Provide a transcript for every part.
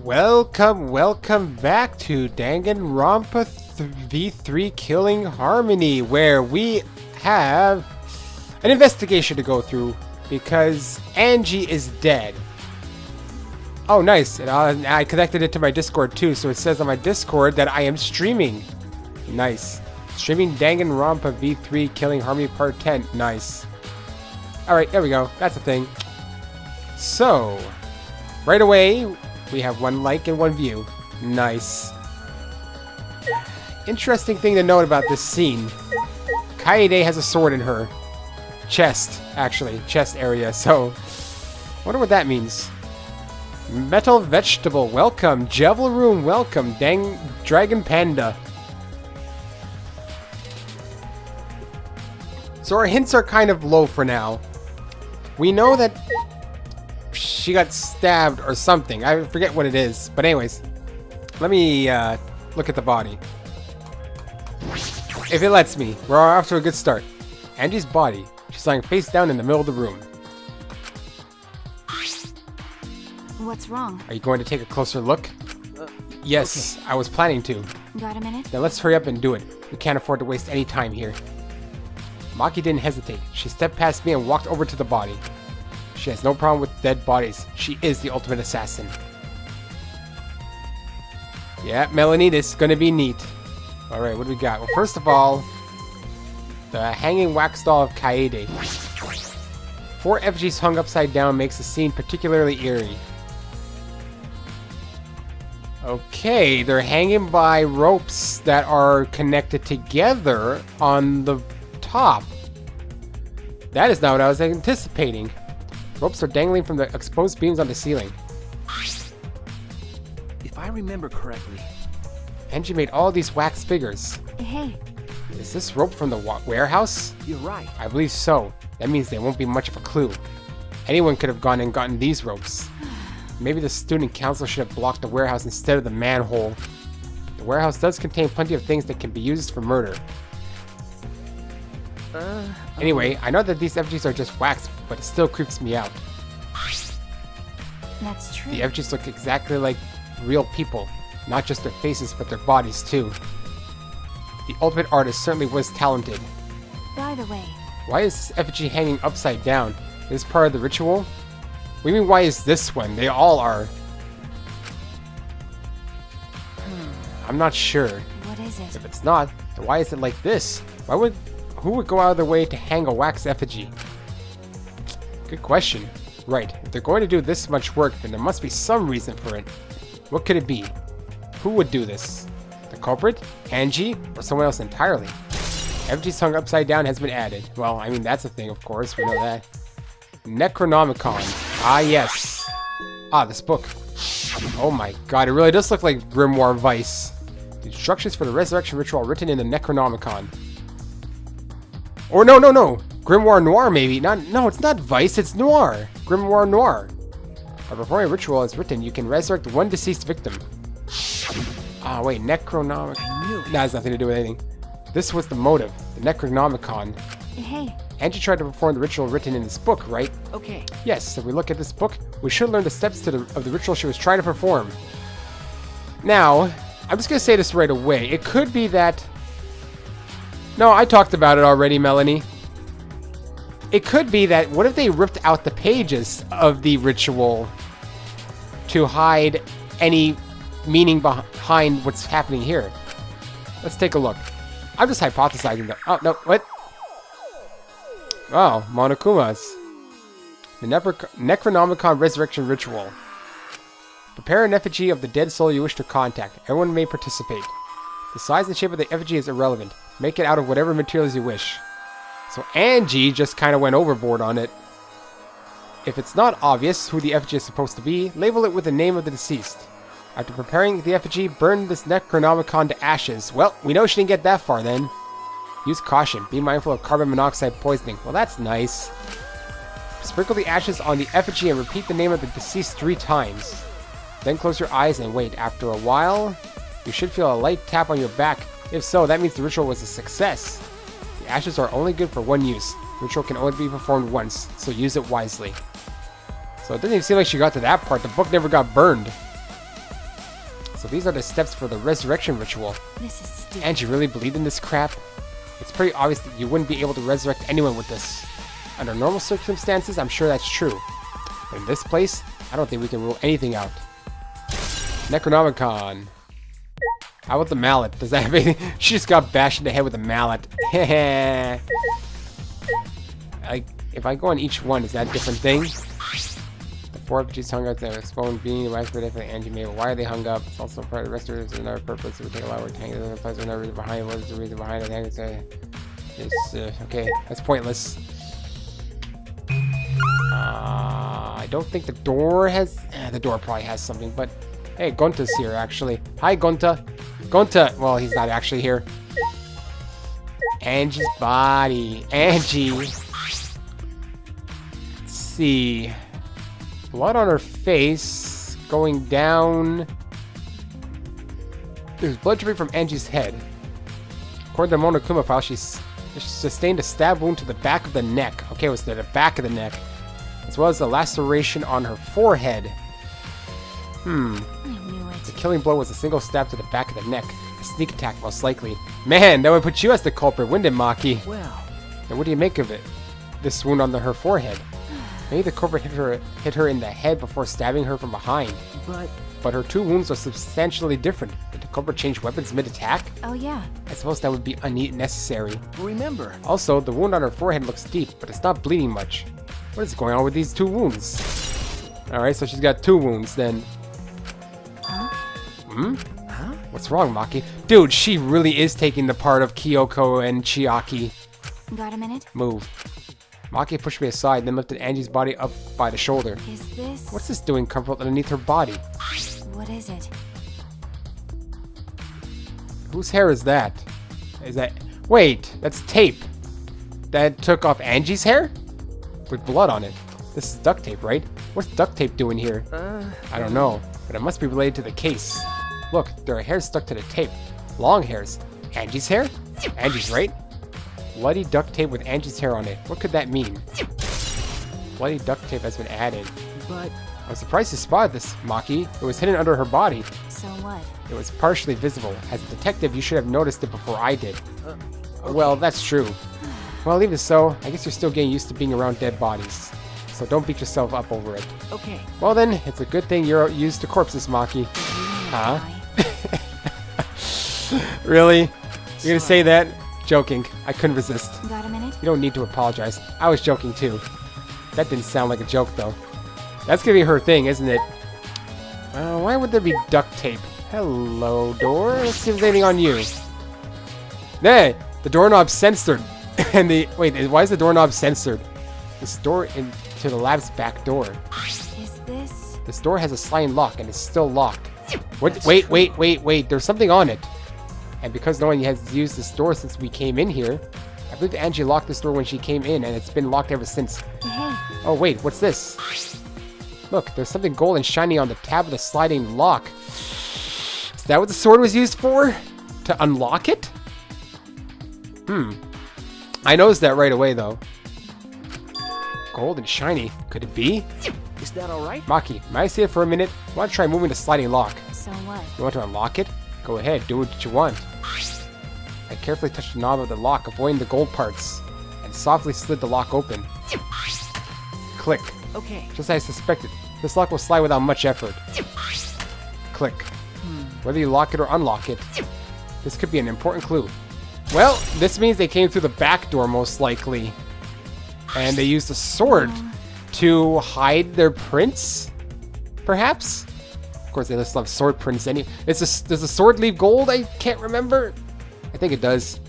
Welcome back to Danganronpa V3 Killing Harmony, where we have an investigation to go through because Angie is dead. Oh, nice. And I connected it to my Discord too, so it says on my Discord that I am streaming. Nice. Streaming Danganronpa V3 Killing Harmony Part 10. Nice. Alright, there we go. That's the thing. So, right away, we have 1 like and 1 view. Nice. Interesting thing to note about this scene. Kaede has a sword in her chest, actually. Chest area, so... wonder what that means. Metal Vegetable, welcome. Jewel Room, welcome. Dragon Panda. So our hints are kind of low for now. We know that she got stabbed or something. I forget what it is. But anyways, let me look at the body. If it lets me. We're off to a good start. Angie's body. She's lying face down in the middle of the room. What's wrong? Are you going to take a closer look? Yes, okay. I was planning to. Got a minute? Now let's hurry up and do it. We can't afford to waste any time here. Maki didn't hesitate. She stepped past me and walked over to the body. She has no problem with dead bodies. She is the ultimate assassin. Yeah, Melanie, this is gonna be neat. Alright, what do we got? Well, first of all, the hanging wax doll of Kaede. 4 effigies hung upside down makes the scene particularly eerie. Okay, they're hanging by ropes that are connected together on the top. That is not what I was anticipating. Ropes are dangling from the exposed beams on the ceiling. If I remember correctly, Angie made all these wax figures. Hey. Is this rope from the warehouse? You're right. I believe so. That means there won't be much of a clue. Anyone could have gone and gotten these ropes. Maybe the student council should have blocked the warehouse instead of the manhole. The warehouse does contain plenty of things that can be used for murder. Anyway, I know that these effigies are just wax, but it still creeps me out. That's true. The effigies look exactly like real people. Not just their faces, but their bodies too. The ultimate artist certainly was talented. By the way, why is this effigy hanging upside down? Is this part of the ritual? What do you mean, why is this one? They all are. I'm not sure. What is it? If it's not, then why is it like this? Who would go out of their way to hang a wax effigy? Good question. Right, if they're going to do this much work, then there must be some reason for it. What could it be? Who would do this? The culprit? Angie? Or someone else entirely? Effigies hung upside down has been added. Well, I mean, that's a thing, of course. We know that. Necronomicon. Ah, yes. Ah, this book. Oh my god, it really does look like Grimoire Vice. The instructions for the resurrection ritual are written in the Necronomicon. Or no. Grimoire Noir, maybe. No, it's not Vice, it's Noir. Grimoire Noir. By performing a ritual as written, you can resurrect 1 deceased victim. Ah, wait, Necronomicon. That has nothing to do with anything. This was the motive, the Necronomicon. Hey. Angie tried to perform the ritual written in this book, right? Okay. Yes, if we look at this book, we should learn the steps of the ritual she was trying to perform. Now, I'm just going to say this right away. It could be that... No, I talked about it already, Melanie. It could be that, what if they ripped out the pages of the ritual to hide any meaning behind what's happening here? Let's take a look. I'm just hypothesizing that. Oh, no, what? Oh, Monokumas. The Necronomicon Resurrection Ritual. Prepare an effigy of the dead soul you wish to contact. Everyone may participate. The size and shape of the effigy is irrelevant. Make it out of whatever materials you wish. So Angie just kind of went overboard on it. If it's not obvious who the effigy is supposed to be, label it with the name of the deceased. After preparing the effigy, burn this Necronomicon to ashes. Well, we know she didn't get that far then. Use caution. Be mindful of carbon monoxide poisoning. Well, that's nice. Sprinkle the ashes on the effigy and repeat the name of the deceased 3 times. Then close your eyes and wait. After a while, you should feel a light tap on your back. If so, that means the ritual was a success. The ashes are only good for 1 use. The ritual can only be performed once, so use it wisely. So it doesn't even seem like she got to that part. The book never got burned. So these are the steps for the resurrection ritual. This is stupid. Angie really believed in this crap? It's pretty obvious that you wouldn't be able to resurrect anyone with this. Under normal circumstances, I'm sure that's true. But in this place, I don't think we can rule anything out. Necronomicon. How about the mallet? Does that have anything? She just got bashed in the head with a mallet. Like, if I go on each one, is that a different thing? The 4 RPGs hung up there, exposed being the for definitely Angie made. Why are they hung up? It's also part of the rest of it. Another purpose. It would take a lot of work to hang it. There's no reason behind it. What is the reason behind it? Okay, that's pointless. I don't think the door has... the door probably has something, but... Hey, Gonta's here, actually. Hi, Gonta. Gonta! Well, he's not actually here. Angie's body. Angie. Let's see. Blood on her face. Going down. There's blood dripping from Angie's head. According to the Monokuma file, she sustained a stab wound to the back of the neck. Okay, it was to the back of the neck. As well as a laceration on her forehead. I knew it. The killing blow was a single stab to the back of the neck. A sneak attack, most likely. Man, that would put you as the culprit, wouldn't it, Maki? Well. And what do you make of it? This wound on her forehead. Maybe the culprit hit her in the head before stabbing her from behind. But her 2 wounds are substantially different. Did the culprit change weapons mid-attack? Oh, yeah. I suppose that would be unnecessary. Remember. Also, the wound on her forehead looks deep, but it's not bleeding much. What is going on with these 2 wounds? Alright, so she's got 2 wounds then. Huh? What's wrong, Maki? Dude, she really is taking the part of Kyoko and Chiaki. Got a minute? Move. Maki pushed me aside, then lifted Angie's body up by the shoulder. Is this... What's this doing comfortable underneath her body? What is it? Whose hair is that? Is that... Wait, that's tape. That took off Angie's hair? With blood on it. This is duct tape, right? What's duct tape doing here? I don't know, but it must be related to the case. Look, there are hairs stuck to the tape. Long hairs. Angie's hair? Angie's, right? Bloody duct tape with Angie's hair on it. What could that mean? Bloody duct tape has been added. But... I'm surprised you spotted this, Maki. It was hidden under her body. So what? It was partially visible. As a detective, you should have noticed it before I did. Well, that's true. Well, even so, I guess you're still getting used to being around dead bodies. So don't beat yourself up over it. Okay. Well then, it's a good thing you're used to corpses, Maki. Huh? Really? You're gonna say that? Joking. I couldn't resist. Got a minute? You don't need to apologize. I was joking too. That didn't sound like a joke though. That's gonna be her thing, isn't it? Why would there be duct tape? Hello, door. Let's see if there's anything on you. Hey, the doorknob's censored. And wait, why is the doorknob censored? This door into the lab's back door. Is this... This door has a sliding lock and it's still locked. What? Wait. There's something on it. And because no one has used this door since we came in here, I believe Angie locked this door when she came in and it's been locked ever since. Hey. Oh wait, what's this? Look, there's something gold and shiny on the tab of the sliding lock. Is that what the sword was used for? To unlock it? I noticed that right away though. Gold and shiny. Could it be? Is that alright? Maki, may I see it for a minute? I want to try moving the sliding lock. So what? You want to unlock it? Go ahead, do what you want. I carefully touched the knob of the lock, avoiding the gold parts, and softly slid the lock open. Click. Okay. Just as I suspected, this lock will slide without much effort. Click. Whether you lock it or unlock it, this could be an important clue. Well, this means they came through the back door most likely. And they used a sword to hide their prints? Perhaps? Of course, they just love sword prints anyway. Does the sword leave gold? I can't remember. I think it does.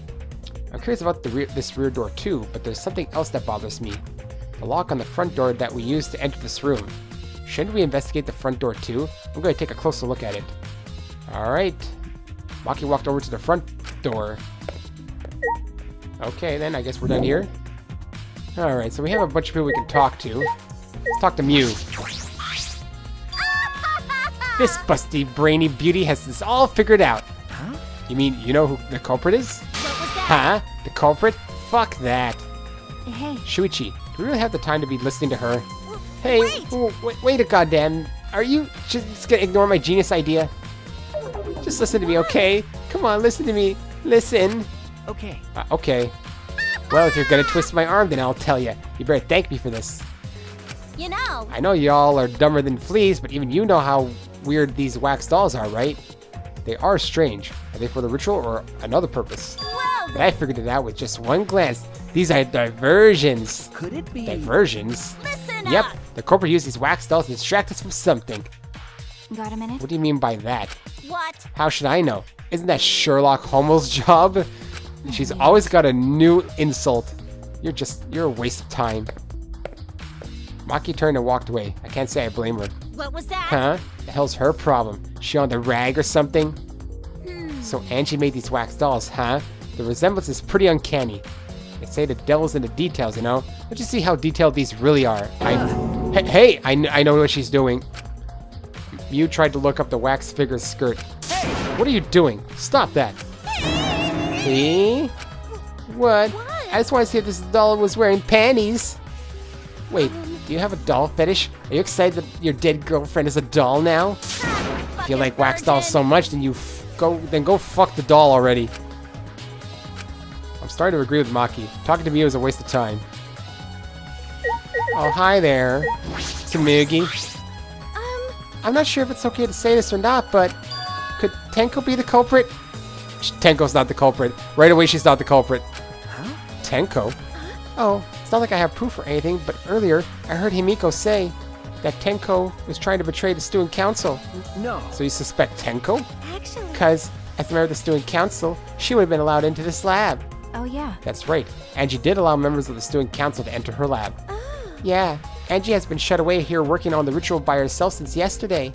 I'm curious about this rear door too, but there's something else that bothers me. The lock on the front door that we used to enter this room. Shouldn't we investigate the front door too? I'm going to take a closer look at it. Alright. Maki walked over to the front door. Okay, then I guess we're done here. Alright, so we have a bunch of people we can talk to. Let's talk to Mew. This busty, brainy beauty has this all figured out. Huh? You mean you know who the culprit is? What was that? Huh? The culprit? Fuck that. Hey. Shuichi, do we really have the time to be listening to her? Hey, wait a goddamn... Are you just gonna ignore my genius idea? Just listen to me, okay? Come on, listen to me. Listen. Okay. Okay. Well, if you're gonna twist my arm, then I'll tell you. You better thank me for this. You know. I know y'all are dumber than fleas, but even you know how weird these wax dolls are, right? They are strange. Are they for the ritual or another purpose? Well, But I figured it out with just one glance. These are diversions. Could it be? Diversions? listen Yep. up. The corporate used these wax dolls to distract us from something. Got a minute? What do you mean by that? What? How should I know? Isn't that Sherlock Holmes' job? She's always got a new insult. You're a waste of time. Maki turned and walked away. I can't say I blame her. What was that? Huh? The hell's her problem? She on the rag or something? So Angie made these wax dolls, huh? The resemblance is pretty uncanny. They say the devil's in the details, you know? Let's just see how detailed these really are. Hey, I know what she's doing. You tried to look up the wax figure's skirt. What are you doing? Stop that. See? What? I just want to see if this doll was wearing panties. Wait, do you have a doll fetish? Are you excited that your dead girlfriend is a doll now? If you like wax dolls so much, then go fuck the doll already. I'm starting to agree with Maki. Talking to me was a waste of time. Oh, hi there, Tsumugi. I'm not sure if it's okay to say this or not, but could Tenko be the culprit? Tenko's not the culprit. Right away, she's not the culprit. Huh? Tenko? Oh, it's not like I have proof or anything, but earlier I heard Himiko say that Tenko was trying to betray the student council. No. So you suspect Tenko? Actually. Because, as a member of the student council, she would have been allowed into this lab. Oh, yeah. That's right. Angie did allow members of the student council to enter her lab. Yeah, Angie has been shut away here working on the ritual by herself since yesterday.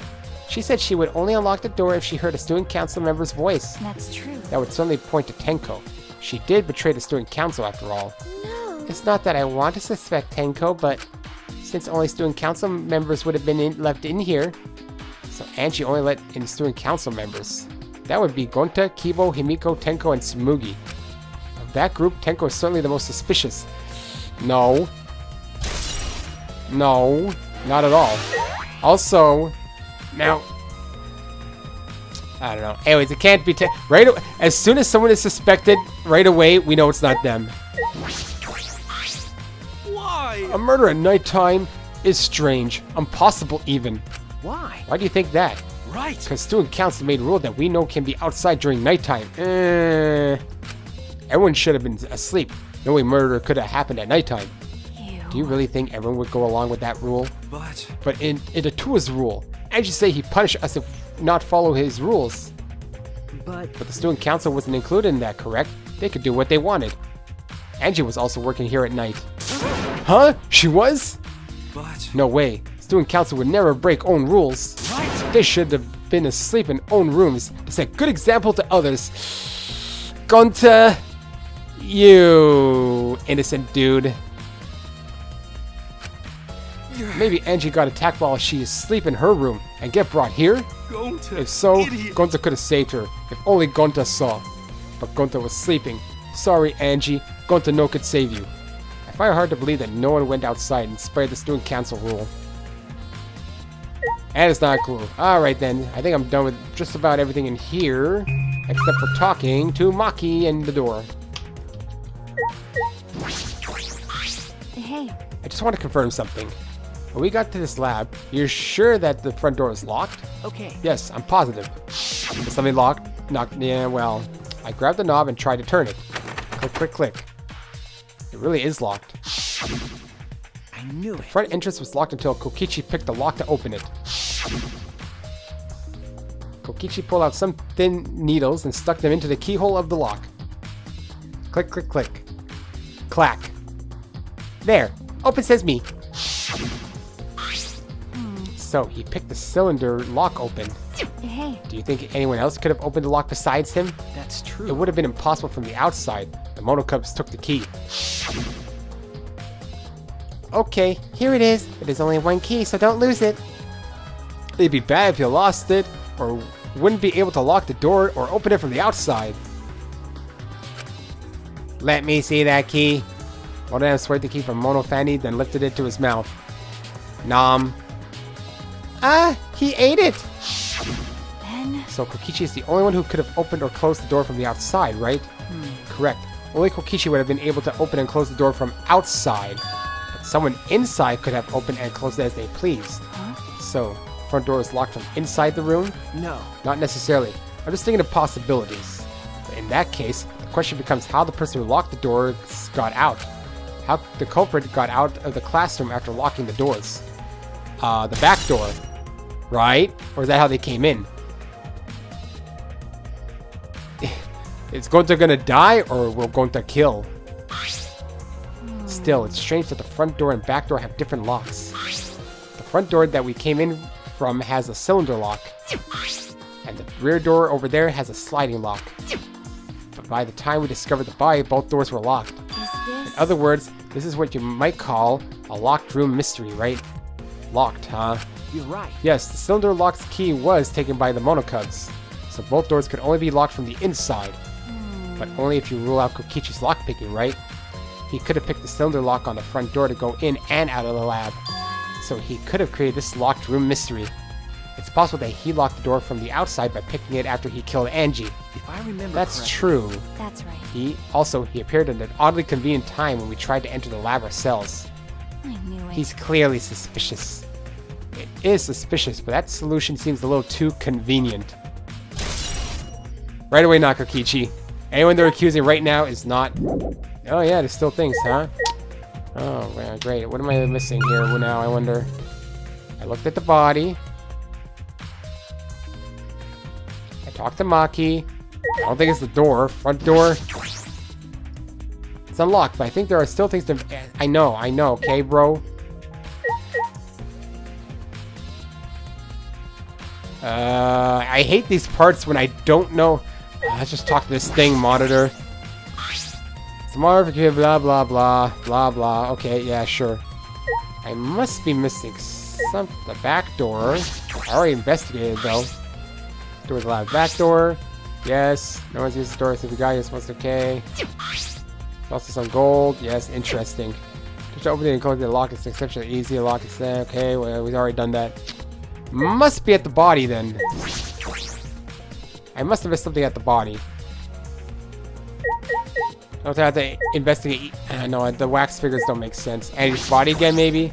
She said she would only unlock the door if she heard a student council member's voice. That's true. That would certainly point to Tenko. She did betray the student council after all. No. It's not that I want to suspect Tenko, but since only student council members would have been left in here, so Angie only let in student council members. That would be Gonta, Kibo, Himiko, Tenko, and Tsumugi. Of that group, Tenko is certainly the most suspicious. No. No, not at all. Also, now, I don't know. Anyways, it can't be right. As soon as someone is suspected, right away we know it's not them. Why? A murder at nighttime is strange, impossible even. Why? Why do you think that? Right. Because student council made a rule that we know can be outside during nighttime. Everyone should have been asleep. No way murder could have happened at nighttime. Do you really think everyone would go along with that rule? But in Atua's rule, Angie say he punished us if not follow his rules. But the student council wasn't included in that, correct? They could do what they wanted. Angie was also working here at night. Huh? She was? But No way. Student council would never break own rules. Right. They should have been asleep in own rooms to set good example to others. Gonta, you innocent dude. Maybe Angie got attacked while she is asleep in her room and get brought here? Gonta, If so, idiot. Gonta could have saved her, if only Gonta saw. But Gonta was sleeping. Sorry, Angie, Gonta no could save you. I find it hard to believe that no one went outside and spread the student council rule. And it's not a clue. Alright then, I think I'm done with just about everything in here, except for talking to Maki and the door. Hey. I just want to confirm something. When we got to this lab, you're sure that the front door is locked? Okay. Yes, I'm positive. Is something locked? Yeah, well, I grabbed the knob and tried to turn it. Click, click, click. It really is locked. I knew it. Front entrance was locked until Kokichi picked the lock to open it. Kokichi pulled out some thin needles and stuck them into the keyhole of the lock. Click, click, click. Clack. There. Open sesame. So, he picked the cylinder lock open. Hey. Do you think anyone else could have opened the lock besides him? That's true. It would have been impossible from the outside. The Monocubs took the key. Okay, here it is. But there's only one key, so don't lose it. It'd be bad if you lost it, or wouldn't be able to lock the door or open it from the outside. Let me see that key. Monodam swiped the key from Mono Fanny, then lifted it to his mouth. Nom. Ah, he ate it! Then. So Kokichi is the only one who could have opened or closed the door from the outside, right? Correct. Only Kokichi would have been able to open and close the door from outside. But someone inside could have opened and closed it as they pleased. So, front door is locked from inside the room? No. Not necessarily. I'm just thinking of possibilities. But in that case, the question becomes how the person who locked the doors got out. How the culprit got out of the classroom after locking the doors. The back door. Right? Or is that how they came in? Is Gonta gonna die or will Gonta kill? Still, it's strange that the front door and back door have different locks. The front door that we came in from has a cylinder lock. And the rear door over there has a sliding lock. But by the time we discovered the body, both doors were locked. In other words, this is what you might call a locked room mystery, right? Locked, huh? You're right. Yes, the cylinder lock's key was taken by the Monocubs, so both doors could only be locked from the inside. But only if you rule out Kokichi's lockpicking, right? He could have picked the cylinder lock on the front door to go in and out of the lab. So he could have created this locked room mystery. It's possible that he locked the door from the outside by picking it after he killed Angie. If I remember That's correctly, true. That's right. He appeared at an oddly convenient time when we tried to enter the lab ourselves. I knew it. He's clearly suspicious. It is suspicious, but that solution seems a little too convenient. Right away, Nakakichi. Anyone they're accusing right now is not... Oh yeah, there's still things, huh? Oh, well, great. What am I missing here now, I wonder? I looked at the body. I talked to Maki. I don't think it's the door. Front door. It's unlocked, but I think there are still things to... I know, okay, bro? I hate these parts when I don't know... Let's just talk to this thing, monitor. Tomorrow, blah, blah, blah, blah, blah. Okay, yeah, sure. I must be missing the back door. I already investigated, though. Door's allowed. Back door. Yes. No one's used the door, so the guy is supposed to okay. Also some gold. Yes, interesting. Just opening and closing the lock is exceptionally easy. Lock is there. Okay, well, we've already done that. Must be at the body, then. I must have missed something at the body. I don't have to investigate. No, the wax figures don't make sense. Angie's body again, maybe?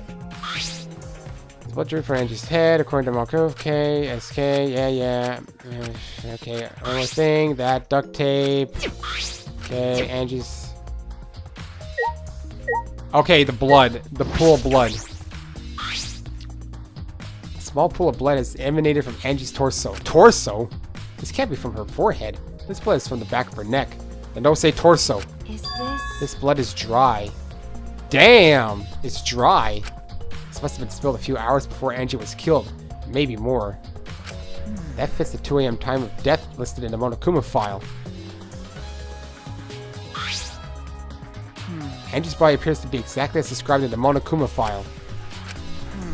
Blood drip for Angie's head, according to Marco. Okay, SK, yeah. Okay, one more thing. That duct tape. Okay, Angie's... Okay, the blood. The pool of blood. A small pool of blood has emanated from Angie's torso. Torso? This can't be from her forehead. This blood is from the back of her neck. And don't say torso. Is this... This blood is dry. Damn! It's dry. This must have been spilled a few hours before Angie was killed. Maybe more. That fits the 2 a.m. time of death listed in the Monokuma file. Angie's body appears to be exactly as described in the Monokuma file.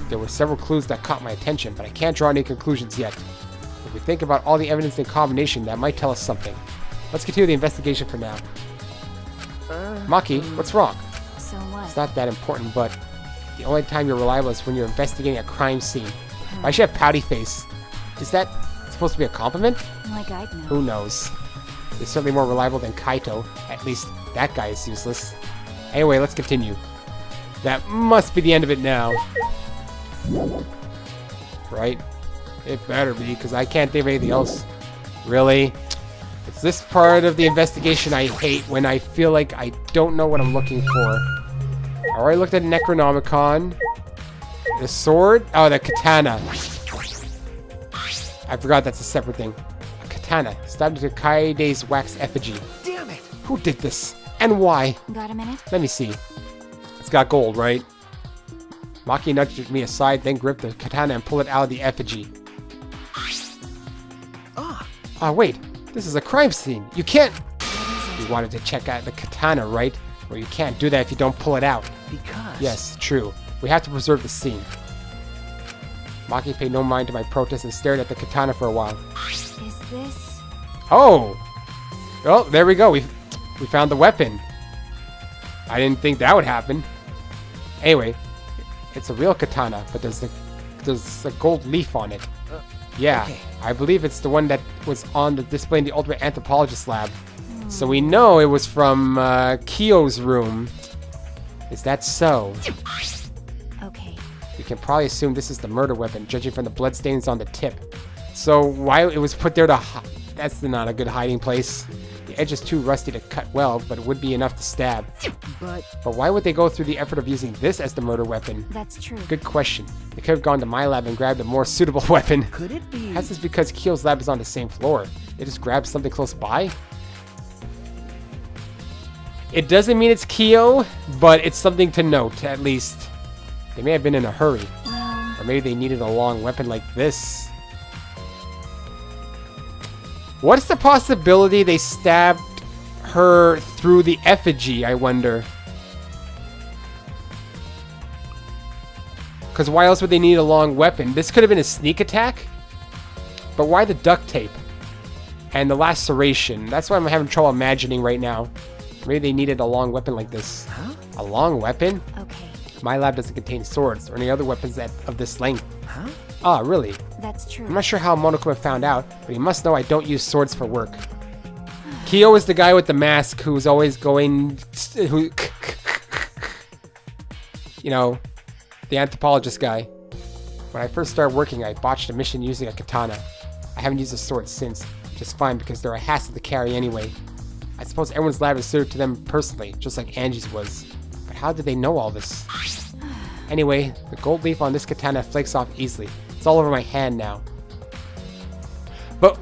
There were several clues that caught my attention, but I can't draw any conclusions yet. If we think about all the evidence in combination, that might tell us something. Let's continue the investigation for now. Maki, what's wrong? So what? It's not that important, but the only time you're reliable is when you're investigating a crime scene. Why should I have pouty face? Is that supposed to be a compliment? Like I'd know. Who knows? It's certainly more reliable than Kaito. At least that guy is useless. Anyway, let's continue. That must be the end of it now. Right? It better be, because I can't think of anything else. Really? It's this part of the investigation I hate, when I feel like I don't know what I'm looking for. I already looked at Necronomicon. The sword? Oh, the katana. I forgot that's a separate thing. A katana. Stabbed into Kaide's wax effigy. Damn it! Who did this? And why? Got a minute? Let me see. It's got gold, right? Maki nudged me aside, then gripped the katana and pulled it out of the effigy. Ah, wait. This is a crime scene. You can't... You wanted to check out the katana, right? Well, you can't do that if you don't pull it out. Because... Yes, true. We have to preserve the scene. Maki paid no mind to my protest and stared at the katana for a while. Is this... Oh! Well, there we go. We found the weapon. I didn't think that would happen. Anyway, it's a real katana, but there's a gold leaf on it. Yeah, Okay. I believe it's the one that was on the display in the Ultimate Anthropologist lab. So we know it was from Kyo's room. Is that so? Okay. We can probably assume this is the murder weapon, judging from the bloodstains on the tip. So why it was put there to that's not a good hiding place. The edge is too rusty to cut well, but it would be enough to stab. But But why would they go through the effort of using this as the murder weapon? That's true. Good question. They could have gone to my lab and grabbed a more suitable weapon. could it be? Perhaps it's because Kyo's lab is on the same floor. They just grabbed something close by? It doesn't mean it's Kyo, but it's something to note, at least. They may have been in a hurry. Well, Or maybe they needed a long weapon like this. What's the possibility they stabbed her through the effigy, I wonder? Because why else would they need a long weapon? This could have been a sneak attack? But why the duct tape? And the laceration? That's what I'm having trouble imagining right now. Maybe they needed a long weapon like this. Huh? A long weapon? okay. My lab doesn't contain swords or any other weapons of this length. Huh? Ah, really? That's true. I'm not sure how Monokuma found out, but he must know I don't use swords for work. Kyo is the guy with the mask who's always going... who, you know, the anthropologist guy. When I first started working, I botched a mission using a katana. I haven't used a sword since, which is fine because they're a hassle to carry anyway. I suppose everyone's lab is suited to them personally, just like Angie's was. But how did they know all this? Anyway, the gold leaf on this katana flakes off easily. It's all over my hand now. But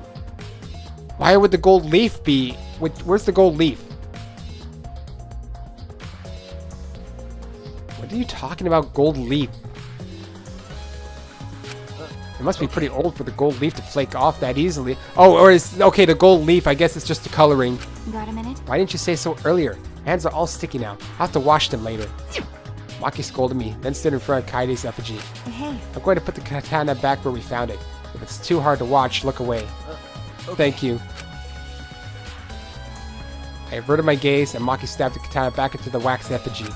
why would the gold leaf be... Where's the gold leaf? What are you talking about, gold leaf? It must be pretty old for the gold leaf to flake off that easily. Oh, or is... Okay, the gold leaf, I guess it's just the coloring. Got a minute? Why didn't you say so earlier? Hands are all sticky now. I'll have to wash them later. Maki scolded me, then stood in front of Kaide's effigy. Hey. I'm going to put the katana back where we found it. If it's too hard to watch, look away. Okay. Thank you. I averted my gaze, and Maki stabbed the katana back into the wax effigy.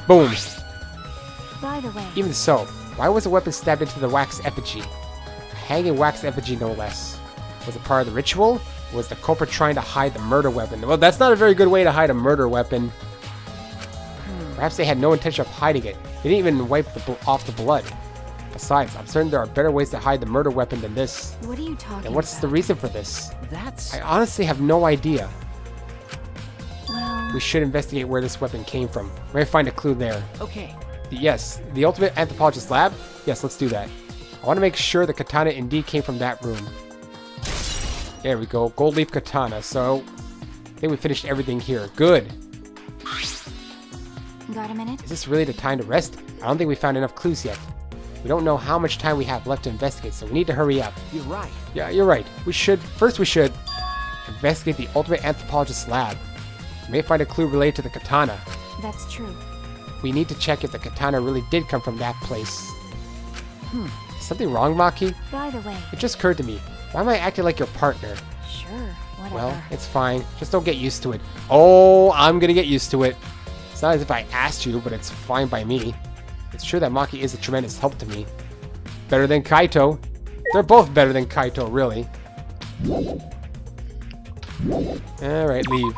Boom! By the way, Even so, why was the weapon stabbed into the wax effigy? A hanging wax effigy, no less. Was it part of the ritual? Or was the culprit trying to hide the murder weapon? Well, that's not a very good way to hide a murder weapon. Perhaps they had no intention of hiding it. They didn't even wipe off the blood. Besides, I'm certain there are better ways to hide the murder weapon than this. what are you talking And what's the about? reason for this? That's... I honestly have no idea. Well, We should investigate where this weapon came from. Maybe find a clue there. Okay. Yes, the Ultimate Anthropologist lab? Yes, let's do that. I want to make sure the katana indeed came from that room. There we go, gold leaf katana. So, I think we finished everything here. Good. got a minute? Is this really the time to rest? I don't think we found enough clues yet. We don't know how much time we have left to investigate, so we need to hurry up. You're right. Yeah, you're right. First we should investigate the Ultimate Anthropologist lab. We may find a clue related to the katana. That's true. We need to check if the katana really did come from that place. Is something wrong, Maki? By the way, It just occurred to me. Why am I acting like your partner? sure, whatever. Well, it's fine. Just don't get used to it. Oh, I'm gonna get used to it. It's not as if I asked you, but it's fine by me. It's true that Maki is a tremendous help to me. Better than Kaito. They're both better than Kaito, really. Alright, leave.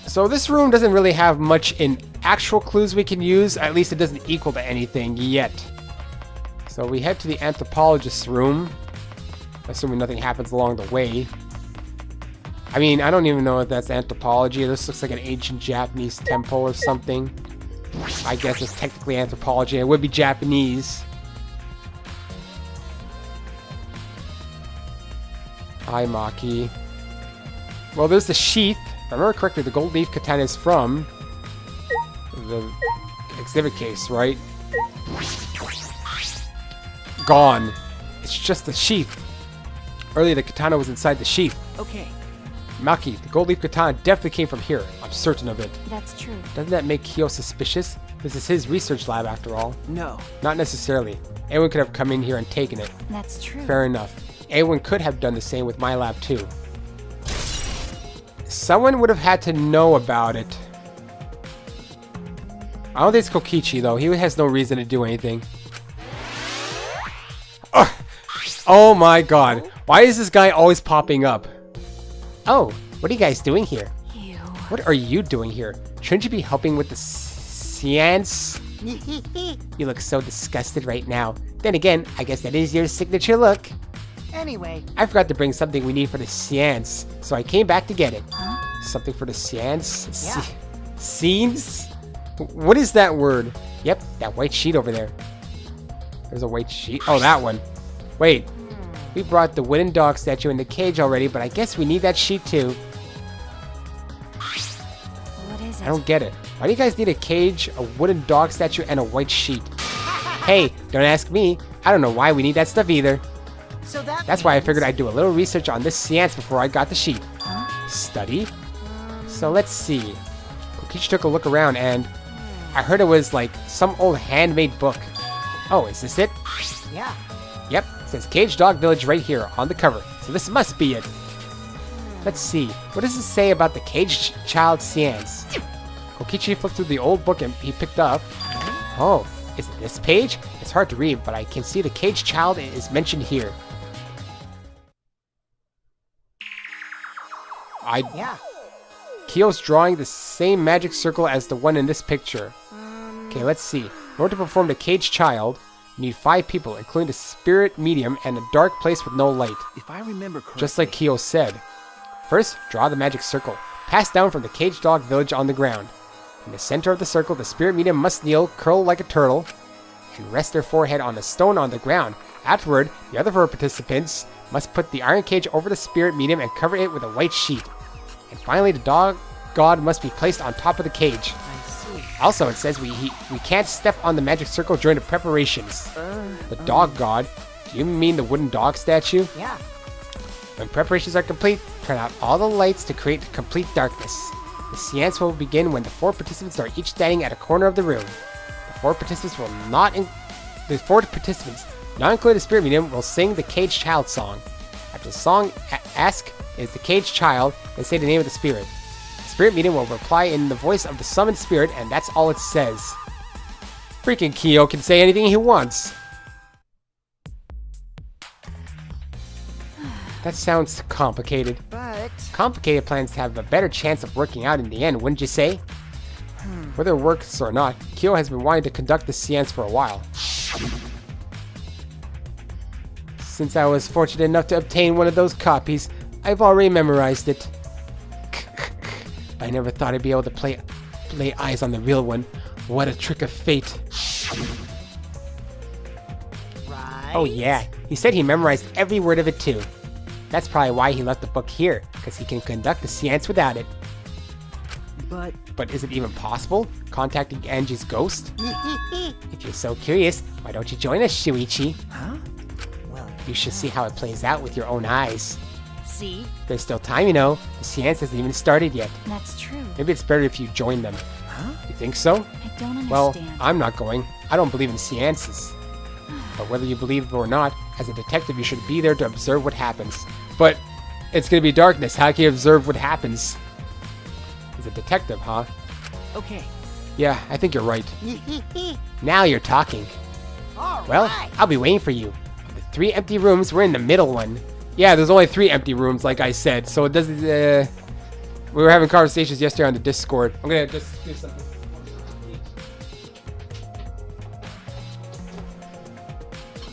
So this room doesn't really have much in actual clues we can use. At least it doesn't equal to anything yet. So we head to the anthropologist's room. Assuming nothing happens along the way. I mean, I don't even know if that's anthropology. This looks like an ancient Japanese temple or something. I guess it's technically anthropology. It would be Japanese. Hi, Maki. Well, there's the sheath. If I remember correctly, the gold leaf katana is from the exhibit case, right? Gone. It's just the sheath. Earlier, the katana was inside the sheath. Okay. Maki, the gold leaf katana definitely came from here. I'm certain of it. That's true. Doesn't that make Kyo suspicious? This is his research lab, after all. No. Not necessarily. Anyone could have come in here and taken it. That's true. Fair enough. Anyone could have done the same with my lab, too. Someone would have had to know about it. I don't think it's Kokichi, though. He has no reason to do anything. Oh my god. Why is this guy always popping up? Oh, what are you guys doing here? Ew. What are you doing here? Shouldn't you be helping with the seance? You look so disgusted right now. Then again, I guess that is your signature look. Anyway, I forgot to bring something we need for the seance, so I came back to get it. Huh? Something for the seance? Yeah. Scenes? What is that word? Yep, that white sheet over there. There's a white sheet. Oh, that one. Wait. We brought the wooden dog statue in the cage already, but I guess we need that sheet too. What is it? I don't get it. Why do you guys need a cage, a wooden dog statue, and a white sheet? Hey, don't ask me. I don't know why we need that stuff either. so That's why I figured I'd do a little research on this seance before I got the sheet. Huh? Study? So let's see. Kokichi took a look around and I heard it was like some old handmade book. Oh, is this it? Yeah. Yep, it says Cage Dog Village right here on the cover. So this must be it. Let's see. What does it say about the Caged Child seance? Kokichi flipped through the old book and he picked up. Oh, is it this page? It's hard to read, but I can see the Caged Child is mentioned here. Yeah. Kyo's drawing the same magic circle as the one in this picture. Okay, let's see. In order to perform the Caged Child, you need 5 people, including the spirit medium and a dark place with no light. If I remember correctly, Just like Kyo said. First, draw the magic circle. Pass down from the Caged Dog Village on the ground. In the center of the circle, the spirit medium must kneel, curl like a turtle, and rest their forehead on a stone on the ground. Afterward, the other 4 participants must put the iron cage over the spirit medium and cover it with a white sheet. And finally, the dog god must be placed on top of the cage. I see. Also, it says we can't step on the magic circle during the preparations. The dog god? Do you mean the wooden dog statue? Yeah. When preparations are complete, turn out all the lights to create complete darkness. The seance will begin when the 4 participants are each standing at a corner of the room. The 4 participants, not including the spirit medium, will sing the Caged Child song. After the song, ask is the Caged Child and say the name of the spirit. The spirit medium will reply in the voice of the summoned spirit, and that's all it says. Freaking Kyo can say anything he wants. That sounds complicated. But Complicated plans have a better chance of working out in the end, wouldn't you say? Whether it works or not, Kyo has been wanting to conduct the seance for a while. Since I was fortunate enough to obtain one of those copies, I've already memorized it. I never thought I'd be able to lay eyes on the real one. What a trick of fate. right. Oh yeah, he said he memorized every word of it too. That's probably why he left the book here, because he can conduct the seance without it. but But is it even possible? Contacting Angie's ghost? If you're so curious, why don't you join us, Shuichi? huh? Well, You should see how it plays out with your own eyes. see? There's still time, you know. The seance hasn't even started yet. That's true. Maybe it's better if you join them. Huh? You think so? I don't understand. Well, I'm not going. I don't believe in seances. But whether you believe it or not, as a detective, you should be there to observe what happens. But it's gonna be darkness. How can you observe what happens? As a detective, huh? Okay. Yeah, I think you're right. Now you're talking. All Well, right. I'll be waiting for you. Of the 3 empty rooms, we're in the middle one. Yeah, there's only 3 empty rooms, like I said, so it doesn't, we were having conversations yesterday on the Discord. I'm gonna just do something.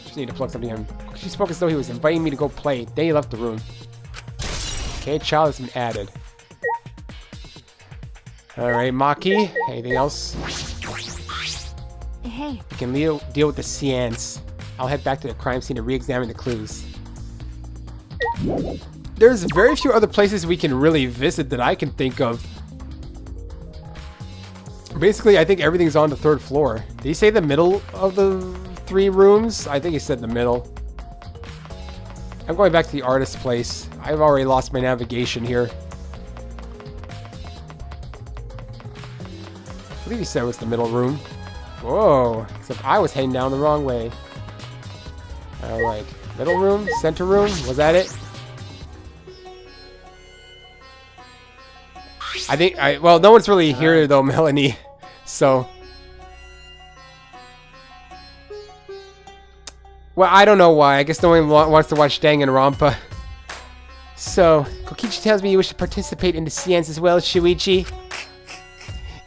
Just need to plug something in. She spoke as though he was inviting me to go play. Then he left the room. Okay, child has been added. Alright, Maki. Anything else? Hey, We can deal with the seance. I'll head back to the crime scene to re-examine the clues. There's very few other places we can really visit that I can think of. Basically, I think everything's on the 3rd floor. Did he say the middle of the 3 rooms? I think he said the middle. I'm going back to the artist's place. I've already lost my navigation here. I believe he said it was the middle room. Whoa, except I was heading down the wrong way. Alright, middle room, center room, was that it? I think, well, no one's really here though, Melanie, so. Well, I don't know why. I guess no one wants to watch Danganronpa. So, Kokichi tells me you wish to participate in the seance as well, Shuichi.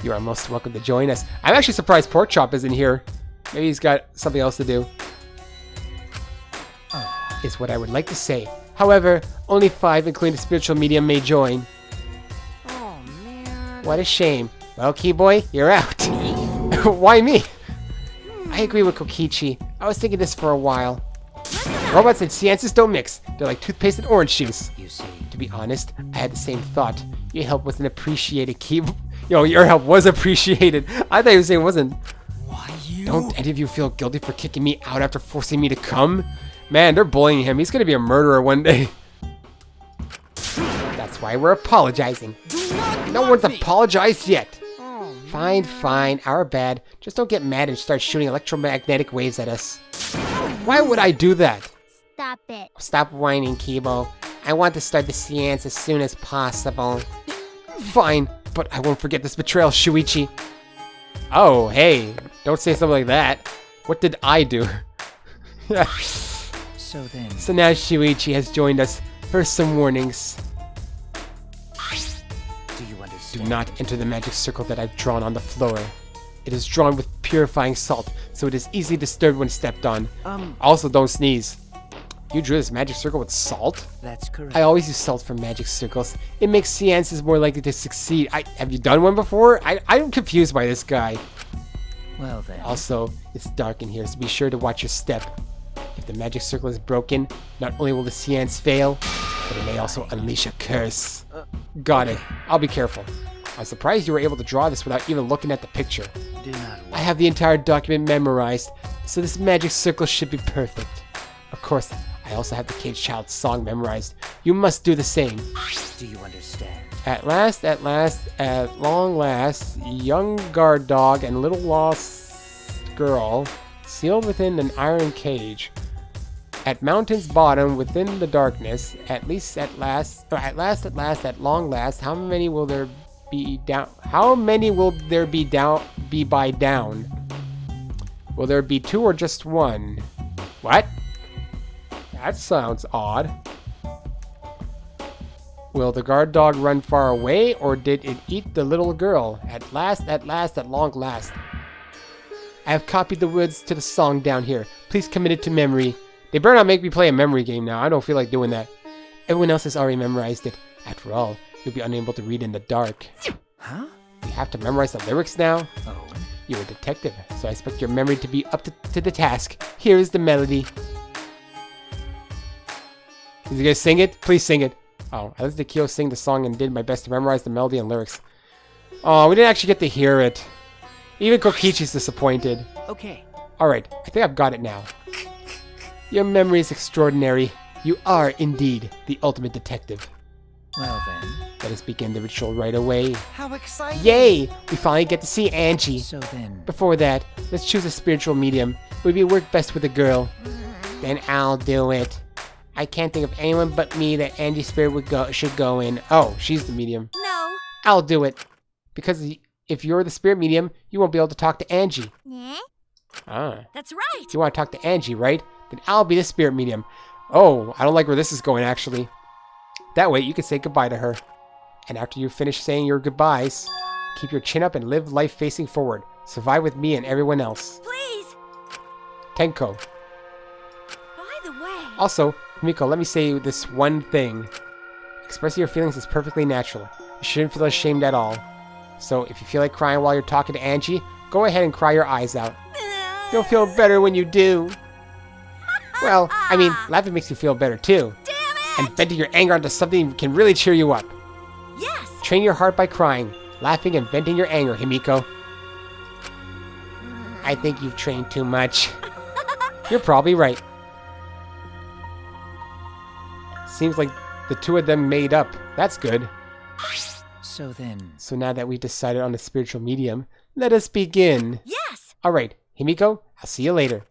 You are most welcome to join us. I'm actually surprised Porkchop isn't here. Maybe he's got something else to do. Is what I would like to say. However, only 5, including the spiritual medium, may join. Oh, man. What a shame. Well, Keyboy, you're out. Why me? I agree with Kokichi. I was thinking this for a while. Robots and seances don't mix. They're like toothpaste and orange juice. You see. To be honest, I had the same thought. Your help wasn't appreciated, Keyboy. Yo, your help was appreciated. I thought you were saying it wasn't. Why you? Don't any of you feel guilty for kicking me out after forcing me to come? Man, they're bullying him. He's gonna be a murderer one day. That's why we're apologizing. No one's apologized yet. Oh, Fine, fine. Our bad. Just don't get mad and start shooting electromagnetic waves at us. Why would I do that? Stop it. Stop whining, Kibo. I want to start the seance as soon as possible. Fine, but I won't forget this betrayal, Shuichi. Oh, hey. Don't say something like that. What did I do? so then. So now Shuichi has joined us. For some warnings. Do you Do understand? not enter the magic circle that I've drawn on the floor. It is drawn with purifying salt, so it is easily disturbed when stepped on. Also, don't sneeze. You drew this magic circle with salt? That's correct. I always use salt for magic circles. It makes seances more likely to succeed. Have you done one before? I'm confused by this guy. Well then. Also, it's dark in here, so be sure to watch your step. If the magic circle is broken, not only will the seance fail, but it may also unleash a curse. Got it. I'll be careful. I'm surprised you were able to draw this without even looking at the picture. Do not I have the entire document memorized, so this magic circle should be perfect. Of course, I also have the Cage Child's song memorized. You must do the same. Do you understand? At long last, young guard dog and little lost girl sealed within an iron cage. At mountain's bottom, within the darkness, at long last, how many will there be down? How many will there be by down? Will there be 2 or just 1? What? That sounds odd. Will the guard dog run far away, or did it eat the little girl? At long last. I have copied the words to the song down here. Please commit it to memory. They better not make me play a memory game now. I don't feel like doing that. Everyone else has already memorized it. After all, you'll be unable to read in the dark. Huh? You have to memorize the lyrics now? Oh. You're a detective, so I expect your memory to be up to the task. Here is the melody. Is he gonna sing it? Please sing it. Oh, I listened to Kyo sing the song and did my best to memorize the melody and lyrics. Oh, we didn't actually get to hear it. Even Kokichi's disappointed. Okay. Alright, I think I've got it now. Your memory is extraordinary. You are, indeed, the ultimate detective. Well then. Let us begin the ritual right away. How exciting! Yay! We finally get to see Angie. So then. Before that, let's choose a spiritual medium. It would be work best with a girl. Then I'll do it. I can't think of anyone but me that Angie's spirit should go in. Oh, she's the medium. No. I'll do it. Because if you're the spirit medium, you won't be able to talk to Angie. Yeah? Ah. That's right. You want to talk to Angie, right? Then I'll be the spirit medium. Oh, I don't like where this is going, actually. That way, you can say goodbye to her. And after you finish saying your goodbyes, keep your chin up and live life facing forward. Survive with me and everyone else. Please. Tenko. By the way. Also, Miko, let me say this one thing. Expressing your feelings is perfectly natural. You shouldn't feel ashamed at all. So, if you feel like crying while you're talking to Angie, go ahead and cry your eyes out. You'll feel better when you do. Well, I mean, laughing makes you feel better too. Damn it! And venting your anger onto something can really cheer you up. Yes. Train your heart by crying, laughing, and venting your anger, Himiko. I think you've trained too much. You're probably right. Seems like the two of them made up. That's good. So then. So now that we've decided on a spiritual medium, let us begin. Yes. Alright, Himiko, I'll see you later.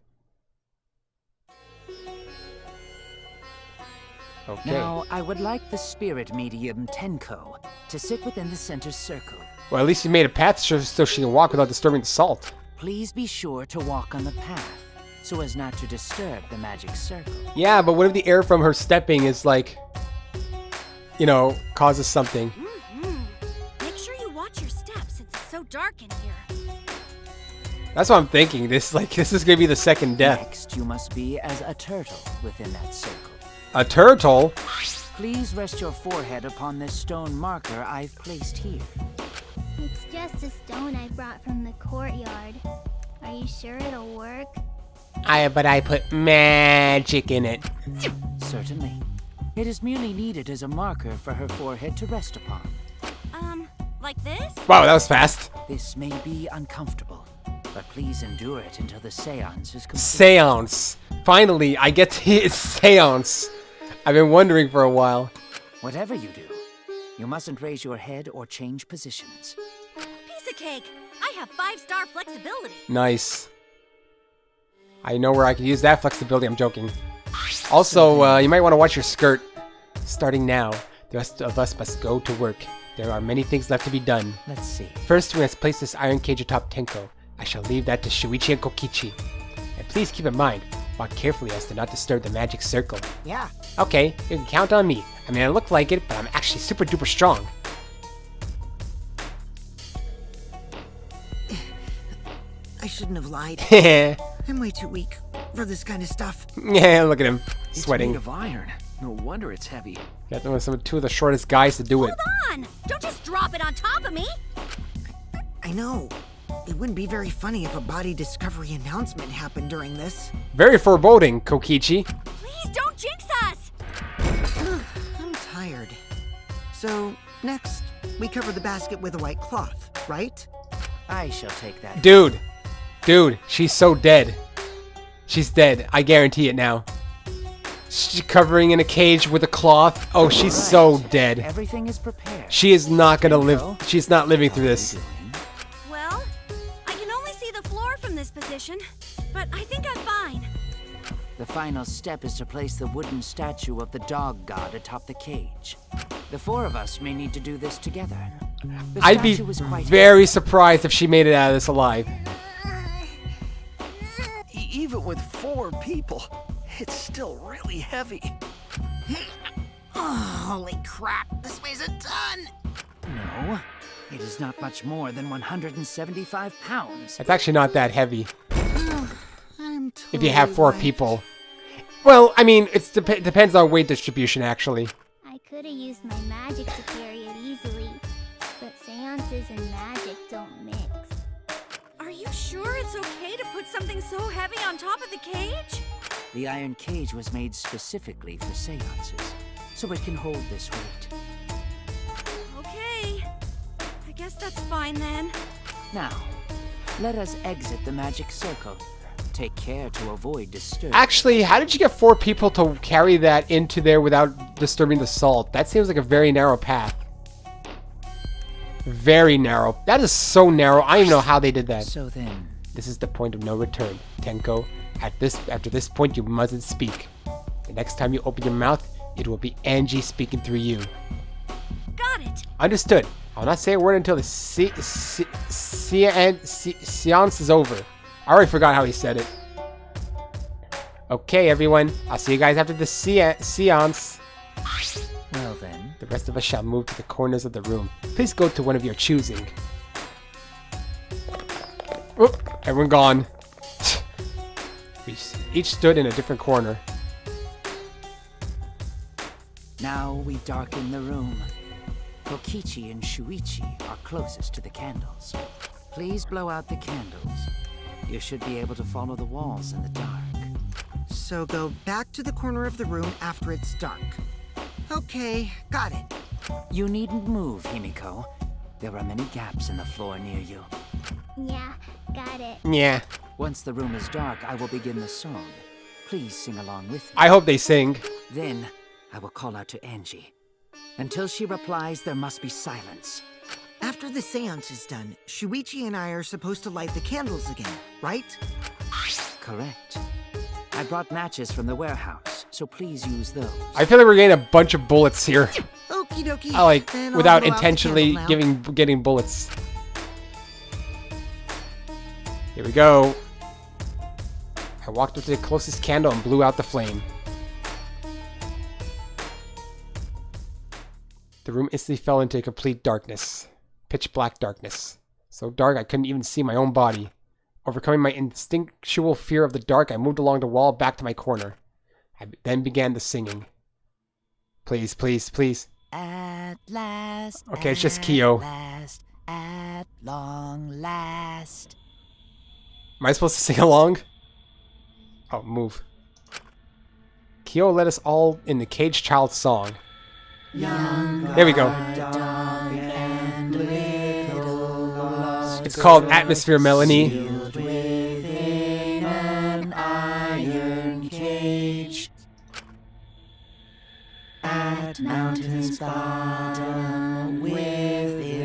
Okay. Now, I would like the spirit medium Tenko to sit within the center circle. Well, at least you made a path so she can walk without disturbing the salt. Please be sure to walk on the path. so as not to disturb the magic circle. Yeah, but what if the air from her stepping is like, you know, causes something? Make sure you watch your steps since it's so dark in here. That's what I'm thinking. This is gonna be the second death. Next, you must be as a turtle within that circle. A turtle? Please rest your forehead upon this stone marker I've placed here. It's just a stone I brought from the courtyard. Are you sure it'll work? But I put magic in it. Certainly. It is merely needed as a marker for her forehead to rest upon. Like this? Wow, that was fast. This may be uncomfortable, but please endure it until the seance is complete. Seance. Finally, I get to hit seance. I've been wondering for a while. Whatever you do, you mustn't raise your head or change positions. Piece of cake! I have 5-star flexibility. Nice. I know where I can use that flexibility. I'm joking. Also, you might want to watch your skirt. Starting now, the rest of us must go to work. There are many things left to be done. Let's see. First, we must place this iron cage atop Tenko. I shall leave that to Shuichi and Kokichi. And please keep in mind, walk carefully as to not disturb the magic circle. Yeah. Okay, you can count on me. I mean, I look like it, but I'm actually super duper strong. I shouldn't have lied. Yeah, I'm way too weak for this kind of stuff. look at him, It's sweating. made of iron. No wonder it's heavy. Got two of the shortest guys to do it. Hold on! Don't just drop it on top of me! I know. It wouldn't be very funny if a body discovery announcement happened during this. Very foreboding, Kokichi. Please don't jinx us! I'm tired. So, next, we cover the basket with a white cloth, right? I shall take that. Dude, she's so dead. She's dead. I guarantee it now. She's covering in a cage with a cloth. Oh, she's so dead. Everything is prepared. She is not gonna live. Tenko, She's not living how through are you this. doing? Well, I can only see the floor from this position, but I think I'm fine. The final step is to place the wooden statue of the dog god atop the cage. The 4 of us may need to do this together. The I'd be statue is quite very surprised if she made it out of this alive. Even with 4 people, it's still really heavy. Oh, holy crap, this weighs a ton! No, it is not much more than 175 pounds. It's actually not that heavy I'm if you have totally 4 wet. people. Well, I mean, it depends on weight distribution, actually. I could have used my magic to carry it easily, but seances and magic don't mix. Are you sure it's okay to put something so heavy on top of the cage? The iron cage was made specifically for seances, so it can hold this weight. Okay. I guess that's fine then. Now, let us exit the magic circle. Take care to avoid disturbance. Actually, how did you get 4 people to carry that into there without disturbing the salt? That seems like a very narrow path. Very narrow. That is so narrow. I don't even know how they did that. So then, This is the point of no return, Tenko. After this point, you mustn't speak. The next time you open your mouth, it will be Angie speaking through you. Got it. Understood. I'll not say a word until the seance is over. I already forgot how he said it. Okay, everyone. I'll see you guys after the seance. well then, The rest of us shall move to the corners of the room. Please go to one of your choosing. Oop, everyone gone. We each stood in a different corner. now we darken the room. Kokichi and Shuichi are closest to the candles. Please blow out the candles. You should be able to follow the walls in the dark. So go back to the corner of the room after it's dark. Okay, got it. You needn't move, Himiko. There are many gaps in the floor near you. Yeah, got it. Yeah. Once the room is dark, I will begin the song. Please sing along with me. I hope they sing. Then, I will call out to Angie. Until she replies, there must be silence. After the seance is done, Shuichi and I are supposed to light the candles again, right? Correct. I brought matches from the warehouse, so please use those. I feel like we're getting a bunch of bullets here. Okie dokie. I like Then I'll without blow out the intentionally candle now. getting bullets. Here we go. I walked up to the closest candle and blew out the flame. The room instantly fell into complete darkness. Pitch black darkness. So dark I couldn't even see my own body. Overcoming my instinctual fear of the dark, I moved along the wall back to my corner. I then began the singing. Please, please, please. At last. Okay, it's just Kyo. Last, at long last. Am I supposed to sing along? Oh, move. Kyo led us all in the Cage Child song. There we go. It's called Atmosphere Melanie.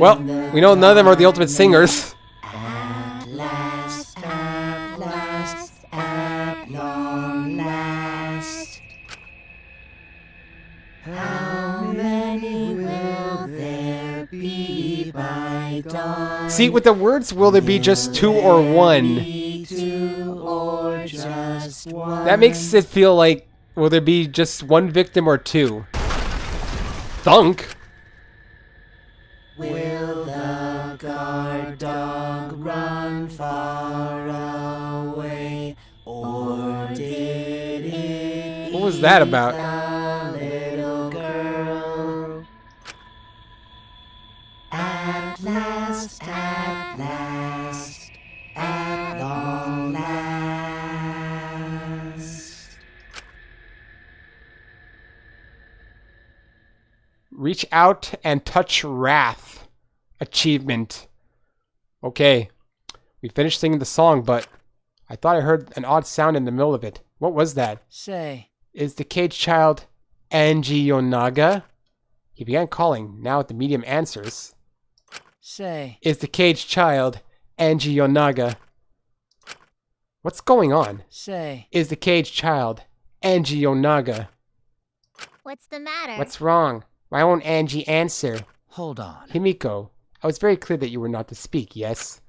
Well, we know none of them are the ultimate singers. At last, at long last. How many will there be by dawn? See, with the words, will there be just 2 or 1? Or just one? That makes it feel like, will there be just 1 victim or 2? Thunk. Will the guard dog run far away, or did it What was that about? the little girl? At last, at long last. Reach out and touch wrath. Achievement. Okay. We finished singing the song, but I thought I heard an odd sound in the middle of it. What was that? Say, Is the cage child Angie Yonaga? He began calling. Now the medium answers. say, Is the cage child Angie Yonaga? What's going on? say. Is the cage child Angie Yonaga? What's the matter? What's wrong? Why won't Angie answer? Hold on. Himiko, I was very clear that you were not to speak, yes?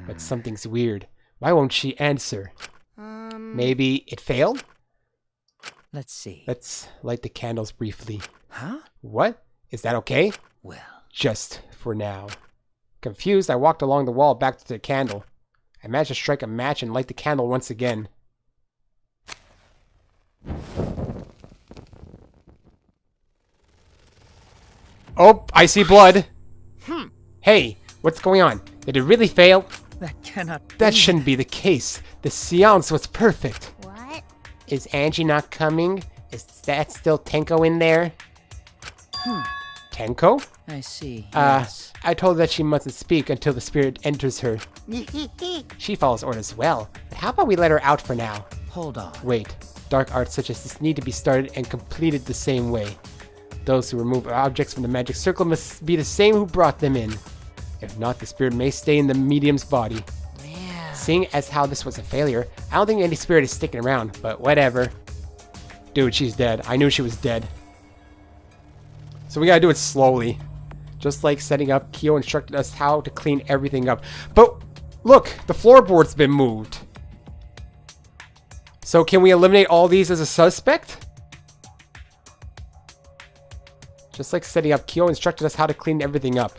But something's weird. Why won't she answer? Maybe it failed? Let's see. Let's light the candles briefly. Huh? What? Is that okay? Well, Just for now. Confused, I walked along the wall back to the candle. I managed to strike a match and light the candle once again. Oh, I see blood. Hey, what's going on? Did it really fail? that cannot be. That shouldn't be the case. The seance was perfect. What? Is Angie not coming? Is that still Tenko in there? Tenko? I see. Yes. I told her that she mustn't speak until the spirit enters her. She follows orders well. But how about we let her out for now? Hold on. Wait. Dark arts such as this need to be started and completed the same way. Those who remove objects from the magic circle must be the same who brought them in. If not, the spirit may stay in the medium's body. Man. Seeing as how this was a failure, I don't think any spirit is sticking around, but whatever. Dude, she's dead. I knew she was dead. So we gotta do it slowly. Just like setting up, Kyo instructed us how to clean everything up. But look, the floorboard's been moved. So can we eliminate all these as a suspect? Just like setting up, Kyo instructed us how to clean everything up.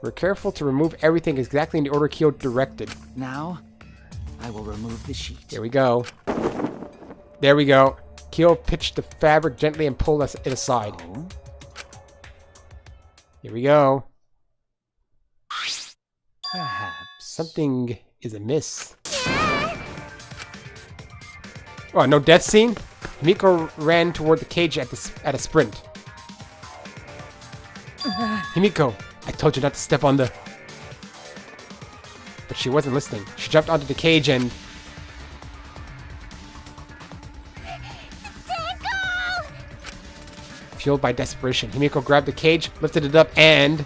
We're careful to remove everything exactly in the order Kyo directed. Now, I will remove the sheet. Here we go. There we go. Kyo pitched the fabric gently and pulled it aside. Oh, Here we go. perhaps. Something is amiss. Oh, no death scene? Himiko ran toward the cage at a sprint. Himiko, I told you not to step on the... But she wasn't listening. She jumped onto the cage and... Tenko! Fueled by desperation, Himiko grabbed the cage, lifted it up, and...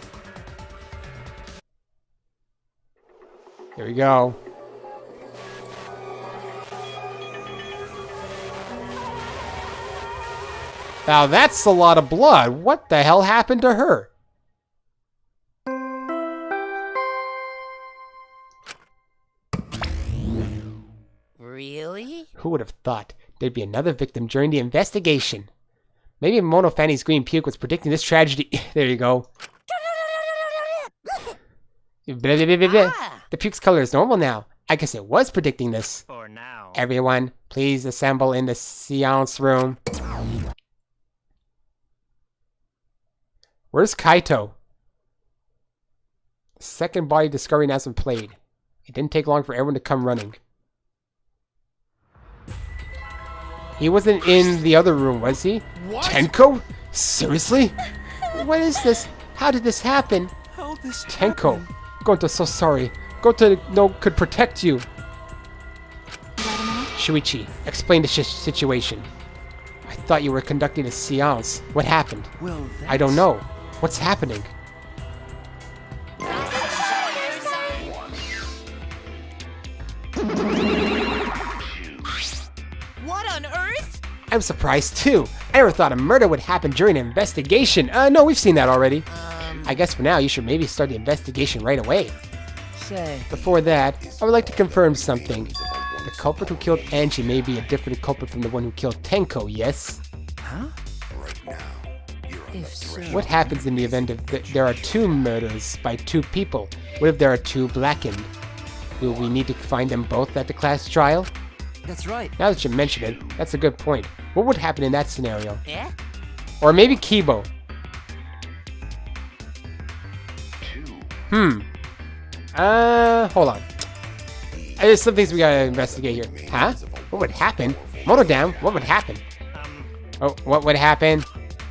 Here we go. Now that's a lot of blood. What the hell happened to her? Really? Who would have thought there'd be another victim during the investigation? Maybe Mono Fanny's green puke was predicting this tragedy. There you go. Blah, blah, blah, blah, blah. The puke's color is normal now. I guess it was predicting this. For now. Everyone, please assemble in the seance room. Where's Kaito? The second body discovery announcement played. It didn't take long for everyone to come running. He wasn't in the other room, was he? What? Tenko? Seriously? What is this? How did this happen? How this Tenko, happened? Goto, so sorry. Goto could protect you. Shuichi, explain the situation. I thought you were conducting a seance. What happened? Well, I don't know. What's happening? What on earth? I'm surprised too. I never thought a murder would happen during an investigation. No, we've seen that already. I guess for now you should maybe start the investigation right away. Say. Before that, I would like to confirm something. The culprit who killed Angie may be a different culprit from the one who killed Tenko, yes? Huh? If so. What happens in the event of there are two murders by two people? What if there are two blackened? Will we need to find them both at the class trial? That's right. Now that you mention it, that's a good point. What would happen in that scenario? Yeah? Or maybe Kibo. Hold on. There's some things we gotta investigate here. Huh? What would happen? Monodam, what would happen? Oh, what would happen?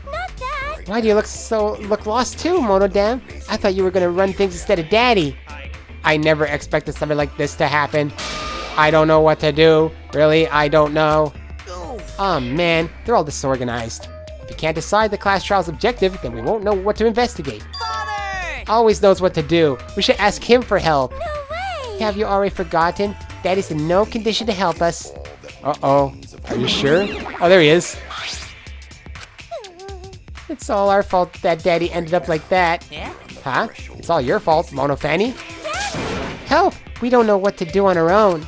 Not that. Why do you look lost too, Monodam? I thought you were gonna run things instead of Daddy. I never expected something like this to happen. I don't know what to do. Really, I don't know. Oh man, they're all disorganized. If you can't decide the class trial's objective, then we won't know what to investigate. Father! Always knows what to do. We should ask him for help. No way. Have you already forgotten? Daddy's in no condition to help us. Uh-oh. Are you sure? Oh, there he is. It's all our fault that Daddy ended up like that. Yeah? Huh? It's all your fault, Mono Fanny. Help! We don't know what to do on our own.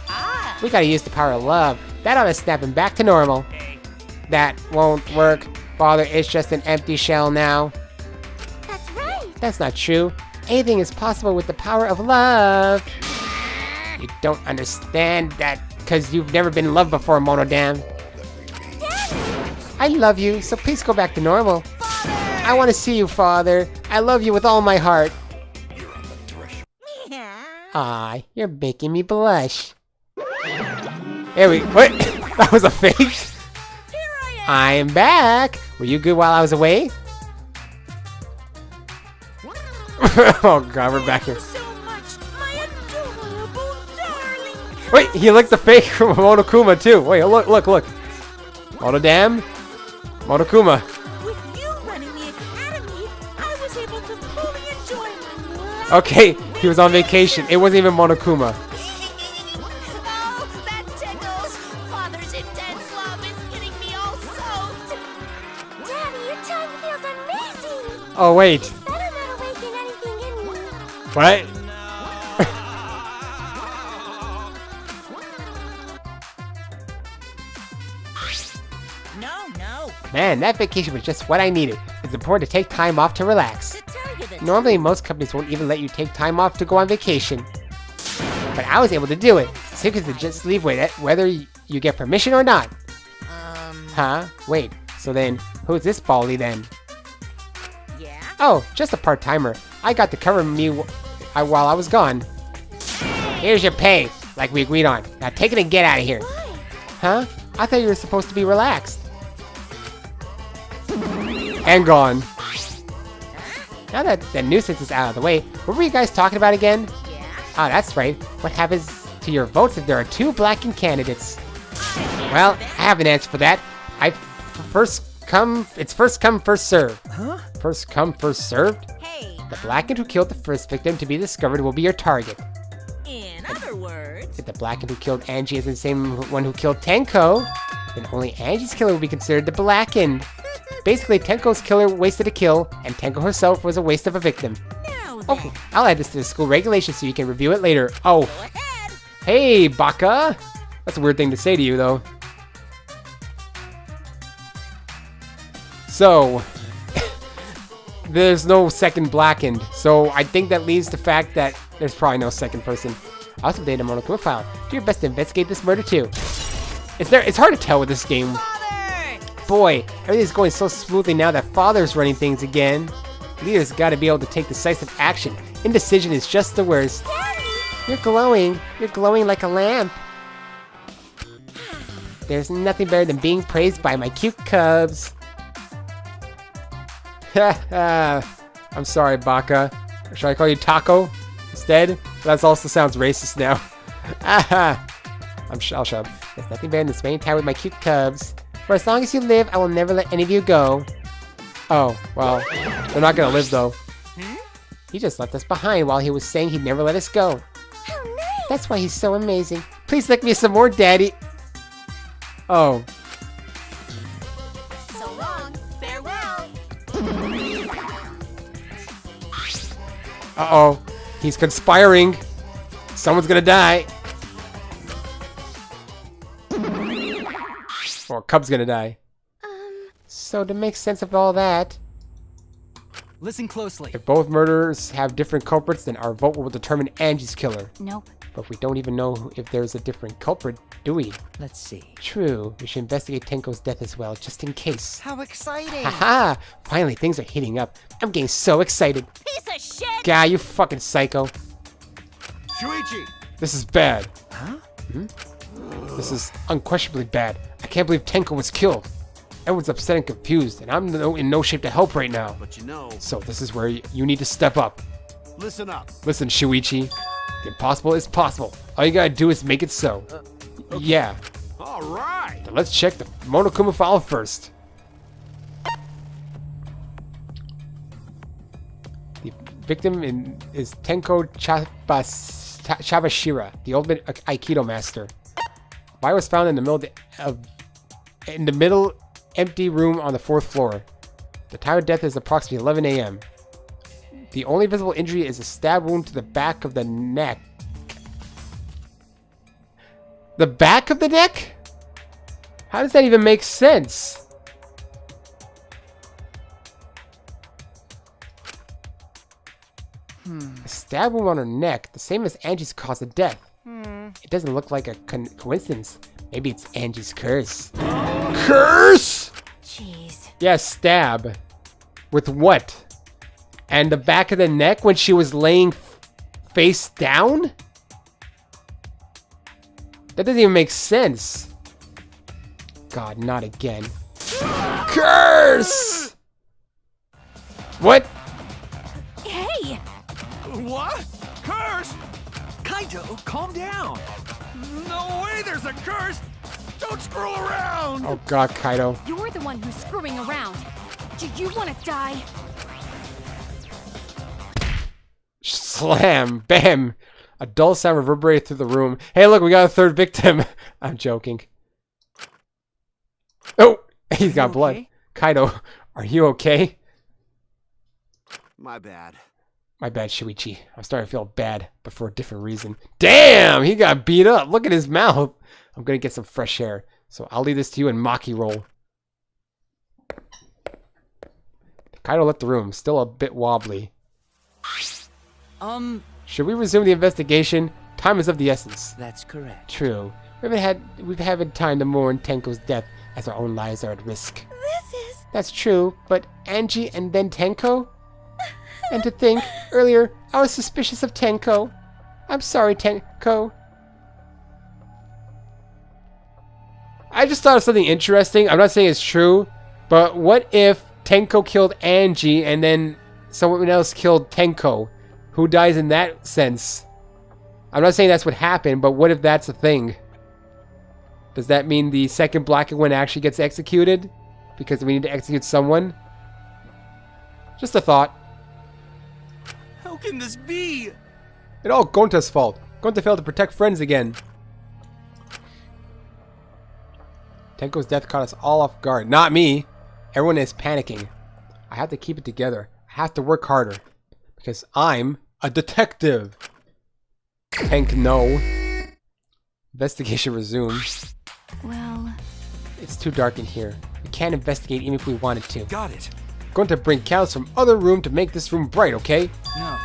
We gotta use the power of love. That ought to snap him back to normal. That won't work. Father is just an empty shell now. That's right. That's not true. Anything is possible with the power of love. You don't understand that because you've never been loved before, Monodam. I love you, so please go back to normal. I want to see you, Father. I love you with all my heart. Ah, you're making me blush. There we... What? That was a fake? I'm back. Were you good while I was away? Oh god, we're back here. So much, my adorable darling. Wait, he licked the fake from Monokuma too. Wait, look. Monodam? Monokuma. With you running the academy, I was able to fully enjoy my life. Okay, he was on vacation. It wasn't even Monokuma. Oh, that tickles. Father's intense love is getting me all soaked. Daddy, your tongue feels amazing. Oh, wait. Better not awaken anything in me. What? No. Man, that vacation was just what I needed. It's important to take time off to relax. To tell you the Normally, most companies won't even let you take time off to go on vacation. But I was able to do it. Simply to just leave with it, whether you get permission or not. Huh? Wait, so then, who's this Baldy then? Yeah? Oh, just a part-timer. I got to cover me while I was gone. Here's your pay, like we agreed on. Now take it and get out of here. Huh? I thought you were supposed to be relaxed. And gone. Now that the nuisance is out of the way, what were you guys talking about again? Yeah? Ah, that's right. What happens to your votes if there are two blackened candidates? Well, I have an answer for that. It's first come, first serve. Huh? First come, first served? Hey, The blackened who killed the first victim to be discovered will be your target. in other words... If the blackened who killed Angie is the same one who killed Tenko, then only Angie's killer will be considered the blackened. Basically, Tenko's killer wasted a kill, and Tenko herself was a waste of a victim. Now then, Okay, I'll add this to the school regulations so you can review it later. Oh, go ahead. hey, Baka! That's a weird thing to say to you, though. So, there's no second blackened. So, I think that leads to the fact that there's probably no second person. I also updated the Monokuma file. Do your best to investigate this murder, too. It's hard to tell with this game. Boy, everything's going so smoothly now that Father's running things again. Leader's got to be able to take decisive action. Indecision is just the worst. Daddy! You're glowing. You're glowing like a lamp. There's nothing better than being praised by my cute cubs. I'm sorry, Baka. Should I call you Taco instead? That also sounds racist now. I'll shut up. There's nothing better than spending time with my cute cubs. For as long as you live, I will never let any of you go. Oh, well, they're not gonna live though. He just left us behind while he was saying he'd never let us go. How nice! That's why he's so amazing. Please lick me some more, Daddy. Oh. So long. Farewell. Uh-oh. He's conspiring. Someone's gonna die. Or Cub's gonna die. So to make sense of all that, Listen closely. if both murderers have different culprits, then our vote will determine Angie's killer. Nope. But we don't even know if there's a different culprit, do we? Let's see. True. We should investigate Tenko's death as well, just in case. How exciting! Haha! Finally, things are heating up. I'm getting so excited. Piece of shit! Guy, you fucking psycho. Shuichi! This is bad. Huh? This is unquestionably bad. I can't believe Tenko was killed. Everyone's upset and confused, and I'm in no shape to help right now. But you know, So this is where you need to step up. listen up. Listen, Shuichi. The impossible is possible. All you gotta do is make it so. Yeah. All right. Then let's check the Monokuma file first. The victim is Tenko Chabashira, the ultimate Aikido master. Body was found in the middle empty room on the 4th floor. The time of death is approximately 11 a.m. The only visible injury is a stab wound to the back of the neck. The back of the neck? How does that even make sense? A stab wound on her neck, the same as Angie's cause of death. It doesn't look like a coincidence. Maybe it's Angie's curse. Curse? Jeez. Yeah, stab. With what? And the back of the neck when she was laying face down? That doesn't even make sense. God, not again. Curse! What? Hey! What? Curse? Kaito, calm down. No way there's a curse. Don't screw around. Oh God, Kaido. You're the one who's screwing around. Do you want to die? Slam! Bam! A dull sound reverberated through the room. Hey, look, we got a third victim. I'm joking. Oh! He's got blood. okay? Kaido, are you okay? My bad. My bad, Shuichi. I'm starting to feel bad, but for a different reason. Damn! He got beat up. Look at his mouth. I'm gonna get some fresh air. So I'll leave this to you in Maki roll. Kaido left the room, still a bit wobbly. Should we resume the investigation? Time is of the essence. That's correct. True. We've had time to mourn Tenko's death as our own lives are at risk. This is... That's true, but Angie and then Tenko? And to think, earlier, I was suspicious of Tenko. I'm sorry, Tenko. I just thought of something interesting. I'm not saying it's true, but what if Tenko killed Angie and then someone else killed Tenko? Who dies in that sense? I'm not saying that's what happened, but what if that's a thing? Does that mean the second black one actually gets executed? Because we need to execute someone? Just a thought. How can this be? It's all Gonta's fault. Gonta failed to protect friends again. Tenko's death caught us all off guard. Not me. Everyone is panicking. I have to keep it together. I have to work harder. Because I'm a detective. Tenk, no. Investigation resumed. Well, It's too dark in here. We can't investigate even if we wanted to. Got it. Going to bring candles from other room to make this room bright, okay? No.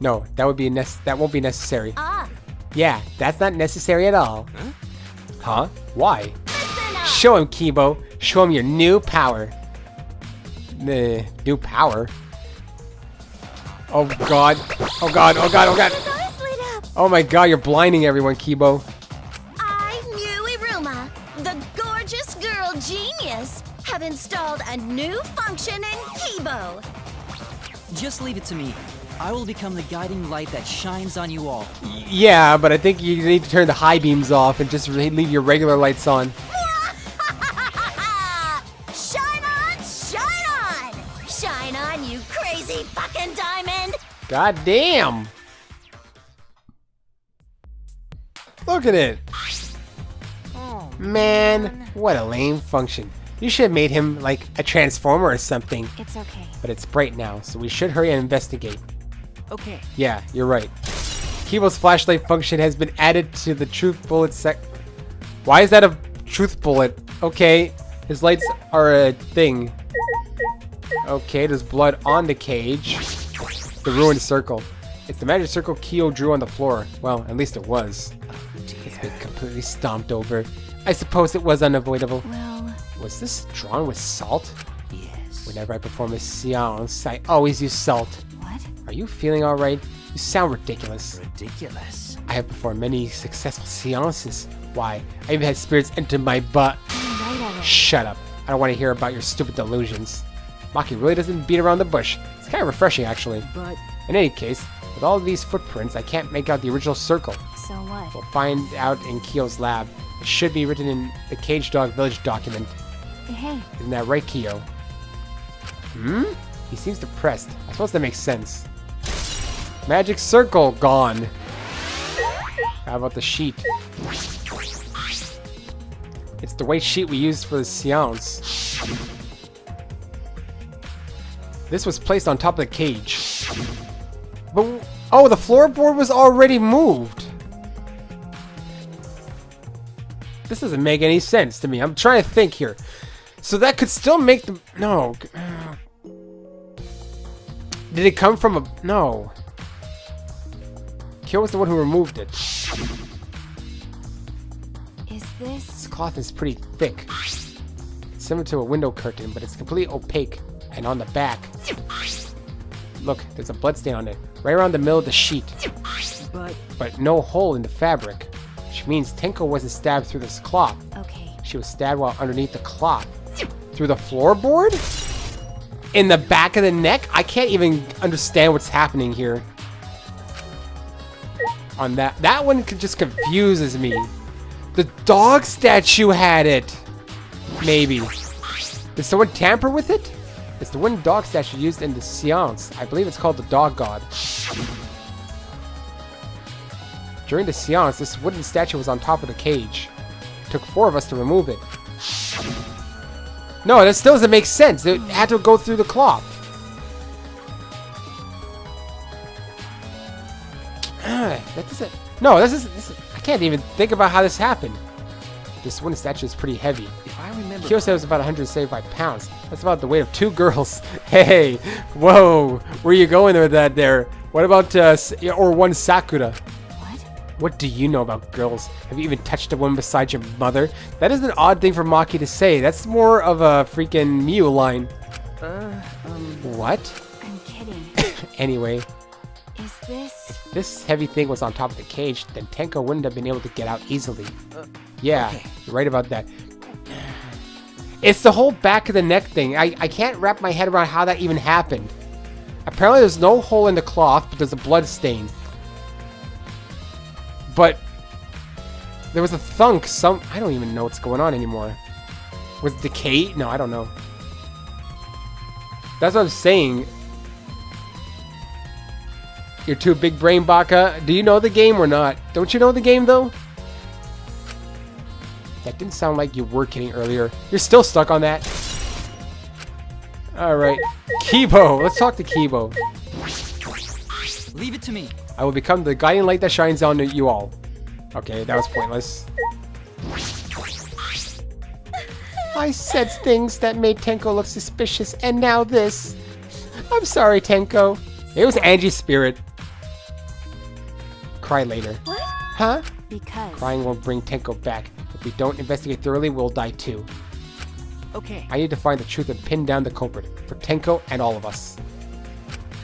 No, that won't be necessary. ah, Yeah, that's not necessary at all. Huh? Huh? Why? listen up. Show him, Kibo. Show him your new power. New power? Oh god. Oh god, oh god, oh god. His eyes lit up. Oh my god, you're blinding everyone, Kibo. I, Iruma, the gorgeous girl genius, have installed a new function in Kibo. Just leave it to me. I will become the guiding light that shines on you all. Yeah, but I think you need to turn the high beams off and just leave your regular lights on. Shine on, shine on! Shine on, you crazy fucking diamond! God damn! Look at it! Man, what a lame function. You should have made him like a transformer or something. It's okay. But it's bright now, so we should hurry and investigate. Okay. Yeah, you're right. Kibo's flashlight function has been added to the truth bullet Why is that a truth bullet? Okay, his lights are a thing. Okay, there's blood on the cage. The ruined circle. It's the magic circle Kyo drew on the floor. Well, at least it was. It's been completely stomped over. I suppose it was unavoidable. Well, Was this drawn with salt? Yes. Whenever I perform a seance, I always use salt. what? Are you feeling alright? You sound ridiculous. Ridiculous. I have performed many successful seances. Why? I even had spirits enter my butt. Right already. Shut up. I don't want to hear about your stupid delusions. Maki really doesn't beat around the bush. It's kind of refreshing, actually. But In any case, with all of these footprints, I can't make out the original circle. So what? We'll find out in Kyo's lab. It should be written in the Cage Dog Village document. Hey, Isn't that right, Kyo? Hmm? He seems depressed. I suppose that makes sense. Magic circle gone. How about the sheet? It's the white sheet we used for the seance. This was placed on top of the cage. But oh, the floorboard was already moved. This doesn't make any sense to me. I'm trying to think here. So that could still make the... No. Did it come from a... No. Kyo was the one who removed it. is This this? cloth is pretty thick. Similar to a window curtain, but it's completely opaque. And on the back... Look, there's a bloodstain on it. Right around the middle of the sheet. But no hole in the fabric. Which means Tenko wasn't stabbed through this cloth. Okay. She was stabbed while underneath the cloth. Through the floorboard? In the back of the neck? I can't even understand what's happening here. On that one just confuses me. The dog statue had it. Maybe. Did someone tamper with it? It's the wooden dog statue used in the seance. I believe it's called the Dog God. During the seance, this wooden statue was on top of the cage. It took 4 of us to remove it. No, that still doesn't make sense. It had to go through the cloth. That doesn't... No, this is... I can't even think about how this happened. This wooden statue is pretty heavy. if I remember, Kyo said it was about 175 pounds. That's about the weight of 2 girls. Hey, whoa, where you going with that there? What about, or one Sakura? What? What do you know about girls? Have you even touched a woman besides your mother? That is an odd thing for Maki to say. That's more of a freaking Miu line. What? I'm kidding. Anyway, Is this? this heavy thing was on top of the cage, then Tenko wouldn't have been able to get out easily. Yeah, okay. you're right about that. It's the whole back of the neck thing. I can't wrap my head around how that even happened. Apparently there's no hole in the cloth, but there's a blood stain. But there was a thunk. I don't even know what's going on anymore. Was it decay? No, I don't know. That's what I'm saying. You're too big brain, Baka. Do you know the game or not? Don't you know the game though? That didn't sound like you were kidding earlier. You're still stuck on that. Alright. Kibo. Let's talk to Kibo. leave it to me. I will become the guiding light that shines on you all. Okay, that was pointless. I said things that made Tenko look suspicious, and now this. I'm sorry, Tenko. It was Angie's spirit. Cry later. What? Huh? Because. Crying won't bring Tenko back. If we don't investigate thoroughly, we'll die too. Okay. I need to find the truth and pin down the culprit. For Tenko and all of us.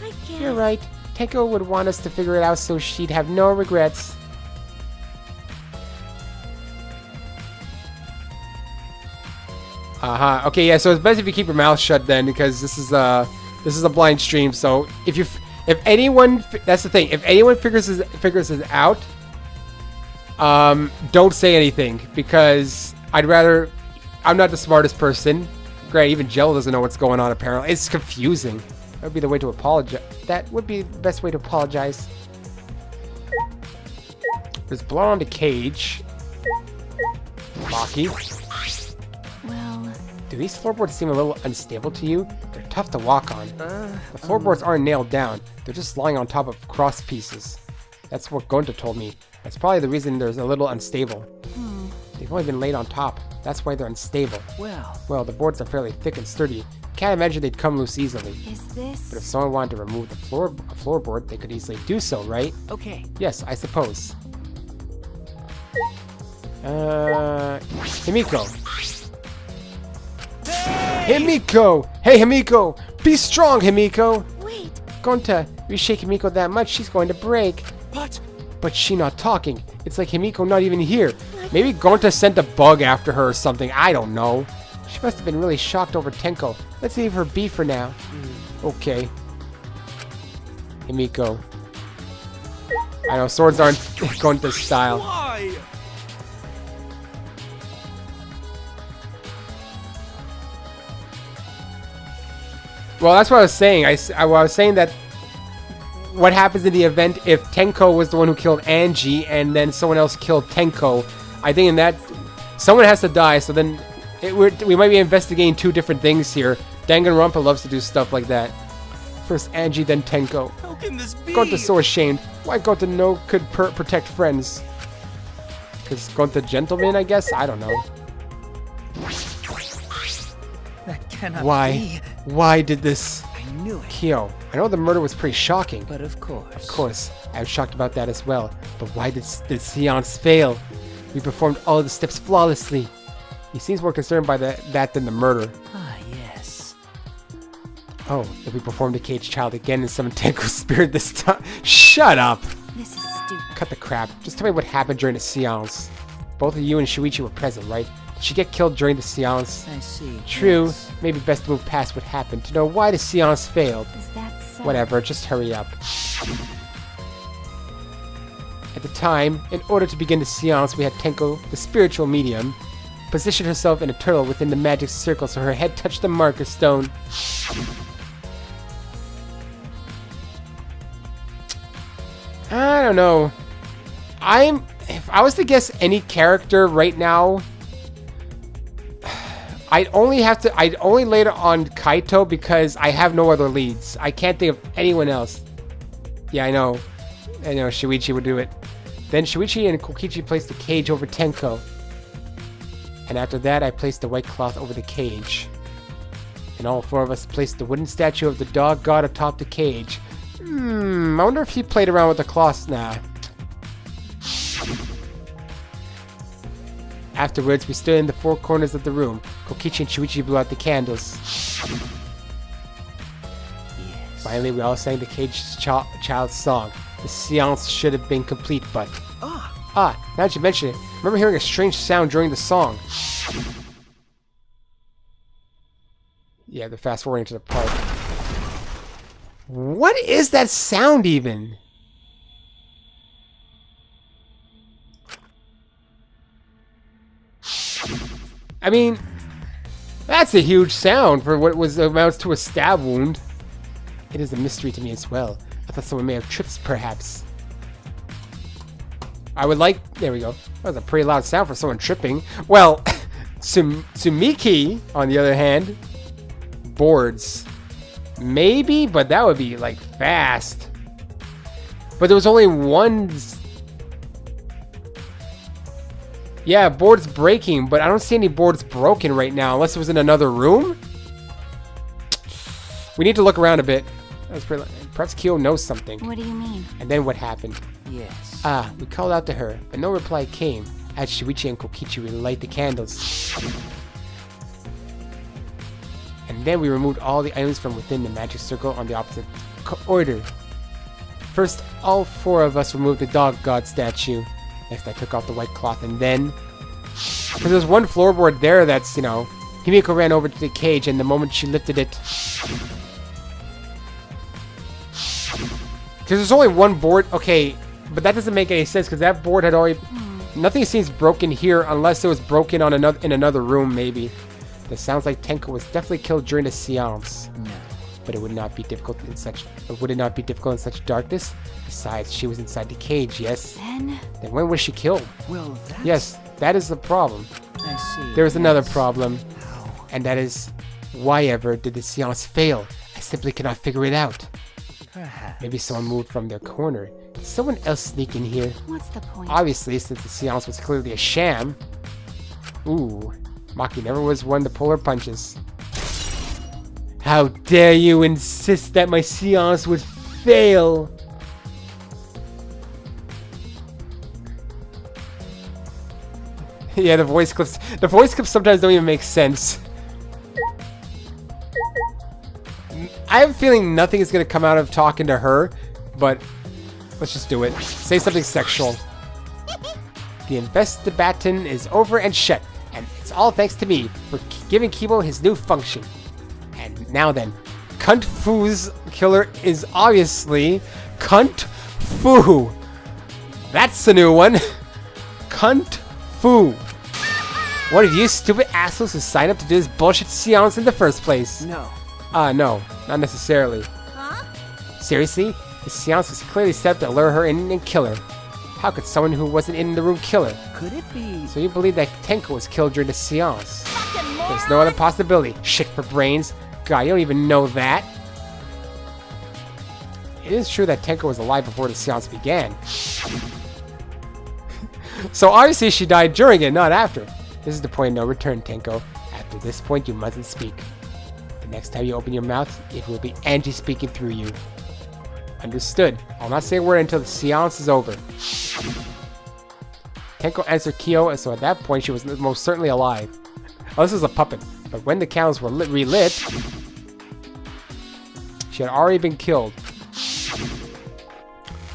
I guess. You're right. Tenko would want us to figure it out so she'd have no regrets. Uh-huh. Okay, yeah, so it's best if you keep your mouth shut then, because this is a blind stream. So if anyone, that's the thing, if anyone figures this out, don't say anything, because I'm not the smartest person. Great, even Jello doesn't know what's going on apparently. It's confusing. That would be the way to apologize. That would be the best way to apologize. There's blood on the cage. Maki. Well, Do these floorboards seem a little unstable to you? They're tough to walk on. The floorboards aren't nailed down. They're just lying on top of cross pieces. That's what Gonta told me. That's probably the reason they're a little unstable. They've only been laid on top. That's why they're unstable. Well, the boards are fairly thick and sturdy. Can't imagine they'd come loose easily. is this? But if someone wanted to remove the floorboard, they could easily do so, right? Okay. Yes, I suppose. Himiko. Himiko! Hey, Himiko! Be strong, Himiko! Wait. Gonta, if you shake Himiko that much, she's going to break. But But she not talking. It's like Himiko not even here. Maybe Gonta sent a bug after her or something. I don't know. She must have been really shocked over Tenko. Let's leave her be for now. Okay. Himiko. I know, swords aren't Gonta's style. why? Well, that's what I was saying. I was saying that what happens in the event if Tenko was the one who killed Angie and then someone else killed Tenko. I think in that, someone has to die, so then we might be investigating two different things here. Danganronpa loves to do stuff like that. First Angie, then Tenko. How can this be? Gonta's so ashamed. Why Gonta no could protect friends? Because Gonta gentleman, I guess? I don't know. That cannot Why? be. Why did this? I knew it. Kyo, I know the murder was pretty shocking. But of course. Of course, I'm shocked about that as well. But why did the seance fail? We performed all of the steps flawlessly. He seems more concerned by that than the murder. Ah, yes. Oh, if we performed the caged child again and summoned Tenko's spirit this time. Shut up! This is stupid. Cut the crap. Just tell me what happened during the seance. Both of you and Shuichi were present, right? Did she get killed during the seance? I see. True. Yes. Maybe best to move past what happened to know why the seance failed. Is that so? Whatever, just hurry up. At the time, in order to begin the seance, we had Tenko, the spiritual medium, position herself in a turtle within the magic circle so her head touched the marker stone. I don't know. If I was to guess any character right now, I'd only lay it on Kaito because I have no other leads. I can't think of anyone else. Yeah, I know, Shuichi would do it. Then Shuichi and Kokichi placed the cage over Tenko. And after that, I placed the white cloth over the cage. And all four of us placed the wooden statue of the dog god atop the cage. I wonder if he played around with the cloths. Nah. Afterwards, we stood in the four corners of the room. Kokichi and Shuichi blew out the candles. Yes. Finally, we all sang the caged child's song. The seance should have been complete, but... now that you mention it, I remember hearing a strange sound during the song. Yeah, they're fast forwarding to the part. What is that sound even? I mean, that's a huge sound for what amounts to a stab wound. It is a mystery to me as well. I thought someone may have tripped, perhaps. There we go. That was a pretty loud sound for someone tripping. Well, Tsumiki, on the other hand, boards. Maybe, but that would be, like, fast. But there was only one... Yeah, board's breaking, but I don't see any boards broken right now, unless it was in another room? We need to look around a bit. Perhaps Kyo knows something. What do you mean? And then what happened? Yes. We called out to her, but no reply came. As Shuichi and Kokichi relight the candles. And then we removed all the items from within the magic circle on the opposite order. First, all 4 of us removed the dog god statue. Next, I took off the white cloth, and then... Because there's one floorboard there that's, you know... Himiko ran over to the cage, and the moment she lifted it... Because there's only one board... Okay, but that doesn't make any sense, because that board had already... Nothing seems broken here, unless it was broken on in another room, maybe. This sounds like Tenko was definitely killed during the seance. No. But it would not be difficult in such... Would it not be difficult in such darkness? Besides, she was inside the cage, yes? Then when was she killed? Well, that's... Yes, that is the problem. I see. There is another yes. problem. How? And that is... Why ever did the seance fail? I simply cannot figure it out. Perhaps. Maybe someone moved from their corner. Did someone else sneak in here? What's the point? Obviously, since the seance was clearly a sham. Ooh, Maki never was one to pull her punches. How dare you insist that my seance would fail? Yeah, the voice clips sometimes don't even make sense. I have a feeling nothing is going to come out of talking to her, but let's just do it. Say something sexual. The investigation is over and shut, and it's all thanks to me for giving Kibo his new function. And now then, Kunt Fu's killer is obviously Kunt Fu. That's a new one. Kunt Fu. One of you stupid assholes who signed up to do this bullshit seance in the first place. No. No, not necessarily. Huh? Seriously? The seance was clearly set up to lure her in and kill her. How could someone who wasn't in the room kill her? Could it be? So you believe that Tenko was killed during the seance? Fucking moron! There's no other possibility. Shit for brains. God, you don't even know that. It is true that Tenko was alive before the seance began. So obviously she died during it, not after. This is the point of no return, Tenko. After this point, you mustn't speak. The next time you open your mouth, it will be Angie speaking through you. Understood. I'll not say a word until the seance is over. Tenko answered Kyo, so at that point she was most certainly alive. Oh, this is a puppet. But when the candles were relit, she had already been killed.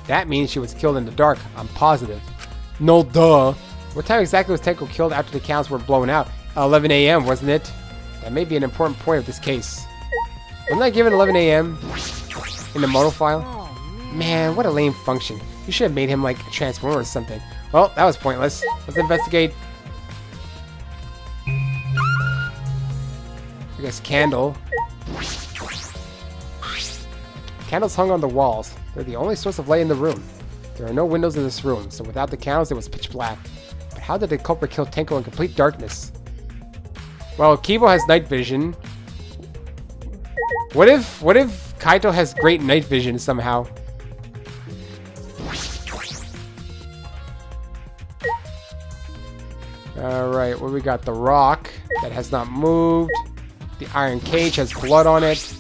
That means she was killed in the dark, I'm positive. No duh. What time exactly was Tenko killed after the candles were blown out? 11 a.m., wasn't it? That may be an important point of this case. Wasn't I given 11 a.m. in the modal file? Man, what a lame function. You should have made him like a transformer or something. Well, that was pointless. Let's investigate. I guess candle. Candles hung on the walls. They're the only source of light in the room. There are no windows in this room, so without the candles it was pitch black. But how did the culprit kill Tenko in complete darkness? Well, Kibo has night vision. What if Kaito has great night vision somehow? Alright, what we got? The rock that has not moved. The iron cage has blood on it.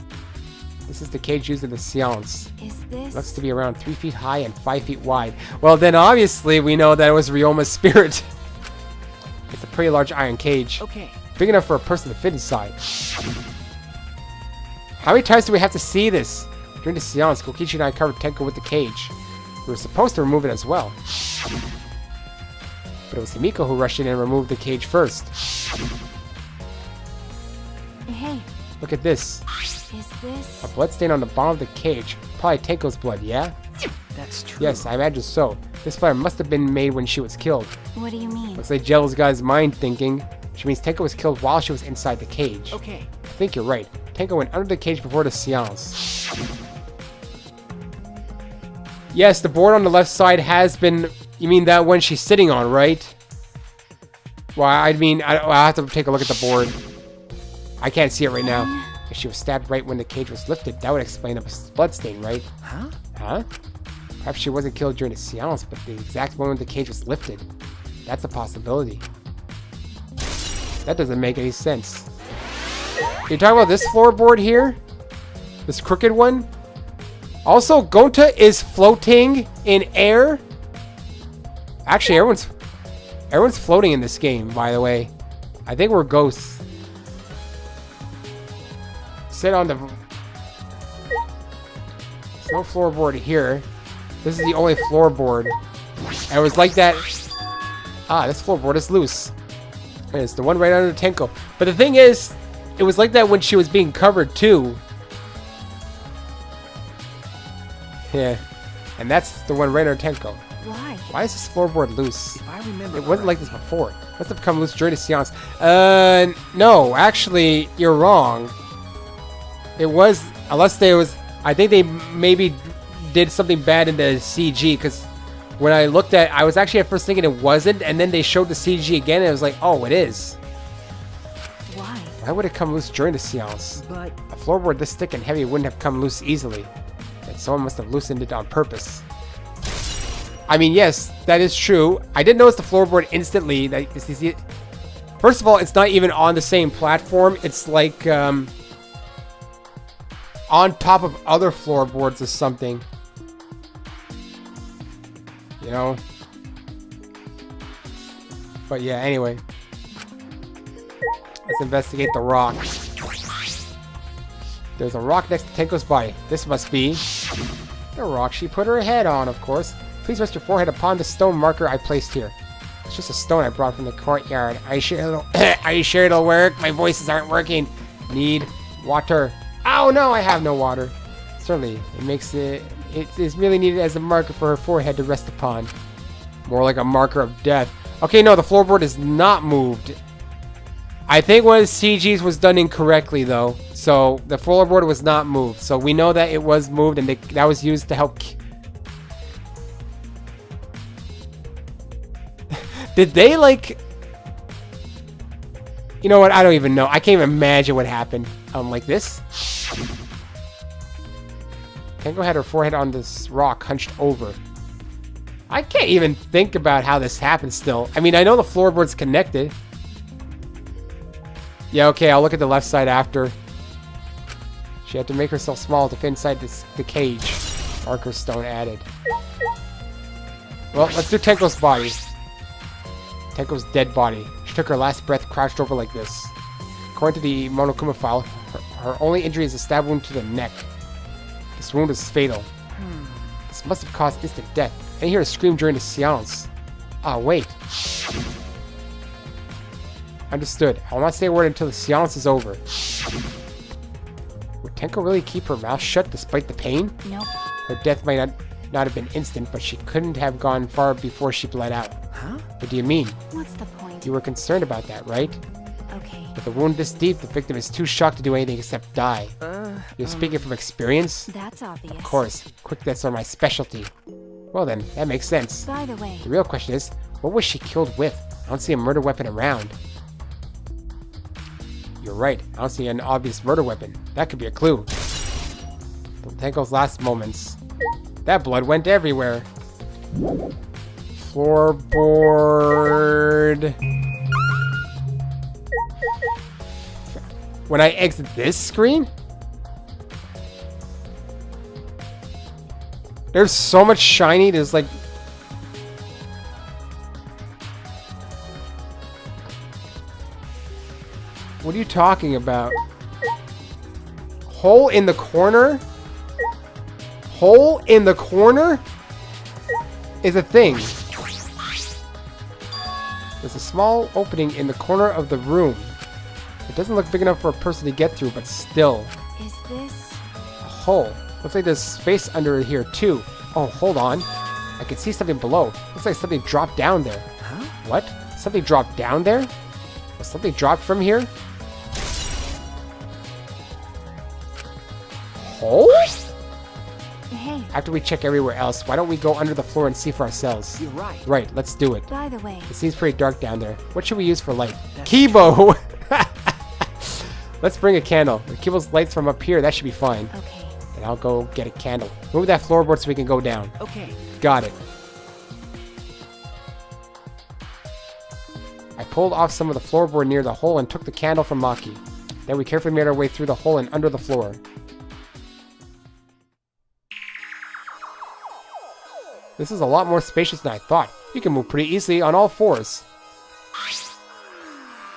This is the cage used in the seance. Is this? Looks to be around 3 feet high and 5 feet wide. Well, then obviously we know that it was Ryoma's spirit. It's a pretty large iron cage. Okay. Big enough for a person to fit inside. How many times do we have to see this? During the seance, Kokichi and I covered Tenko with the cage. We were supposed to remove it as well. But it was Himiko who rushed in and removed the cage first. Hey, Look at this. is this? A bloodstain on the bottom of the cage. Probably Tenko's blood, yeah? That's true. Yes, I imagine so. This fire must have been made when she was killed. What do you mean? Looks like Jello's got his mind thinking. Which means Tenko was killed while she was inside the cage. Okay. I think you're right. Tenko went under the cage before the seance. Yes, the board on the left side has been... You mean that one she's sitting on, right? Well, I mean, I'll have to take a look at the board. I can't see it right now. If she was stabbed right when the cage was lifted, that would explain a bloodstain, right? Huh? Huh? Perhaps she wasn't killed during the seance, but the exact moment the cage was lifted. That's a possibility. That doesn't make any sense. You're talking about this floorboard here? This crooked one? Also, Gonta is floating in air. Actually, everyone's floating in this game, by the way. I think we're ghosts. Sit on the... There's no floorboard here. This is the only floorboard. And it was like that... Ah, this floorboard is loose. It's the one right under Tenko. But the thing is, it was like that when she was being covered too. Yeah. And that's the one right under Tenko. Why? Why is this floorboard loose? If I remember It wasn't like this before. It must have become loose during the seance. No, actually, you're wrong. It was, unless there was, I think they maybe did something bad in the CG, because when I looked at, I was actually at first thinking it wasn't, and then they showed the CG again, and it was like, oh, it is. Why? Why would it come loose during the seance? But A floorboard this thick and heavy wouldn't have come loose easily. And someone must have loosened it on purpose. I mean, yes, that is true. I did notice the floorboard instantly. First of all, it's not even on the same platform. It's like on top of other floorboards or something. You know? But yeah, anyway. Let's investigate the rock. There's a rock next to Tenko's body. This must be the rock she put her head on, of course. Please rest your forehead upon the stone marker I placed here. It's just a stone I brought from the courtyard. Are you sure it'll work? My voices aren't working. Need water. Oh no, I have no water. Certainly, it is really needed as a marker for her forehead to rest upon. More like a marker of death. Okay, no, the floorboard is not moved. I think one of the CGs was done incorrectly though. So the floorboard was not moved. So we know that it was moved and that was used to help. Did they like... You know what? I don't even know. I can't even imagine what happened. Like this. Tenko had her forehead on this rock hunched over. I can't even think about how this happened still. I mean, I know the floorboard's connected. Yeah, okay, I'll look at the left side after. She had to make herself small to fit inside the cage. Marker stone added. Well, let's do Tenko's body. Tenko's dead body. She took her last breath crouched over like this. According to the Monokuma file, her only injury is a stab wound to the neck. This wound is fatal. This must have caused instant death. I didn't hear a scream during the seance. Ah, wait. Understood. I will not say a word until the seance is over. Would Tenko really keep her mouth shut despite the pain? Nope. Her death might not have been instant, but she couldn't have gone far before she bled out. Huh? What do you mean? What's the point? You were concerned about that, right? Okay. With a wound this deep, the victim is too shocked to do anything except die. You're speaking from experience? That's obvious. Of course. Quick deaths are my specialty. Well then, that makes sense. By the way, The real question is, what was she killed with? I don't see a murder weapon around. You're right. I don't see an obvious murder weapon. That could be a clue. Tenko's last moments. That blood went everywhere. Floorboard. When I exit this screen? There's so much shiny. There's like... What are you talking about? Hole in the corner? Hole in the corner? Is a thing. There's a small opening in the corner of the room. It doesn't look big enough for a person to get through, but still. is this... A hole. Looks like there's space under here too. Oh, hold on. I can see something below. Looks like something dropped down there. Huh? What? Something dropped down there? Was something dropped from here? Hole? Hey, After we check everywhere else, why don't we go under the floor and see for ourselves? You're right. Right, let's do it. by the way, It seems pretty dark down there. What should we use for light? Kibo! Let's bring a candle. With Kibo's lights from up here, that should be fine. okay. And I'll go get a candle. Move that floorboard so we can go down. Okay. Got it. pulled off some of the floorboard near the hole and took the candle from Maki. Then we carefully made our way through the hole and under the floor. This is a lot more spacious than I thought. You can move pretty easily on all fours.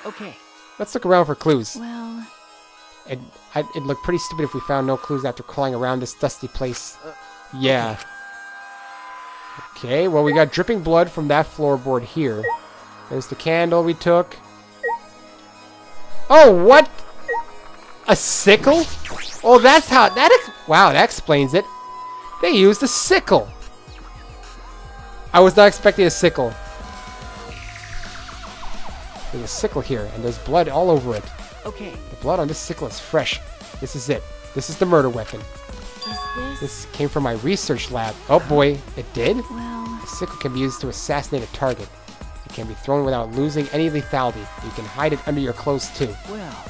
Okay. Let's look around for clues. Well, It'd look pretty stupid if we found no clues after crawling around this dusty place. Yeah. Okay, well we got dripping blood from that floorboard here. There's the candle we took. Oh, what? A sickle? Oh, that's how... Wow, that explains it. They used a sickle. I was not expecting a sickle. There's a sickle here, and there's blood all over it. Okay. The blood on this sickle is fresh. This is it. This is the murder weapon. is this... This came from my research lab. Oh boy, it did? Well... A sickle can be used to assassinate a target. It can be thrown without losing any lethality. You can hide it under your clothes too. Well...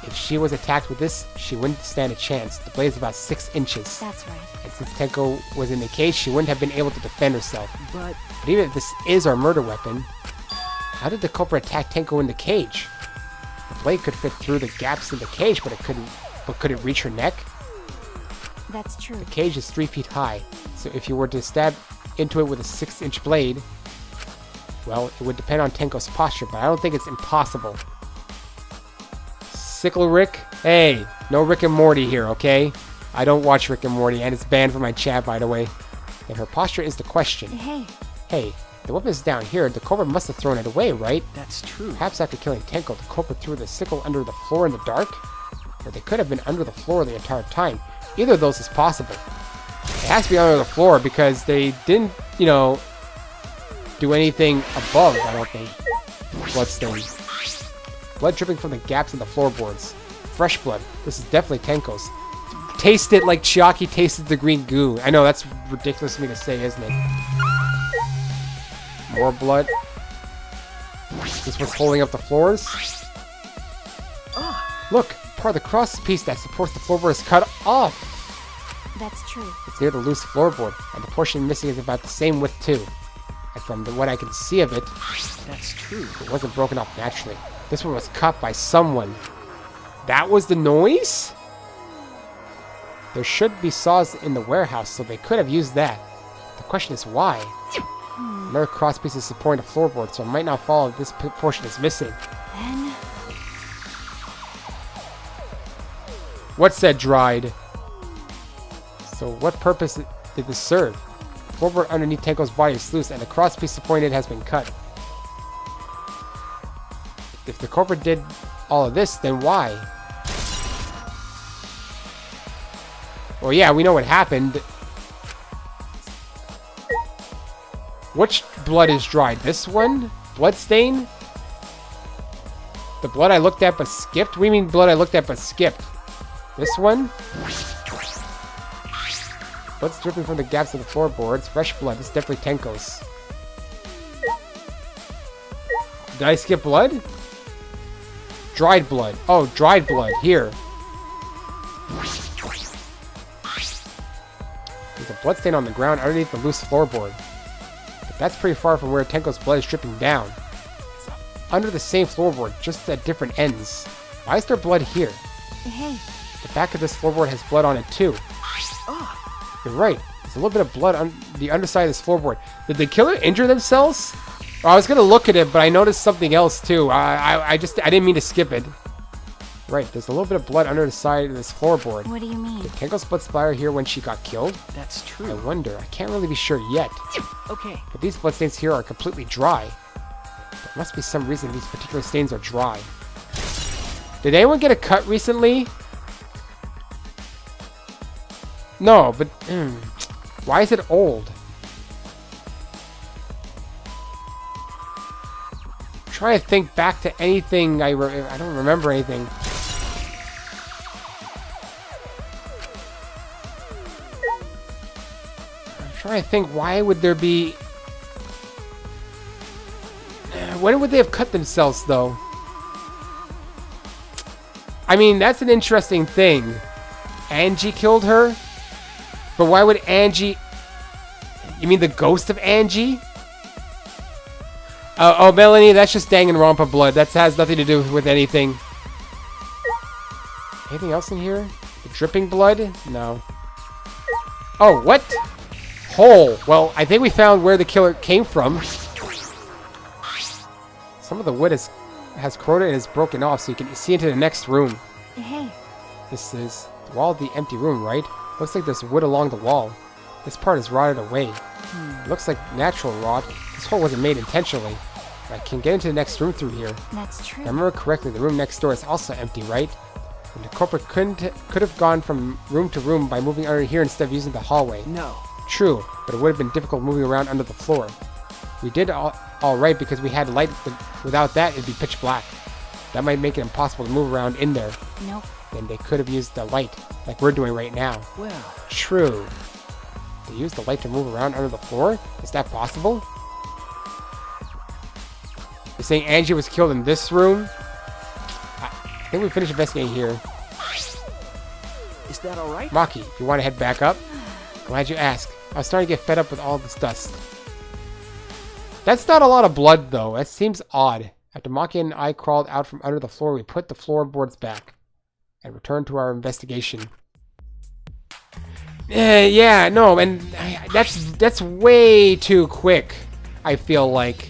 If she was attacked with this, she wouldn't stand a chance. The blade is about 6 inches. That's right. And since Tenko was in the cage, she wouldn't have been able to defend herself. But... But even if this is our murder weapon, how did the culprit attack Tenko in the cage? The blade could fit through the gaps in the cage, but could it reach her neck? That's true. The cage is 3 feet high, so if you were to stab into it with a 6-inch blade, well, it would depend on Tenko's posture, but I don't think it's impossible. Sickle Rick? Hey, no Rick and Morty here, okay? I don't watch Rick and Morty, and it's banned from my chat, by the way. And her posture is the question. Hey, Hey, the weapon's down here. The culprit must have thrown it away, right? That's true. Perhaps after killing Tenko, the culprit threw the sickle under the floor in the dark? Or they could have been under the floor the entire time. Either of those is possible. It has to be under the floor because they didn't, you know, do anything above, I don't think. Bloodstain. Blood dripping from the gaps in the floorboards. Fresh blood. This is definitely Tenko's. Taste it like Chiaki tasted the green goo. I know, that's ridiculous for me to say, isn't it? More blood. This was holding up the floors. Look, part of the cross piece that supports the floorboard is cut off. that's true. It's near the loose floorboard, and the portion missing is about the same width too. And from what I can see of it, That's true. it wasn't broken off naturally. This one was cut by someone. That was the noise? There should be saws in the warehouse, so they could have used that. The question is why? Another cross piece is supporting the floorboard, so it might not follow if this portion is missing. Then... What's that dried? So what purpose did this serve? The floorboard underneath Tenko's body is loose, and the cross piece supporting it has been cut. If the culprit did all of this, then why? Well, yeah, we know what happened. Which blood is dried? This one? Bloodstain? The blood I looked at but skipped? What do you mean blood I looked at but skipped? This one? Blood's dripping from the gaps of the floorboards. Fresh blood. This is definitely Tenko's. Did I skip blood? Dried blood. Oh, dried blood. Here. There's a bloodstain on the ground underneath the loose floorboard. But that's pretty far from where Tenko's blood is dripping down. It's under the same floorboard, just at different ends. Why is there blood here? Hey, The back of this floorboard has blood on it too. You're right. There's a little bit of blood on the underside of this floorboard. Did the killer injure themselves? Or I was gonna look at it, but I noticed something else too. I didn't mean to skip it. Right, there's a little bit of blood under the side of this floorboard. what do you mean? Did Tenko's blood splatter here when she got killed? That's I true. wonder. I can't really be sure yet. Okay. But these bloodstains here are completely dry. There must be some reason these particular stains are dry. Did anyone get a cut recently? No, but why is it old? I'm trying to think back to anything. I don't remember anything. I'm trying to think, why would there be... When would they have cut themselves, though? I mean, that's an interesting thing. Angie killed her? But why would Angie... You mean the ghost of Angie? Oh, Melanie, that's just Danganronpa blood. That has nothing to do with anything. Anything else in here? The dripping blood? No. Oh, what? Hole. Well, I think we found where the killer came from. Some of the wood has corroded and is broken off, so you can see into the next room. Hey. This is the wall of the empty room, right? Looks like there's wood along the wall. This part is rotted away. It looks like natural rot. This hole wasn't made intentionally. I can get into the next room through here. That's true. If I remember correctly, the room next door is also empty, right? And the culprit could have gone from room to room by moving under here instead of using the hallway. No. True, but it would have been difficult moving around under the floor. We did all right because we had light, but without that, it'd be pitch black. That might make it impossible to move around in there. Nope. Then they could have used the light, like we're doing right now. Well. True. They use the light to move around under the floor? Is that possible? You're saying Angie was killed in this room? I think we finished investigating here. Is that all right? Maki, if you want to head back up? Glad you asked. I was starting to get fed up with all this dust. That's not a lot of blood, though. That seems odd. After Maki and I crawled out from under the floor, we put the floorboards back and returned to our investigation. Yeah, no, and that's way too quick, I feel like.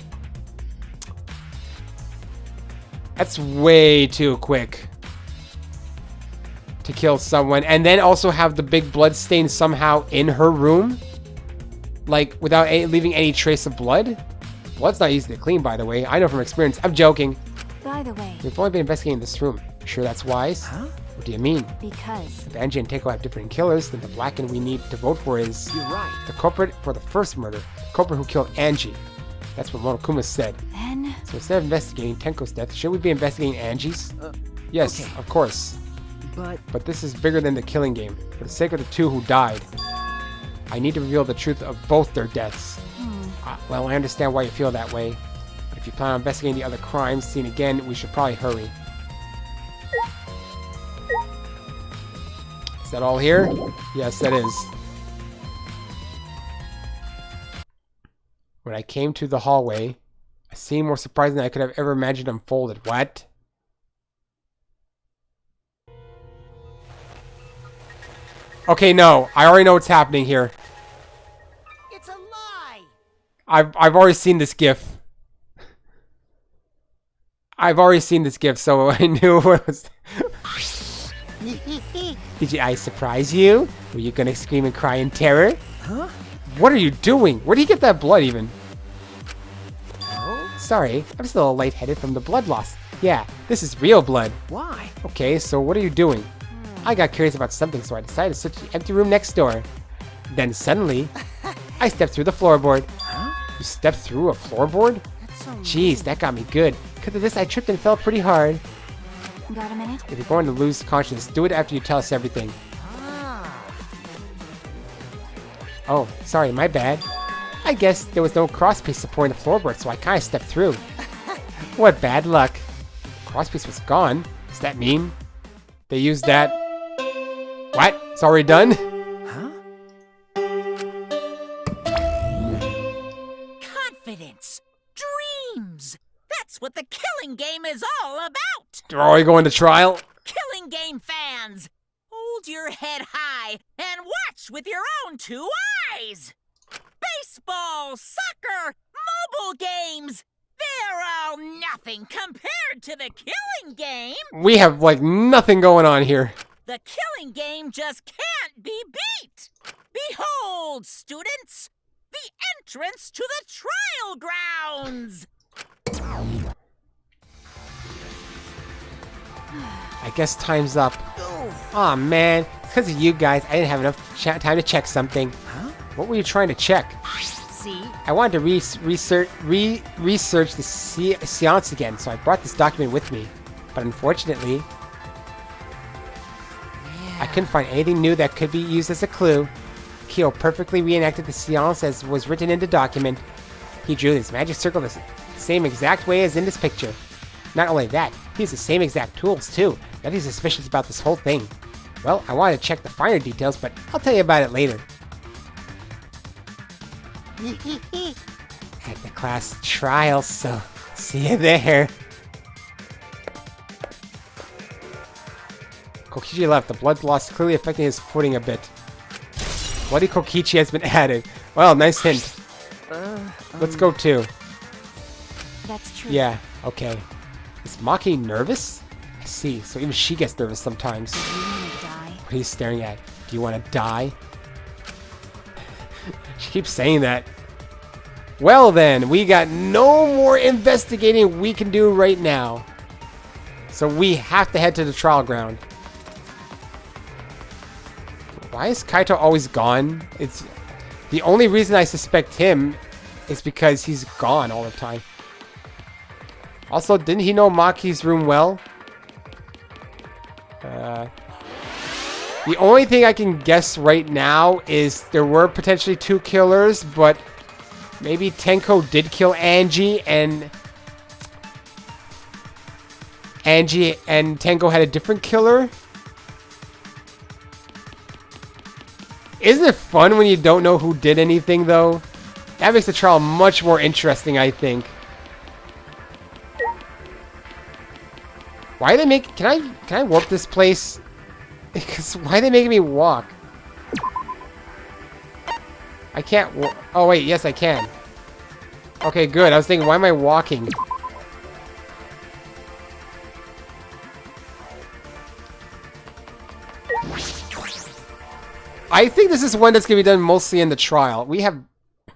That's way too quick to kill someone and then also have the big blood stain somehow in her room, like without leaving any trace of blood. Blood's not easy to clean, by the way. I know from experience. I'm joking. By the way. We've only been investigating this room. You sure that's wise? Huh? What do you mean? Because. If Angie and Teiko have different killers, then the Blacken we need to vote for is You're right. the culprit for the first murder. The culprit who killed Angie. That's what Monokuma said. Then. So instead of investigating Tenko's death, should we be investigating Angie's? Yes, okay. of course. But this is bigger than the killing game. For the sake of the two who died, I need to reveal the truth of both their deaths. Well, I understand why you feel that way. But if you plan on investigating the other crimes seen again, we should probably hurry. Is that all here? Yes, that is. When I came to the hallway, a scene more surprising than I could have ever imagined unfolded. What? Okay, no. I already know what's happening here. it's a lie. I've already seen this GIF. I've already seen this GIF, so I knew what was... Did I surprise you? Were you gonna scream and cry in terror? Huh? What are you doing? Where did he get that blood even? Oh? Sorry, I'm still a little lightheaded from the blood loss. Yeah, this is real blood. Why? Okay, so what are you doing? I got curious about something, so I decided to search the empty room next door. Then suddenly, I stepped through the floorboard. Huh? You stepped through a floorboard? That's so Jeez, that got me good. Because of this, I tripped and fell pretty hard. Got a minute? If you're going to lose consciousness, do it after you tell us everything. Ah. Oh, sorry, my bad. I guess there was no crosspiece supporting the floorboard, so I kind of stepped through. What bad luck. The crosspiece was gone. Does that mean they used that? What? It's already done? Huh? Confidence, dreams. That's what the killing game is all about. Are we going to trial? Killing game fans, hold your head high and watch with your own two eyes. Baseball, soccer, mobile games. They're all nothing compared to the killing game. We have, like, nothing going on here. The killing game just can't be beat. Behold, students, the entrance to the trial grounds. I guess time's up. Aw, man. Because of you guys, I didn't have enough time to check something. Huh? What were you trying to check? See? I wanted to research the seance again, so I brought this document with me. But unfortunately, I couldn't find anything new that could be used as a clue. Kyo perfectly reenacted the seance as was written in the document. He drew this magic circle the same exact way as in this picture. Not only that, he used the same exact tools too. Nothing suspicious about this whole thing. Well, I wanted to check the finer details, but I'll tell you about it later. at the class trial, so see you there. Kokichi left. The blood loss clearly affecting his footing a bit. Bloody Kokichi has been added. Well, nice hint. Let's go too. That's true. Yeah, okay. Is Maki nervous? I see, so even she gets nervous sometimes. Do you want to die? What are you staring at? Do you want to die? She keeps saying that. Well then, we got no more investigating we can do right now. So we have to head to the trial ground. Why is Kaito always gone? It's the only reason I suspect him is because he's gone all the time. Also, didn't he know Maki's room well? The only thing I can guess right now is there were potentially 2 killers, but maybe Tenko did kill Angie and Tenko had a different killer. Isn't it fun when you don't know who did anything, though? That makes the trial much more interesting, I think. Why are they make? Can I warp this place? Because why are they making me walk? I can't. Oh wait, yes I can. Okay, good. I was thinking, why am I walking? I think this is one that's going to be done mostly in the trial. We have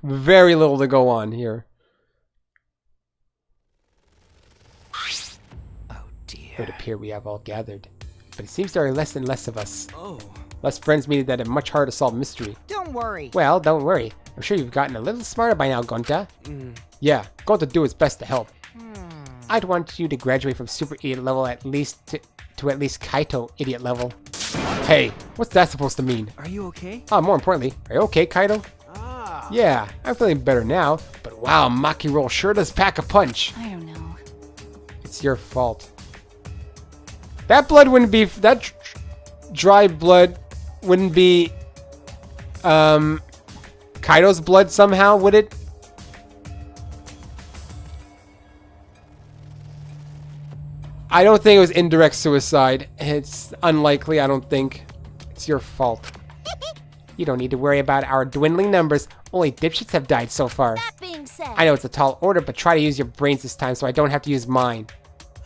very little to go on here. Oh dear. It would appear we have all gathered. But it seems there are less and less of us. Oh. Less friends meaning that a much harder to solve mystery. Don't worry. Well, don't worry. I'm sure you've gotten a little smarter by now, Gonta. Yeah, Gonta do his best to help. I'd want you to graduate from super idiot level at least to at least Kaito idiot level. Hey, what's that supposed to mean? Are you okay? Oh, more importantly, are you okay, Kaito? Ah. Yeah, I'm feeling better now, but wow, Maki Roll sure does pack a punch. I don't know. It's your fault. That blood wouldn't be... That dry blood wouldn't be... Kaito's blood somehow, would it? I don't think it was indirect suicide. It's unlikely, I don't think. It's your fault. You don't need to worry about our dwindling numbers. Only dipshits have died so far. That being said, I know it's a tall order, but try to use your brains this time so I don't have to use mine.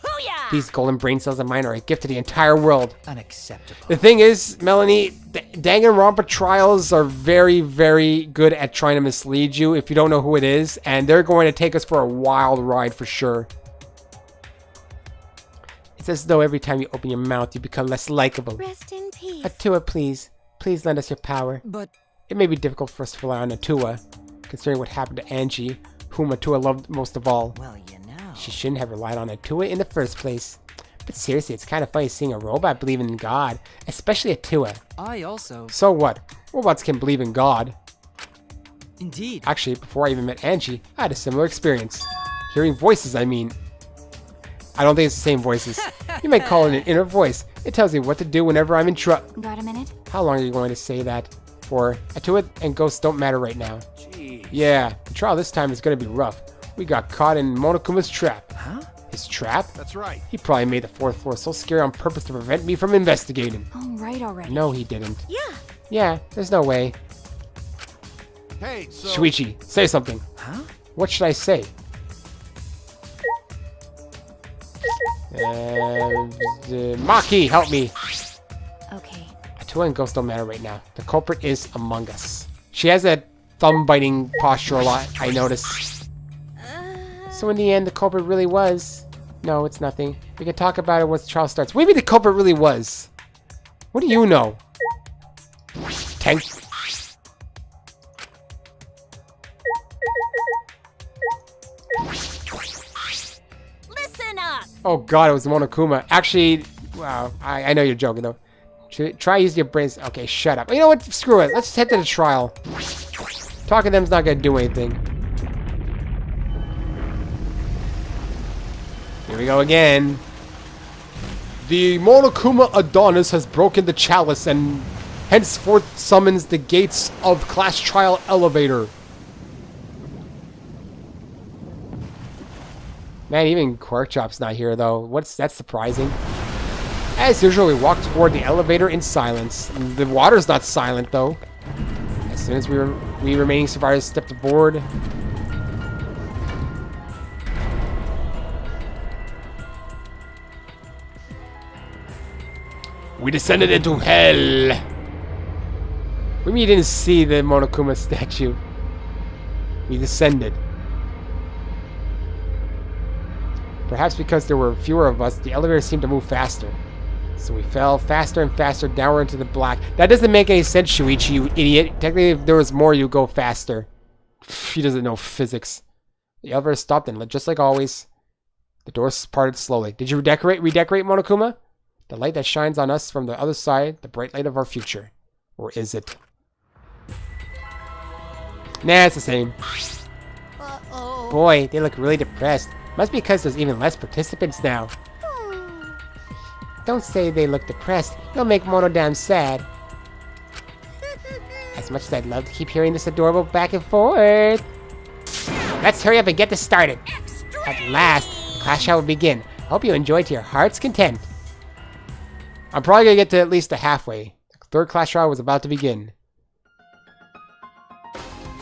Booyah! These golden brain cells of mine are a gift to the entire world. Unacceptable. The thing is, Melanie, Danganronpa trials are very, very good at trying to mislead you if you don't know who it is, and they're going to take us for a wild ride for sure. It's as though every time you open your mouth, you become less likable. Rest in peace. Atua, please. Please lend us your power. But It may be difficult for us to rely on Atua, considering what happened to Angie, whom Atua loved most of all. Well, you know. She shouldn't have relied on Atua in the first place. But seriously, it's kind of funny seeing a robot believe in God, especially Atua. I also... So what? Robots can believe in God. Indeed. Actually, before I even met Angie, I had a similar experience. Hearing voices, I mean. I don't think it's the same voices. You might call it an inner voice. It tells me what to do whenever I'm in trouble. Got a minute? How long are you going to say that for? Atua and ghosts don't matter right now. Jeez. Yeah, the trial this time is going to be rough. We got caught in Monokuma's trap. Huh? His trap? That's right. He probably made the 4th floor so scary on purpose to prevent me from investigating. All right already. No, he didn't. Yeah. Yeah, there's no way. Hey, so... Shuichi, say something. Huh? What should I say? Maki, help me. Okay. Atua and ghosts don't matter right now. The culprit is among us. She has that thumb-biting posture a lot, I notice. So in the end, the culprit really was... No, it's nothing. We can talk about it once the trial starts. What do you mean the culprit really was? What do you know? Tank. Listen up. Oh god, it was Monokuma. Actually, wow, I know you're joking though. Try using your brains. Okay, shut up. You know what? Screw it. Let's head to the trial. Talking to them's not gonna do anything. Here we go again. The Monokuma Adonis has broken the chalice and henceforth summons the gates of class trial elevator. Man, even Quarkchop's not here, though. That's surprising. As usual, we walk toward the elevator in silence. The water's not silent, though. As soon as we remaining survivors stepped aboard... we descended into hell. We mean you didn't see the Monokuma statue. We descended. Perhaps because there were fewer of us, the elevator seemed to move faster. So we fell faster and faster downward into the black. That doesn't make any sense, Shuichi, you idiot. Technically, if there was more, you'd go faster. He doesn't know physics. The elevator stopped and, just like always, the doors parted slowly. Did you redecorate Monokuma? The light that shines on us from the other side, the bright light of our future. Or is it? Nah, it's the same. Uh-oh. Boy, they look really depressed. Must be because there's even less participants now. Don't say they look depressed. You'll make Mono damn sad. As much as I'd love to keep hearing this adorable back and forth. Let's hurry up and get this started. At last, the class shall begin. Hope you enjoy to your heart's content. I'm probably gonna get to at least the halfway. The third class trial was about to begin.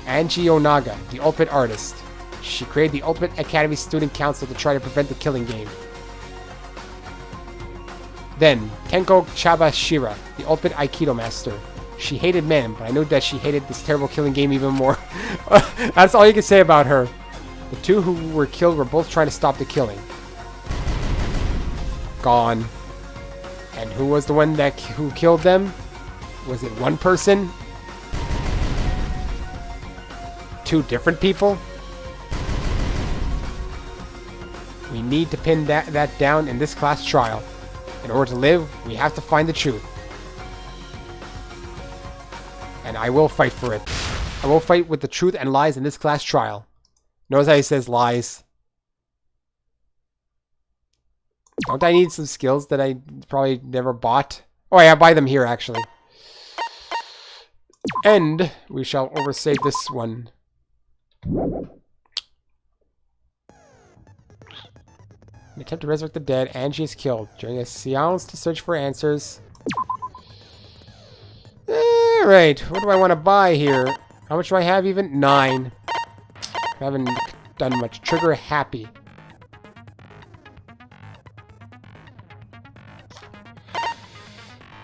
Angie Onaga, the ultimate artist. She created the Ultimate Academy Student Council to try to prevent the killing game. Then, Kenko Chabashira, the ultimate Aikido master. She hated men, but I knew that she hated this terrible killing game even more. That's all you can say about her. The two who were killed were both trying to stop the killing. Gone. And who was the one who killed them? Was it one person? Two different people? We need to pin that down in this class trial. In order to live, we have to find the truth. And I will fight for it. I will fight with the truth and lies in this class trial. Notice how he says lies. Don't I need some skills that I probably never bought? Oh yeah, I buy them here actually. And we shall oversave this one. In an attempt to resurrect the dead, Angie is killed. During a seance to search for answers. Alright, what do I want to buy here? How much do I have even? 9. I haven't done much. Trigger happy.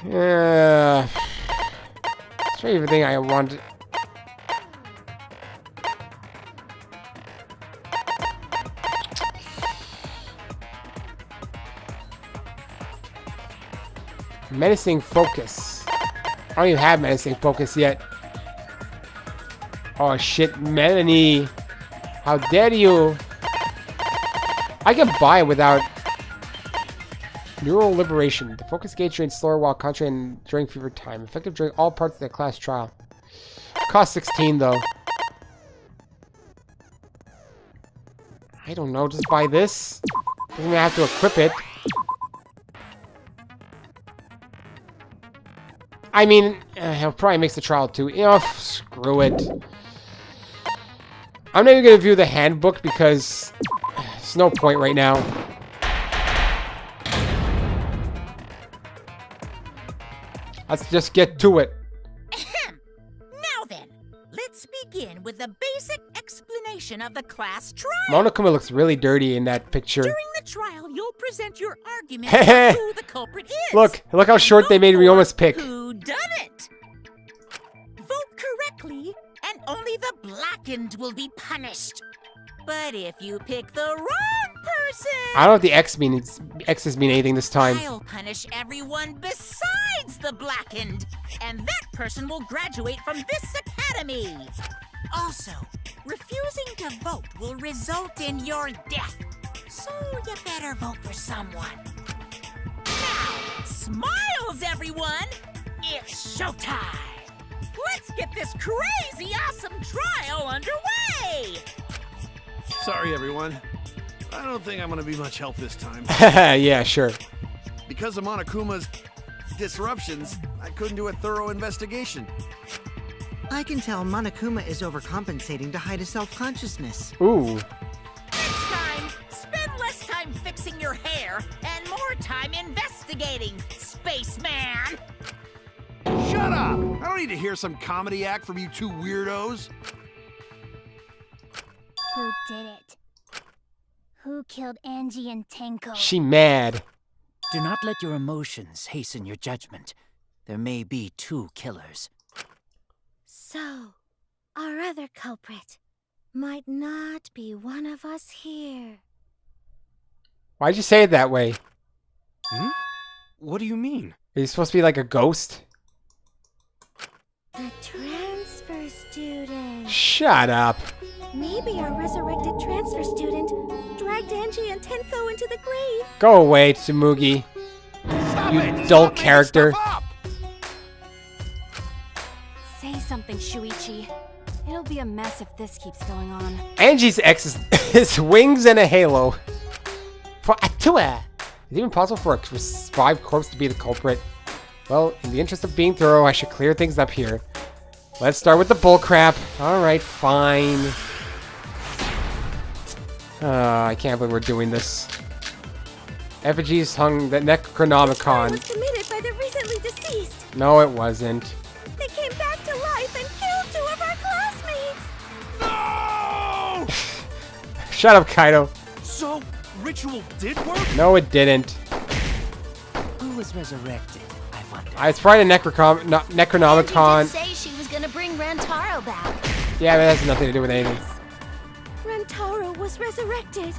That's everything I want. Menacing focus. I don't even have menacing focus yet. Oh shit, Melanie. How dare you? I can buy it without neural liberation. The focus gauge drains slower while concentrating during fever time. Effective during all parts of the class trial. Cost 16 though. I don't know, just buy this. Doesn't mean I have to equip it. I mean, it probably makes the trial too. You know, screw it. I'm not even going to view the handbook because there's no point right now. Let's just get to it. Now then, let's begin with the basic explanation of the class trial. Monokuma looks really dirty in that picture. During the trial, you'll present your argument on who the culprit is. Look how short they made Ryoma's pick. Who done it? Vote correctly, and only the blackened will be punished. But if you pick the wrong person, I don't know if the X's mean anything this time. I'll punish everyone besides the blackened, and that person will graduate from this academy. Also, refusing to vote will result in your death, so you better vote for someone. Now, smiles, everyone! It's showtime! Let's get this crazy awesome trial underway! Sorry, everyone. I don't think I'm gonna be much help this time. Yeah, sure. Because of Monokuma's disruptions, I couldn't do a thorough investigation. I can tell Monokuma is overcompensating to hide his self-consciousness. Ooh. Next time, spend fixing your hair and more time investigating, spaceman! Shut up! I don't need to hear some comedy act from you two weirdos. Who did it? Who killed Angie and Tenko? She mad. Do not let your emotions hasten your judgment. There may be 2 killers. So, our other culprit might not be one of us here. Why'd you say it that way? Hmm? What do you mean? Are you supposed to be like a ghost? The transfer student. Shut up. Maybe our resurrected transfer student dragged Angie and Tenko into the grave. Go away, Tsumugi. Stop You it! dull Stop making character. stuff up! Say something, Shuichi. It'll be a mess if this keeps going on. Angie's ex is wings and a halo. For Atua. Is it even possible for a revived corpse to be the culprit? Well, in the interest of being thorough, I should clear things up here. Let's start with the bullcrap. Alright, fine. I can't believe we're doing this. Effigies hung the Necronomicon. Was committed by the recently deceased. No, it wasn't. They came back to life and killed 2 of our classmates. No! Shut up, Kaido. So, ritual did work? No, it didn't. Who was resurrected, I wonder? It's probably the Necronomicon. Angie did say she was gonna bring Rantaro back. Yeah, but that has nothing to do with anything. Rantaro was resurrected.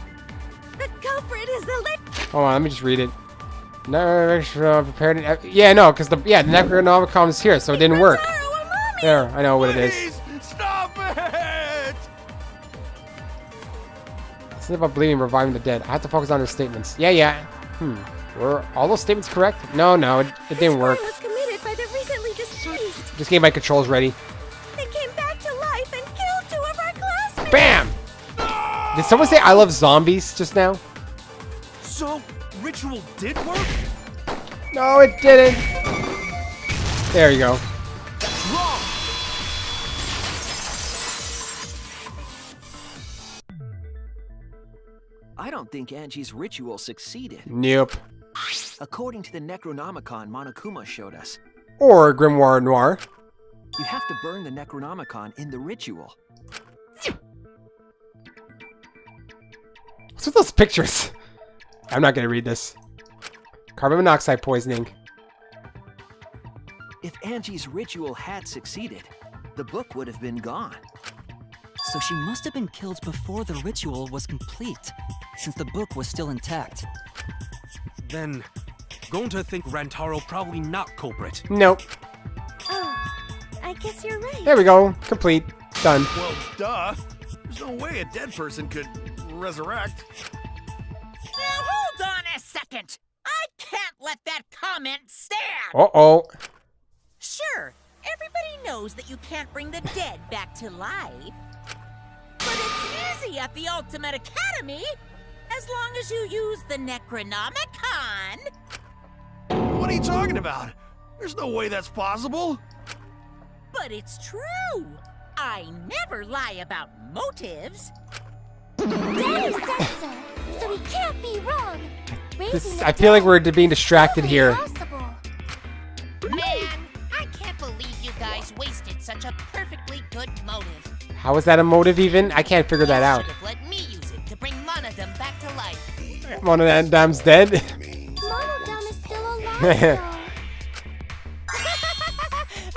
The culprit is the Hold on, let me just read it. No, prepared. Yeah, no, because the Necronomicon is here, so it didn't work. Rantaro and Mommy. There, I know what it is. Please, stop it! It's about believing reviving the dead. I have to focus on her statements. Yeah. Were all those statements correct? No, it didn't work. Was committed by the recently deceased. Just getting my controls ready. They came back to life and killed 2 of our classmates. Bam! Did someone say I love zombies just now? So, ritual did work? No, it didn't. There you go. That's wrong! I don't think Angie's ritual succeeded. Nope. According to the Necronomicon Monokuma showed us, Or Grimoire Noir. you have to burn the Necronomicon in the ritual. What's with those pictures? I'm not gonna read this. Carbon monoxide poisoning. If Angie's ritual had succeeded, the book would have been gone. So she must have been killed before the ritual was complete, since the book was still intact. Then, going to think Rantaro probably not culprit. Nope. Oh, I guess you're right. There we go. Complete. Done. Well, duh. There's no way a dead person could resurrect. Now hold on a second! I can't let that comment stand! Uh-oh. Sure, everybody knows that you can't bring the dead back to life. But it's easy at the Ultimate Academy, as long as you use the Necronomicon. What are you talking about? There's no way that's possible. But it's true. I never lie about motives. Daddy said so he can't be wrong. I feel like we're being distracted here. Man, I can't believe you guys wasted such a perfectly good motive. How is that a motive even? I can't figure that out. You should have let me use it to bring Monodam back to life. Monodam's dead. Monodam is still alive.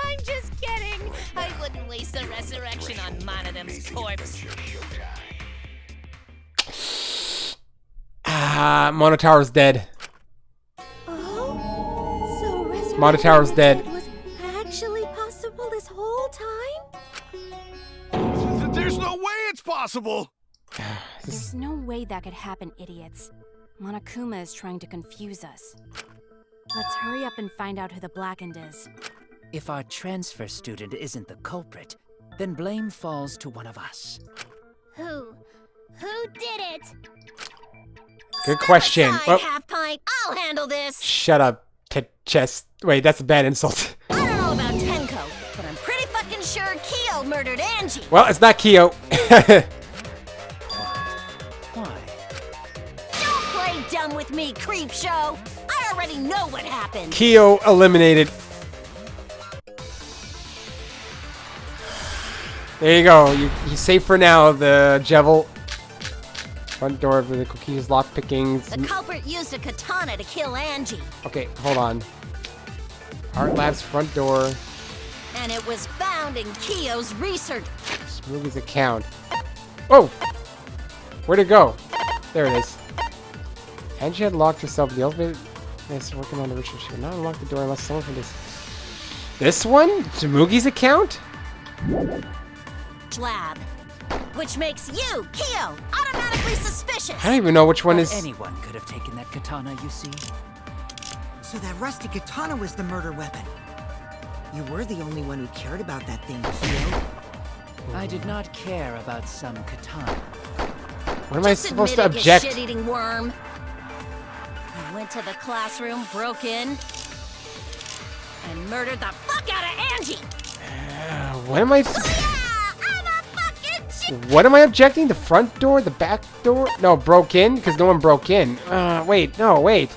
I'm just kidding. I wouldn't waste a resurrection on Monodam's corpse. Monotaur's dead. Oh, so resurrecting Monotaur's the dead. Was actually possible this whole time? There's no way it's possible. There's no way that could happen, idiots. Monokuma is trying to confuse us. Let's hurry up and find out who the Blackened is. If our transfer student isn't the culprit, then blame falls to one of us. Who? Who did it? Good question. Oh, Half pint. I'll handle this. shut up, chest. Wait, that's a bad insult. I don't know about Tenko, but I'm pretty fucking sure Kyo murdered Angie. Well, it's not Kyo. Why? Don't play dumb with me, creep show. I already know what happened. Kyo eliminated. There you go. You're safe for now, the Jevil. Front door of the cookies, lock pickings. The culprit used a katana to kill Angie. Okay, hold on. Art Lab's front door. And it was found in Kyo's research. Smoothie's account. Whoa! Where'd it go? There it is. Angie had locked herself in the elevator. Yes, working on the ritual. She would not unlock the door unless someone from this one? Tsumugi's account? Lab. Which makes you, Kyo, automatically suspicious. I don't even know which one is... Anyone could have taken that katana, you see. So that rusty katana was the murder weapon. You were the only one who cared about that thing, Kyo. I did not care about some katana. What am I supposed to object? You shit-eating worm. You went to the classroom, broke in, and murdered the fuck out of Angie. What am I... What am I objecting? The front door? The back door? No, broke in? Because no one broke in. Wait. No, wait.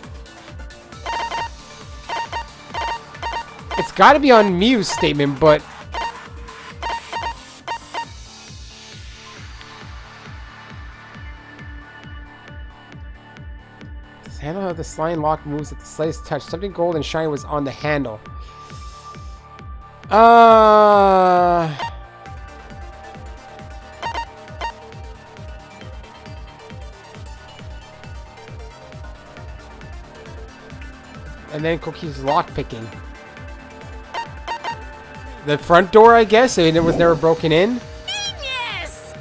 It's got to be on Mew's statement, but... The handle of the sliding lock moves at the slightest touch. Something gold and shiny was on the handle. And then Cookie's lockpicking. The front door, I guess? I mean, it was never broken in? Genius!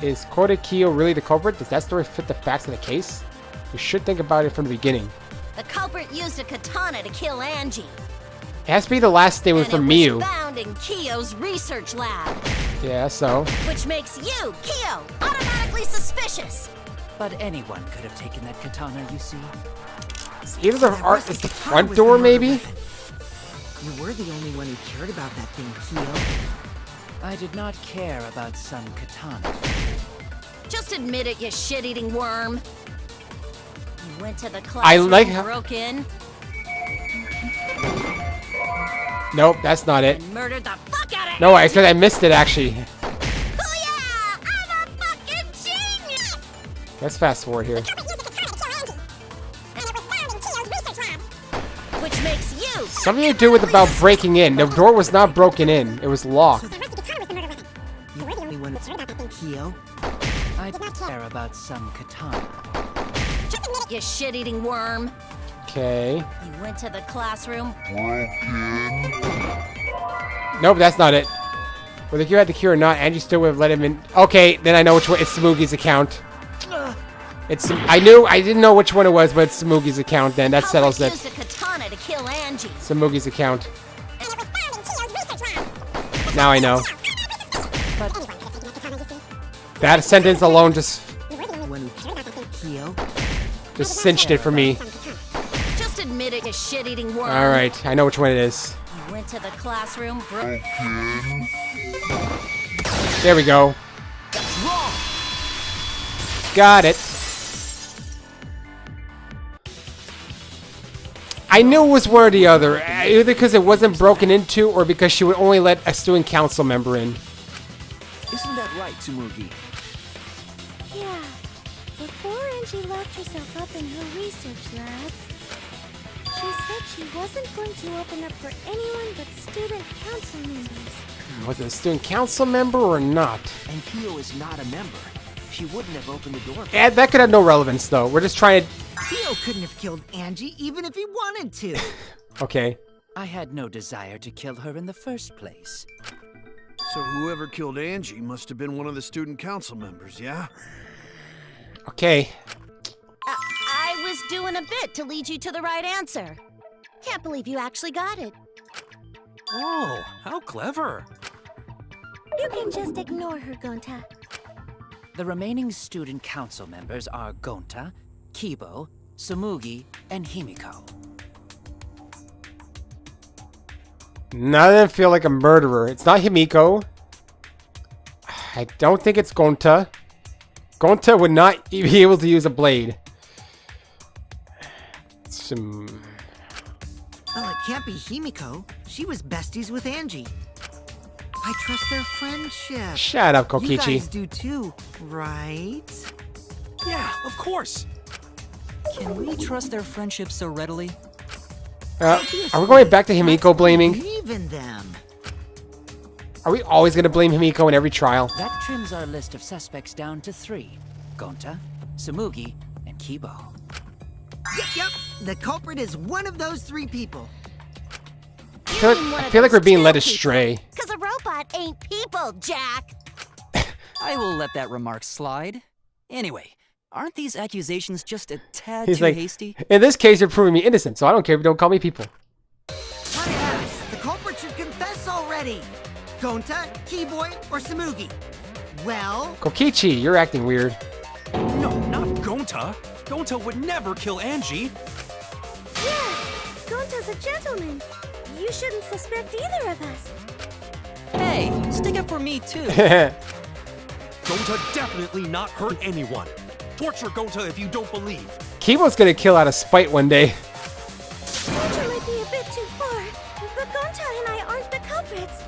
Is Kota Kyo really the culprit? Does that story fit the facts of the case? You should think about it from the beginning. The culprit used a katana to kill Angie. It has to be the last statement from Mew. Mew. Was found in Kyo's research lab. Yeah, so. Which makes you, Kyo, automatically suspicious. But anyone could have taken that katana, you see. Either the front door, maybe? You were the only one who cared about that thing, Kyo. I did not care about some katana. Just admit it, you shit-eating worm. You went to the classroom, I like how... broke in. Nope, that's not it. And murdered the fuck out of No, because I missed it, actually. Booyah! I'm a fucking genius! Let's fast forward here. Which makes you... Something to do with about breaking in. The door was not broken in. It was locked. Kyo? I did not care about some katana. You shit-eating worm. Okay. You went to the classroom. Nope, that's not it. Whether you had the cure or not, Angie still would have let him in. Okay, then I know which one. It's Tsumugi's account. It's. I didn't know which one it was, but it's Tsumugi's account. Then that settles it. Used a katana to kill Angie. Tsumugi's account. Now I know. That sentence alone just cinched it for me. Just admit it, you shit-eating worm. All right, I know which one it is. You went to the classroom. There we go. Got it. I knew it was one or the other, either because it wasn't broken into or because she would only let a student council member in. Isn't that right, Tsumugi? Yeah. Before Angie locked herself up in her research lab, she said she wasn't going to open up for anyone but student council members. Was it a student council member or not? And Kyo is not a member. She wouldn't have opened the door. Yeah, that could have no relevance, though. We're just trying to... Kyo couldn't have killed Angie even if he wanted to. Okay. I had no desire to kill her in the first place. So whoever killed Angie must have been one of the student council members, yeah? Okay. I was doing a bit to lead you to the right answer. Can't believe you actually got it. Oh, how clever. You can just ignore her, Gonta. The remaining student council members are Gonta, Kibo, Tsumugi, and Himiko. None of them feel like a murderer. It's not Himiko. I don't think it's Gonta. Gonta would not be able to use a blade. Well, it can't be Himiko. She was besties with Angie. I trust their friendship. Shut up, You Kokichi. guys do too, right? Yeah, of course. Can we trust their friendship so readily? Are we going back to Himiko blaming? Believe in them. Are we always going to blame Himiko in every trial? That trims our list of suspects down to 3. Gonta, Samugi, and Kibo. Yep. The culprit is one of those 3 people. I feel like we're being led astray. Because a robot ain't people, Jack. I will let that remark slide. Anyway, aren't these accusations just a tad He's too like, hasty? in this case, you're proving me innocent, so I don't care if you don't call me people. Yes, the culprit should confess already. Gonta, Keyboy, or Samugi? Well, Kokichi, you're acting weird. No, not Gonta. Gonta would never kill Angie. Yeah, Gonta's a gentleman. You shouldn't suspect either of us. Hey, stick up for me too. Gonta definitely not hurt anyone. Torture Gonta if you don't believe. Kibo's gonna kill out of spite one day. Torture might be a bit too far, but Gonta and I aren't the culprits.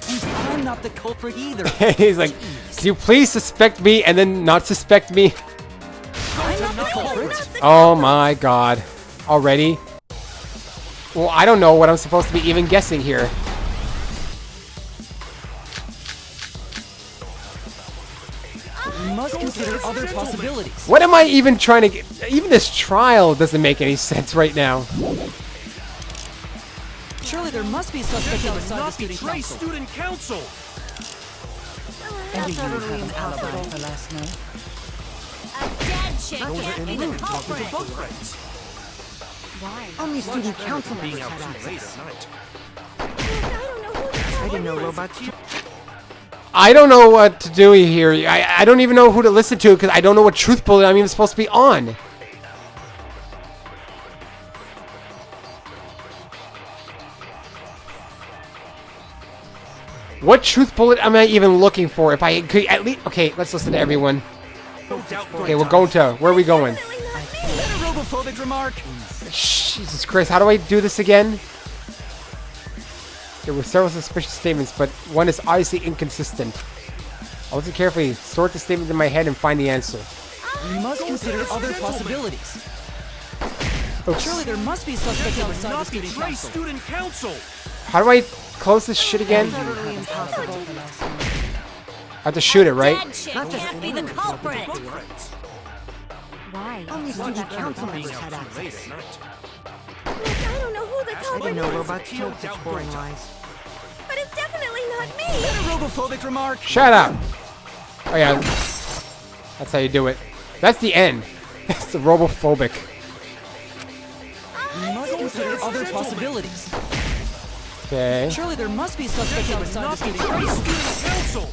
And I'm not the culprit either. He's like, can you please suspect me and then not suspect me? I'm not the culprit. Oh my god. Already? Well, I don't know what I'm supposed to be even guessing here. We must consider other possibilities. What am I even trying to get? Even this trial doesn't make any sense right now. Surely there must be suspects outside the Not student betray council. student council. Maybe you have an alibi for last night? A dead chick can't be the culprit. only student council members had access. I didn't know robots. I don't know what to do here. I don't even know who to listen to because I don't know what truth bullet I'm even supposed to be on. What truth bullet am I even looking for? If I could at least... Okay, let's listen to everyone. Okay, we're going to... Where are we going? Robophobic remark. Jesus Christ, how do I do this again? There were several suspicious statements, but one is obviously inconsistent. I'll listen carefully, sort the statement in my head, and find the answer. We must consider other possibilities. Oops. Surely there must be suspects outside the Not student betray council. student council. How do I close this shit again? Totally impossible. I have to shoot it, right? Dead chick can't be the culprit. Why? Only student council members had access. I don't know who the I culprit didn't know is, robots told such boring lies. but it's definitely not me. Robophobic remark. Shut up! Oh yeah, that's how you do it. That's the end. That's the robophobic. We must consider other possibilities. Okay. Surely there must be suspects outside the Not student betray council. student council.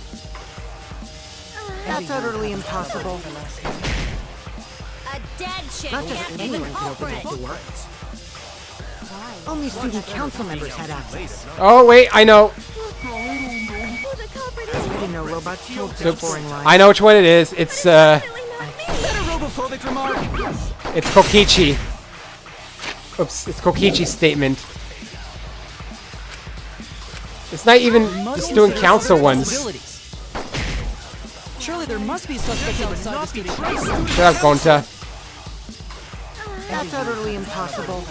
That's utterly impossible. A dead chick Not just can't be the anyone can open culprit. that door. Only student council members had access. Oh wait, I know. Who the culprit is, I didn't know robots told such boring lies. I know which one it is. It's definitely not me. Robophobic remark. it's Kokichi. Oops, it's Kokichi's statement. It's not even the student council ones. Surely there must be suspects outside the student council. Shut up, Gonta. That's utterly impossible.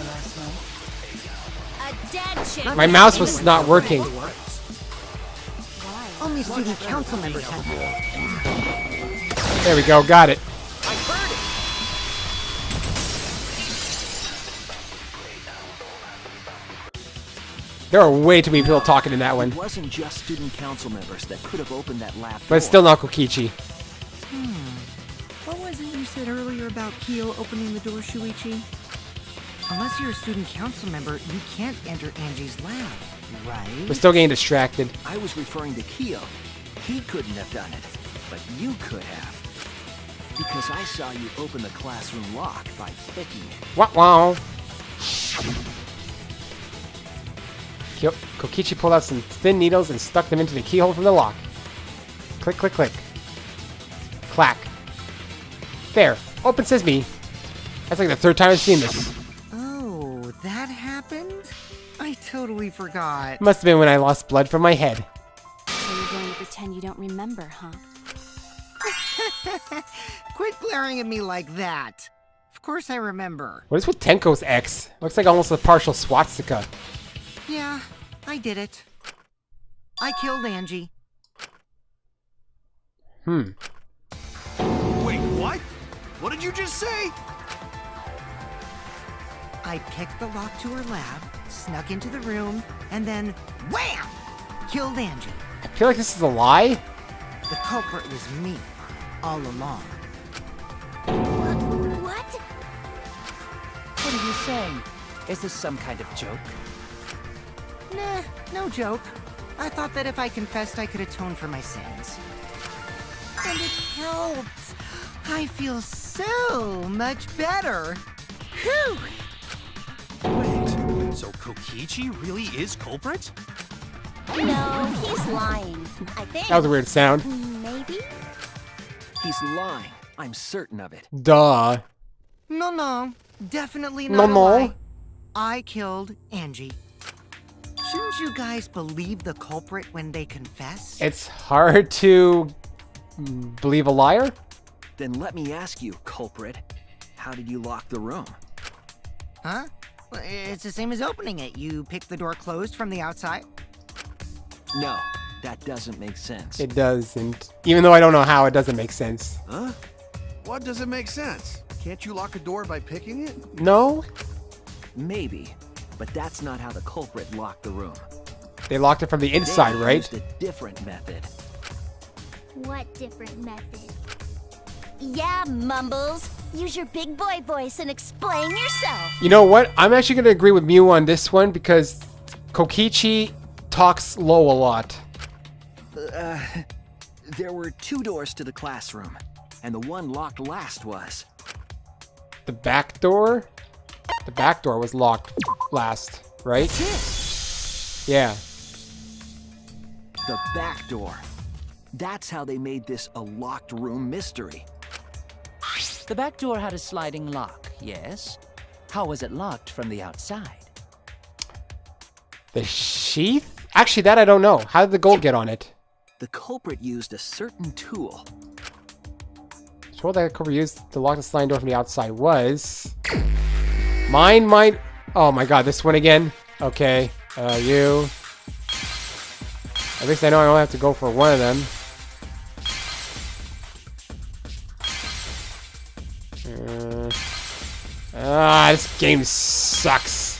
A dead chick. My mouse was not working. Only student council members had access. There we go, got it. There are way too many people talking in that one. It wasn't just student council members that could have opened that lab But it's door. still not Kokichi. What was it you said earlier about Kyo opening the door, Shuichi? Unless you're a student council member, you can't enter Angie's lab, We're right? still getting distracted. I was referring to Kyo. He couldn't have done it, but you could have. Because I saw you open the classroom lock by picking it. Wow, wow. Kokichi pulled out some thin needles and stuck them into the keyhole from the lock. Click, click, click. Clack. There. Open sesame. That's like the third time I've seen this. Oh, that happened? I totally forgot. Must have been when I lost blood from my head. So you're going to pretend you don't remember, huh? Quit glaring at me like that. Of course I remember. What is with Tenko's X? Looks like almost a partial swastika. Yeah, I did it. I killed Angie. Wait, what? What did you just say? I picked the lock to her lab, snuck into the room, and then wham! Killed Angie. I feel like this is a lie. The culprit was me, all along. What? What are you saying? Is this some kind of joke? Nah, no joke. I thought that if I confessed, I could atone for my sins. And it helped. I feel so much better. Whew! Wait, so Kokichi really is culprit? No, he's lying. I think. That was a weird sound. Maybe? He's lying. I'm certain of it. Duh. No, definitely not a No. lie. I killed Angie. Shouldn't you guys believe the culprit when they confess? It's hard to believe a liar? Then let me ask you, culprit. How did you lock the room? Huh? Well, it's the same as opening it. You pick the door closed from the outside. No, that doesn't make sense. It doesn't. Even though I don't know how, it doesn't make sense. Huh? What doesn't make sense? Can't you lock a door by picking it? No? Maybe, but that's not how the culprit locked the room. They locked it from the inside, They right? used a different method. What different method? Yeah, Mumbles. Use your big boy voice and explain yourself. You know what? I'm actually going to agree with Mew on this one because Kokichi talks low a lot. There were 2 doors to the classroom, and the one locked last was. The back door? The back door was locked last, right? That's it. Yeah. The back door. That's how they made this a locked room mystery. The back door had a sliding lock, yes? How was it locked from the outside? The sheath? Actually, that I don't know. How did the gold get on it? The culprit used a certain tool. So what that cover used to lock the sliding door from the outside was... Mine. Oh my god, this one again? Okay. You. At least I know I only have to go for one of them. This game sucks.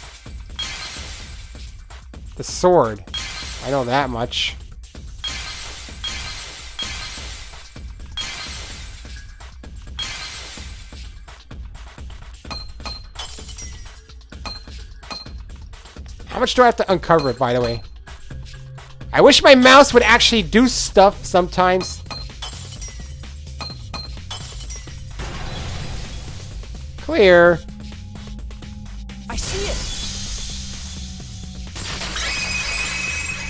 The sword. I know that much. How much do I have to uncover it, by the way? I wish my mouse would actually do stuff sometimes. Clear. I see it!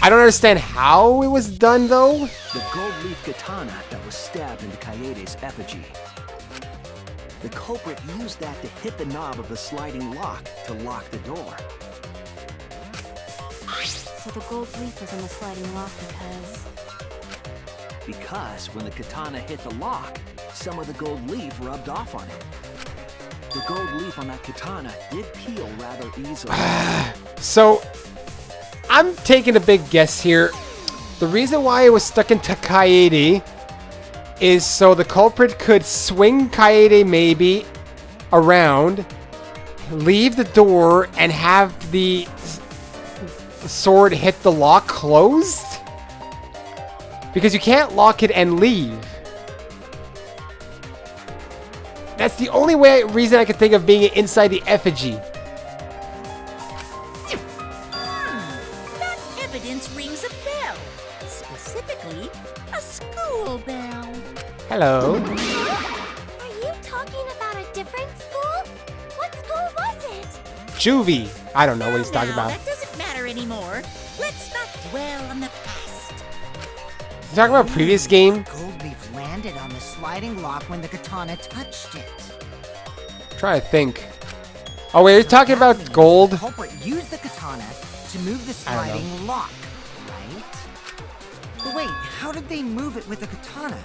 I don't understand how it was done, though. The gold leaf katana that was stabbed into Kaede's effigy. The culprit used that to hit the knob of the sliding lock to lock the door. So the gold leaf was in the sliding lock Because when the katana hit the lock, some of the gold leaf rubbed off on it. The gold leaf on that katana did peel rather easily. So, I'm taking a big guess here. The reason why it was stuck into Kaede is so the culprit could swing Kaede maybe around, leave the door, and have the sword hit the lock closed? Because you can't lock it and leave. That's the only reason I could think of being inside the effigy. That evidence rings a bell. Specifically, a school bell. Hello. Are you talking about a different school? What school was it? Juvie. I don't know what he's talking Now, about. that doesn't matter anymore. Let's not dwell on the past. You talking about a previous game? Gold leaf landed on the sliding lock when the katana katana touched it. Trying to think. Oh wait, are you talking about The gold? culprit used the katana to move the I don't know. sliding lock, right? But wait, how did they move it with the katana?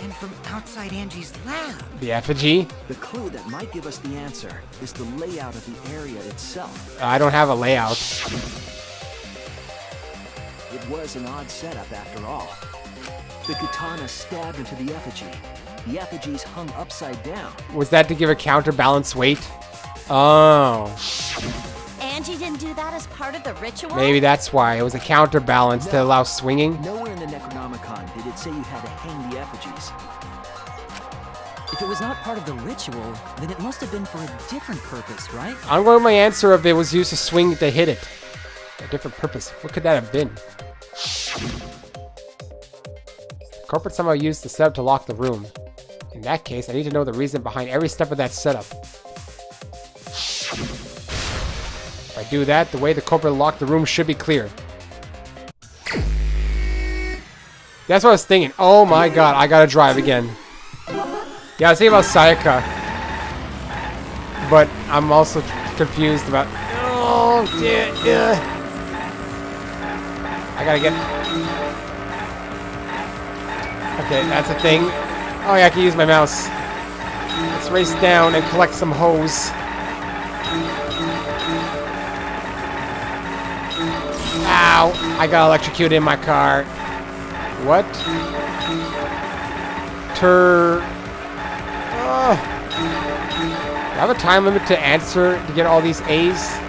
And from outside Angie's lab? The effigy? The clue that might give us the answer is the layout of the area itself. I don't have a layout. It was an odd setup after all. The katana stabbed into the effigy. The effigy's hung upside down. Was that to give a counterbalance weight? Oh. Angie didn't do that as part of the ritual? Maybe that's why. It was a counterbalance to allow swinging. Nowhere in the Necronomicon did it say you had to hang the effigies. If it was not part of the ritual, then it must have been for a different purpose, right? I'm going with my answer of it was used to swing to hit it. A different purpose. What could that have been? The culprit somehow used the setup to lock the room. In that case, I need to know the reason behind every step of that setup. If I do that, the way the culprit locked the room should be clear. That's what I was thinking. Oh my god, I gotta drive again. Yeah, I was thinking about Sayaka. But I'm also confused about... Oh, yeah. I gotta get... Okay, that's a thing. Oh yeah, I can use my mouse. Let's race down and collect some hose. Ow! I got electrocuted in my car. What? Do I have a time limit to answer to get all these A's?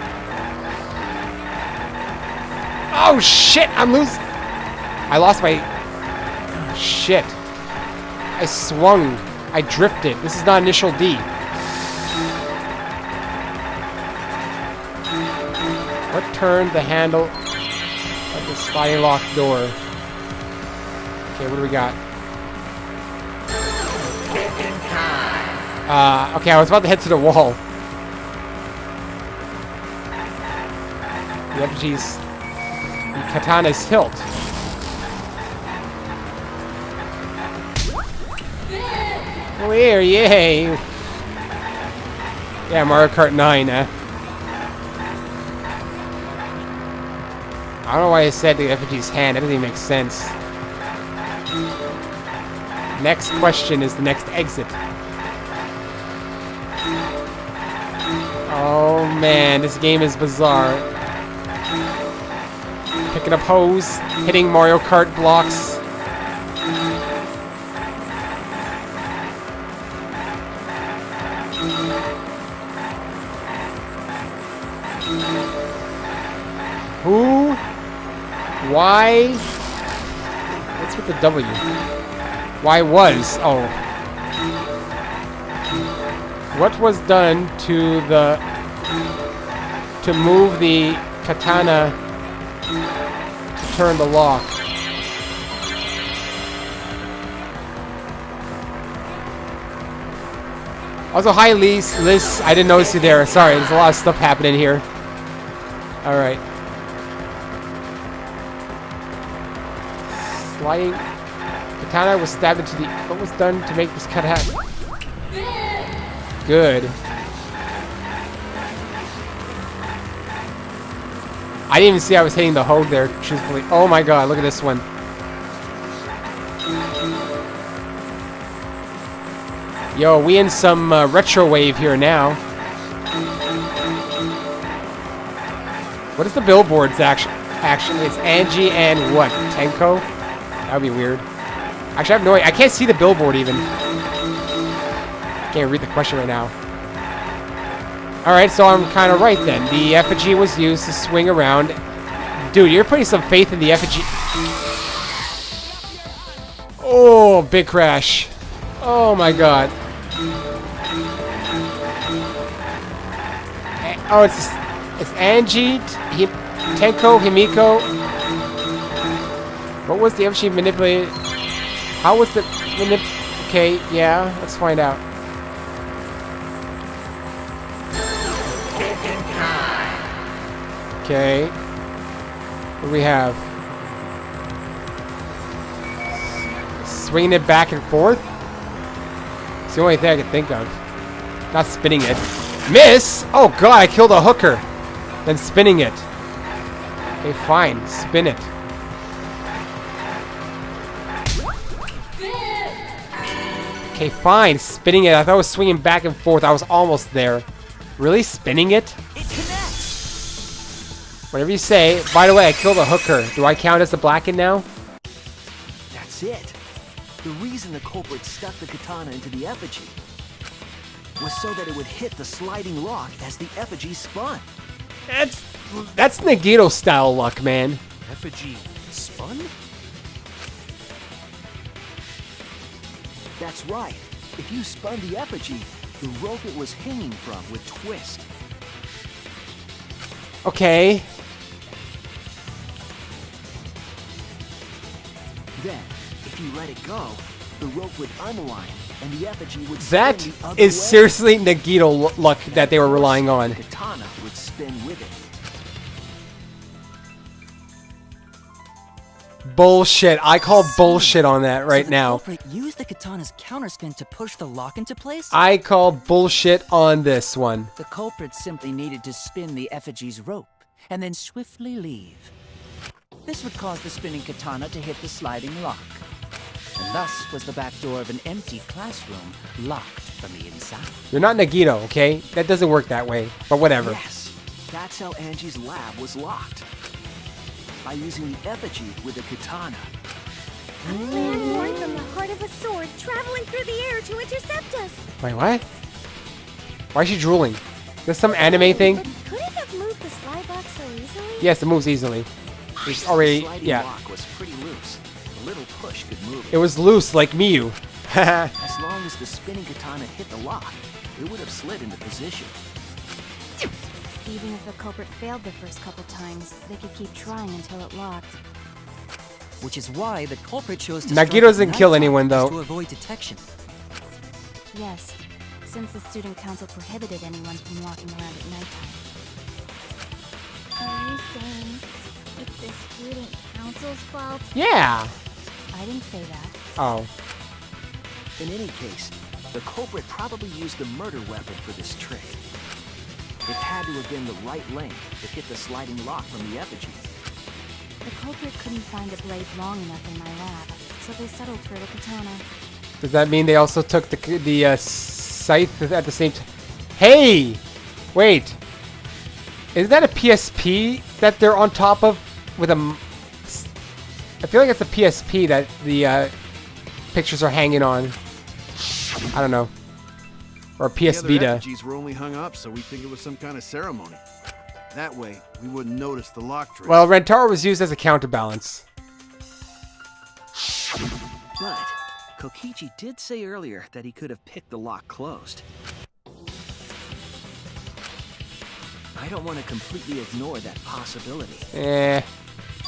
Oh shit! I'm losing. I lost my. Oh, shit! I swung. I drifted. This is not initial D. What turned the handle of the sliding lock door? Okay, what do we got? Okay, I was about to head to the wall. The effigy's katana's hilt. Oh, here, yay! Yeah, Mario Kart 9, I don't know why I said the effigy's hand. That doesn't even make sense. Next question is the next exit. Oh man, this game is bizarre. Picking up hose, hitting Mario Kart blocks. Who? Why? What's with the W? Why was? Oh. What was done to the... to move the katana to turn the lock? Also, hi Liz. I didn't notice you there. Sorry, there's a lot of stuff happening here. Alright. Sliding. Katana was stabbed into the... What was done to make this katana... Good. I didn't even see I was hitting the hole there, truthfully. Oh my god, look at this one. Yo, we in some retro wave here now. What is the billboard's actually? It's Angie and what? Tenko? That would be weird. Actually, I have no idea. I can't see the billboard even. Can't read the question right now. Alright, so I'm kind of right then. The effigy was used to swing around. Dude, you're putting some faith in the effigy. Oh, big crash. Oh my god. Oh, it's Angie, Tenko, Himiko. What was the effigy manipulated? How was the Okay, yeah, let's find out. Okay. What do we have? Swinging it back and forth? It's the only thing I can think of. Not spinning it. Miss! Oh god, I killed a hooker. Then spinning it. Okay, fine. Spin it. Okay, fine. Spinning it. I thought I was swinging back and forth. I was almost there. Really? Spinning it? It connects. Whatever you say. By the way, I killed a hooker. Do I count as a blackened now? That's it. The reason the culprit stuck the katana into the effigy was so that it would hit the sliding lock as the effigy spun. That's Nagito style luck, man. Effigy spun? That's right. If you spun the effigy, the rope it was hanging from would twist. Okay. Then, if you let it go, the rope would unwind and the effigy would spin That the other is way. seriously Nagito luck that they were relying on. The katana would spin with it. Bullshit. I call bullshit on that right so the now. culprit used the katana's counterspin to push the lock into place? I call bullshit on this one. The culprit simply needed to spin the effigy's rope and then swiftly leave. This would cause the spinning katana to hit the sliding lock. And thus was the back door of an empty classroom locked from the inside. You're not Nagito, okay? That doesn't work that way. But whatever. Yes, that's how Angie's lab was locked. By using the effigy with a katana. A plan born from the heart of a sword traveling through the air to intercept us. Wait, what? Why is she drooling? Is this some anime thing? But could it have moved the slide box so easily? Yes, it moves easily. It's already, The sliding yeah. lock was pretty loose. A little push could move It was loose like Miyu. As long as the spinning katana hit the lock, it would have slid into position. Even if the culprit failed the first couple times, they could keep trying until it locked. Which is why the culprit chose to Nagito strike doesn't at kill nighttime anyone, though. to avoid detection. Yes, since the student council prohibited anyone from walking around at nighttime. Are you saying it's the student council's fault? Yeah. I didn't say that. Oh. In any case, the culprit probably used the murder weapon for this trick. It had to have been the right length to hit the sliding lock from the effigy. The culprit couldn't find a blade long enough in my lab, so they settled for the katana. Does that mean they also took the scythe at the same time? Hey! Wait. Is that a PSP that they're on top of with a... I feel like it's a PSP that the pictures are hanging on. I don't know. Or a PS The other Vita. effigies were only hung up so we think it was some kind of ceremony. That way, we wouldn't notice the lock trick. Well, Rentaro was used as a counterbalance. But Kokichi did say earlier that he could have picked the lock closed. I don't want to completely ignore that possibility.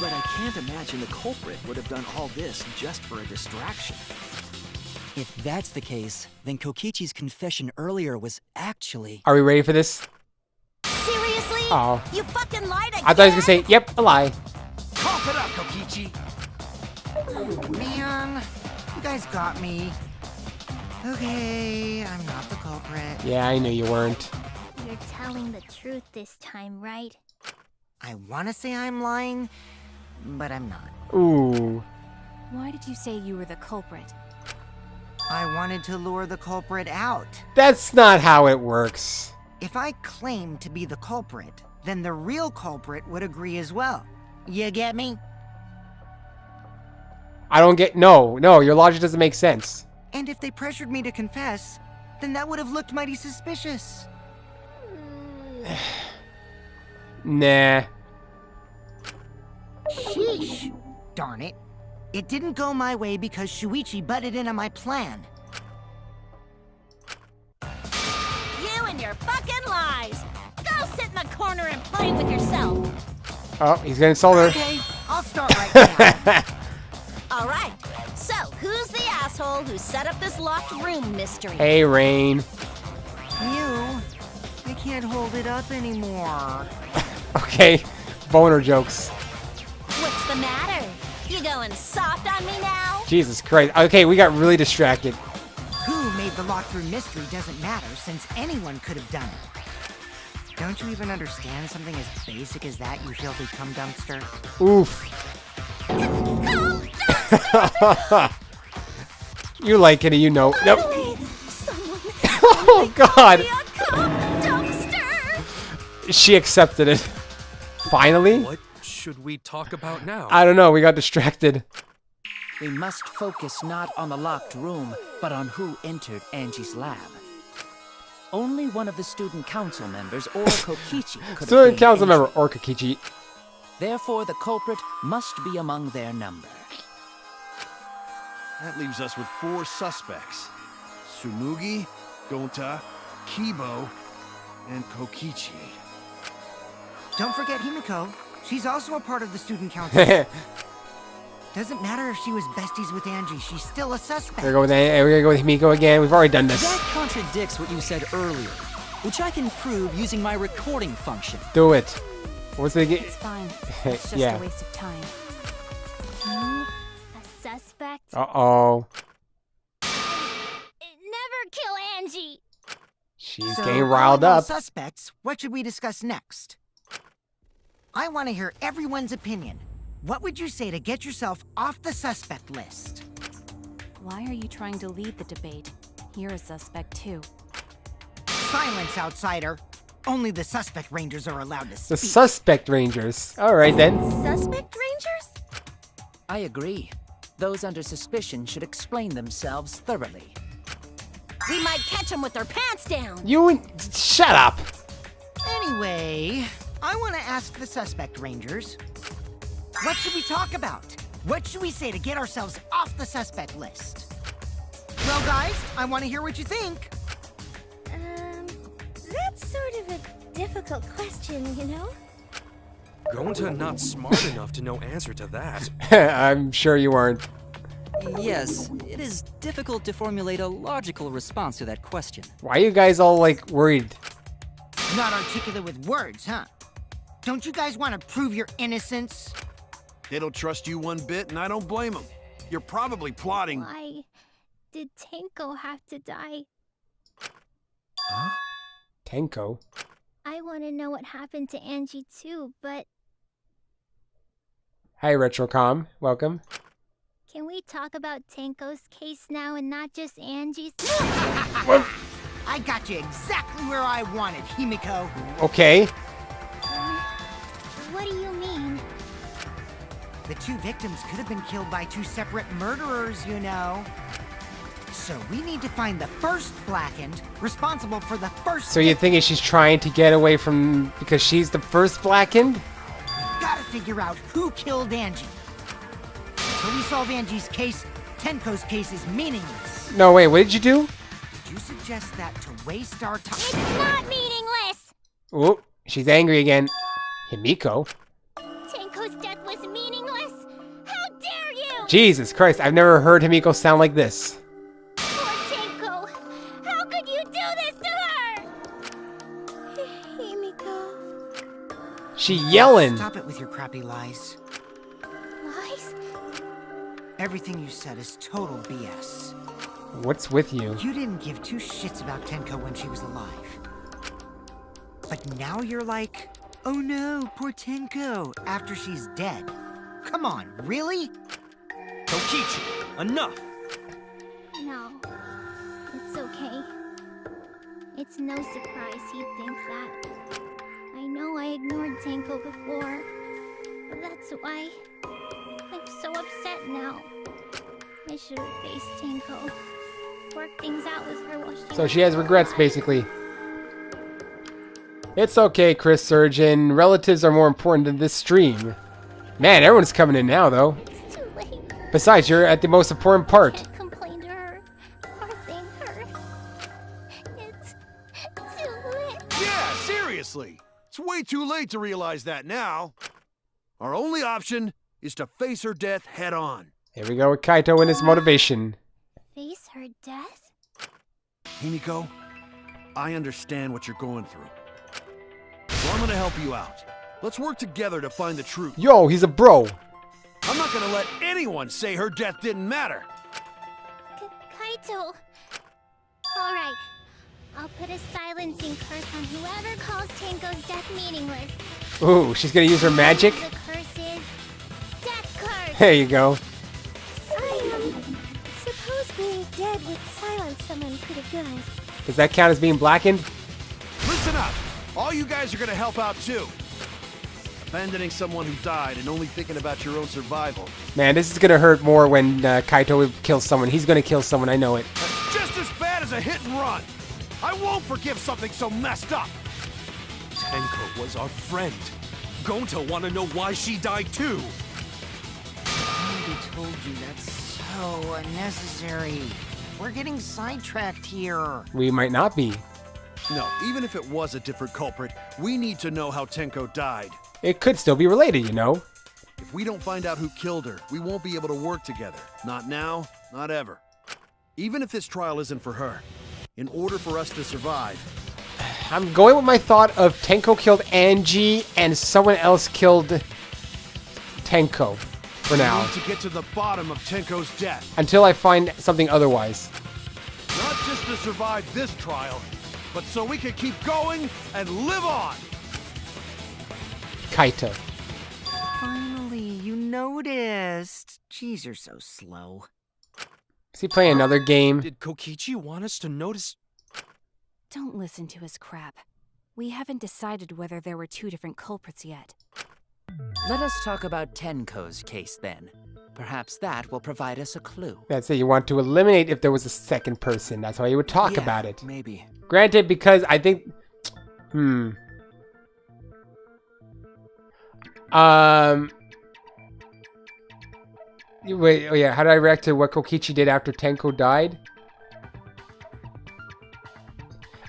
But I can't imagine the culprit would have done all this just for a distraction. If that's the case, then Kokichi's confession earlier was actually... Are we ready for this? Seriously? Oh. You fucking lied again? I thought he was going to say, yep, a lie. Cough it up, Kokichi! Man, you guys got me. Okay, I'm not the culprit. Yeah, I knew you weren't. You're telling the truth this time, right? I want to say I'm lying, but I'm not. Ooh. Why did you say you were the culprit? I wanted to lure the culprit out. That's not how it works. If I claim to be the culprit, then the real culprit would agree as well. You get me? I don't get... No, your logic doesn't make sense. And if they pressured me to confess, then that would have looked mighty suspicious. Nah. Sheesh. Darn it. It didn't go my way because Shuichi butted in on my plan. You and your fucking lies! Go sit in the corner and play with yourself! Oh, he's gonna insult her. Okay, I'll start right now. Alright, so who's the asshole who set up this locked room mystery? Hey, Rain. You, I can't hold it up anymore. Okay, boner jokes. What's the matter? You going soft on me now? Jesus Christ. Okay, we got really distracted. Who made the locked room mystery doesn't matter since anyone could have done it. Don't you even understand something as basic as that, you filthy cum dumpster? Oof. You like it, you know. Nope. Oh God. She accepted it. Finally? What should we talk about now? I don't know, we got distracted. We must focus not on the locked room, but on who entered Angie's lab. Only one of the student council members or Kokichi could Student have council gained member entry. or Kokichi. Therefore, the culprit must be among their number. That leaves us with 4 suspects. Tsumugi, Gonta, Kibo, and Kokichi. Don't forget Himiko. She's also a part of the student council. Doesn't matter if she was besties with Angie, she's still a suspect. We're gonna go with Himiko again. We've already done this. That contradicts what you said earlier, which I can prove using my recording function. Do it. What's it again? It's fine. It's just Yeah. a waste of time. You, a suspect? Uh-oh. Never kill Angie! She's So, getting riled calling all up. suspects, what should we discuss next? I want to hear everyone's opinion. What would you say to get yourself off the suspect list? Why are you trying to lead the debate? You're a suspect too. Silence, outsider. Only the suspect rangers are allowed to The speak. suspect rangers. Alright then. Suspect rangers? I agree. Those under suspicion should explain themselves thoroughly. We might catch them with their pants down. Shut up! Anyway, I want to ask the suspect rangers. What should we talk about? What should we say to get ourselves off the suspect list? Well, guys, I want to hear what you think. That's sort of a difficult question, you know? Gonta not smart enough to know answer to that. I'm sure you aren't. Yes, it is difficult to formulate a logical response to that question. Why are you guys all, like, worried? Not articulate with words, huh? Don't you guys want to prove your innocence? They don't trust you one bit, and I don't blame them. You're probably plotting. Why did Tenko have to die? Tenko? I want to know what happened to Angie too, but Hi, Retrocom. Welcome. can we talk about Tenko's case now and not just Angie's? I got you exactly where I wanted, Himiko. Okay. What do you mean? The 2 victims could have been killed by 2 separate murderers, you know. So we need to find the first blackened, responsible for the first. So you're thinking she's trying to get away from... because she's the first blackened? We've got to figure out who killed Angie. Until we solve Angie's case, Tenko's case is meaningless. No, wait, what did you do? Did you suggest that to waste our time? It's not meaningless! Oh, she's angry again. Himiko? Tenko's death was meaningless? How dare you! Jesus Christ, I've never heard Himiko sound like this. Poor Tenko! How could you do this to her? Himiko. She yelling. Stop it with your crappy lies. Lies? Everything you said is total BS. What's with you? You didn't give 2 shits about Tenko when she was alive. But now you're like, oh no, poor Tenko, after she's dead. Come on, really? Kokichi, enough! No. It's okay. It's no surprise he'd think that. I know I ignored Tenko before. That's why I'm so upset now. I should have faced Tenko. Worked things out with her while she So she has regrets, basically. It's okay, Chris Surgeon. Relatives are more important than this stream. Man, everyone's coming in now, though. It's too late. Besides, you're at the most important part. Can't complain to her or thank her. It's too late. Yeah, seriously. It's way too late to realize that now. Our only option is to face her death head on. Here we go with Kaito and his motivation. Face her death? Himiko, I understand what you're going through. So I'm gonna help you out. Let's work together to find the truth. Yo, he's a bro. I'm not gonna let anyone say her death didn't matter. Kaito. Alright. I'll put a silencing curse on whoever calls Tenko's death meaningless. Ooh, she's gonna use her magic? The curse is death curse. There you go. I suppose being dead would silence someone pretty good. Does that count as being blackened? Listen up! All you guys are gonna help out too. Abandoning someone who died and only thinking about your own survival. Man, this is gonna hurt more when Kaito kills someone. He's gonna kill someone, I know it. That's just as bad as a hit and run. I won't forgive something so messed up. Tenko was our friend. Gonta wanna know why she died too. I already told you that's so unnecessary. We're getting sidetracked here. We might not be. No, even if it was a different culprit, we need to know how Tenko died. It could still be related, you know. If we don't find out who killed her, we won't be able to work together. Not now, not ever. Even if this trial isn't for her, in order for us to survive. I'm going with my thought of Tenko killed Angie and someone else killed Tenko for now. We need to get to the bottom of Tenko's death. Until I find something otherwise. Not just to survive this trial, but so we can keep going and live on. Kaito. Finally, you noticed. Jeez, you're so slow. Is he playing another game? Did Kokichi want us to notice? Don't listen to his crap. We haven't decided whether there were two different culprits yet. Let us talk about Tenko's case then. Perhaps that will provide us a clue. That's it. You want to eliminate if there was a second person. That's why you would talk Yeah, about it. Maybe. Granted, because I think... Wait, oh yeah, how did I react to what Kokichi did after Tenko died?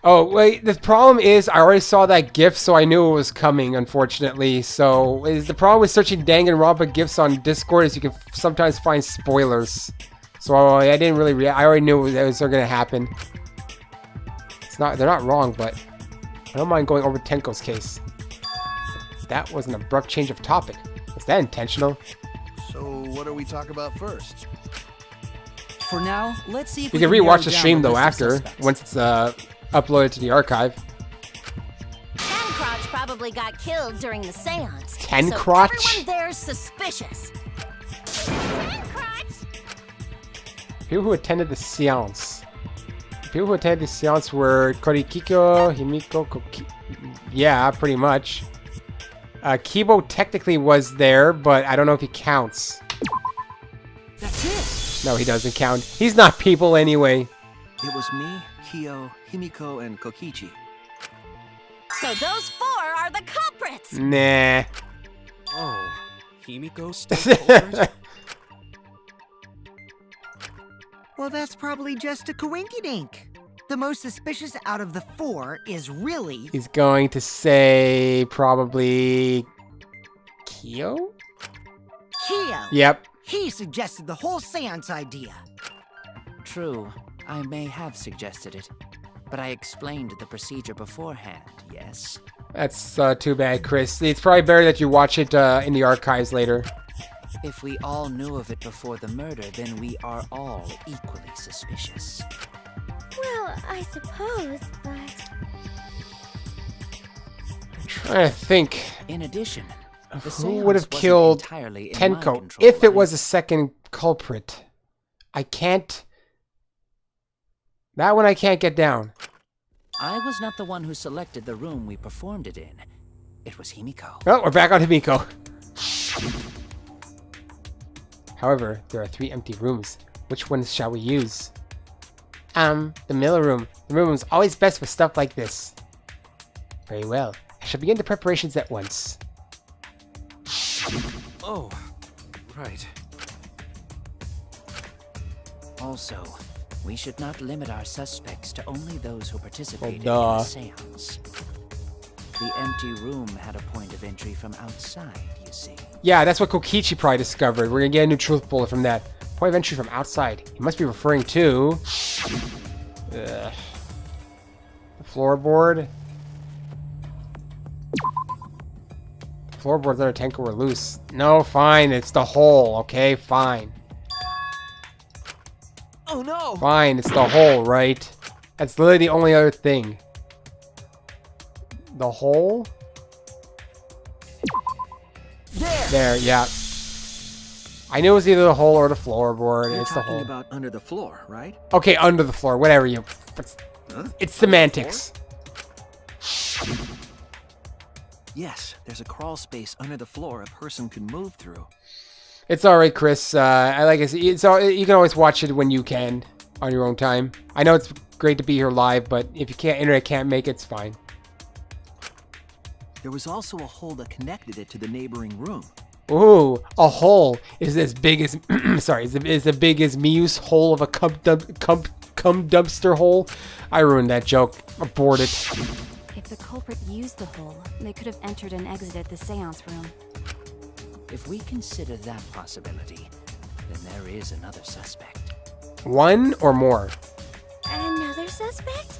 Oh, wait, the problem is I already saw that GIF, so I knew it was coming, unfortunately. So, the problem with searching Danganronpa GIFs on Discord is you can sometimes find spoilers. So, I didn't really react. I already knew that was going to happen. They're not wrong, but I don't mind going over Tenko's case. That was an abrupt change of topic. Was that intentional? So, what do we talk about first? For now, let's see if You we can narrow rewatch the down stream, though, list of after, suspects. once it's uploaded to the archive. Tencrotch probably got killed during the seance. Tencrotch? So everyone there's suspicious. Tencrotch! People who attended the seance. People who attended the seance were Korikiko, Himiko, Koki... Yeah, pretty much. Kibo technically was there, but I don't know if he counts. That's it. No, he doesn't count. He's not people anyway. It was me, Kyo, Himiko, and Kokichi. So those four are the culprits! Nah. Oh, Himiko still culprit? Well, that's probably just a coinkydink. The most suspicious out of the four is really... He's going to say probably Kyo? Kyo. Yep. He suggested the whole seance idea. True, I may have suggested it, but I explained the procedure beforehand, yes? That's too bad, Chris. It's probably better that you watch it in the archives later. If we all knew of it before the murder, then we are all equally suspicious. Well, I suppose, but... I'm trying to think In addition, the who seance would have wasn't killed entirely in my Tenko control, if it right? was a second culprit. I can't... That one I can't get down. I was not the one who selected the room we performed it in. It was Himiko. Oh, we're back on Himiko. However, there are 3 empty rooms. Which ones shall we use? The middle room. The middle room is always best for stuff like this. Very well. I shall begin the preparations at once. Oh, right. Also, we should not limit our suspects to only those who participated in duh. the seance. The empty room had a point of entry from outside, you see. Yeah, that's what Kokichi probably discovered. We're gonna get a new truth bullet from that. Point of entry from outside. He must be referring to... the floorboard. The floorboards under Tenko were loose. No, fine. It's the hole, okay? Fine. Oh no! Fine, it's the hole, right? That's literally the only other thing. The hole? There, yeah. I knew it was either the hole or the floorboard. You're It's the talking hole. about under the floor, right? Okay, under the floor. Whatever you... Huh? It's semantics. Yes, there's a crawl space under the floor a person can move through. It's alright, Chris. I like it. It's all, you can always watch it when you can on your own time. I know it's great to be here live, but if you can't, internet can't make it, it's fine. There was also a hole that connected it to the neighboring room. Ooh, a hole is as big as sorry, is as big as Miu's hole of a cum dumpster hole. I ruined that joke. Abort it. If the culprit used the hole, they could have entered and exited the seance room. If we consider that possibility, then there is another suspect. One or more? Another suspect?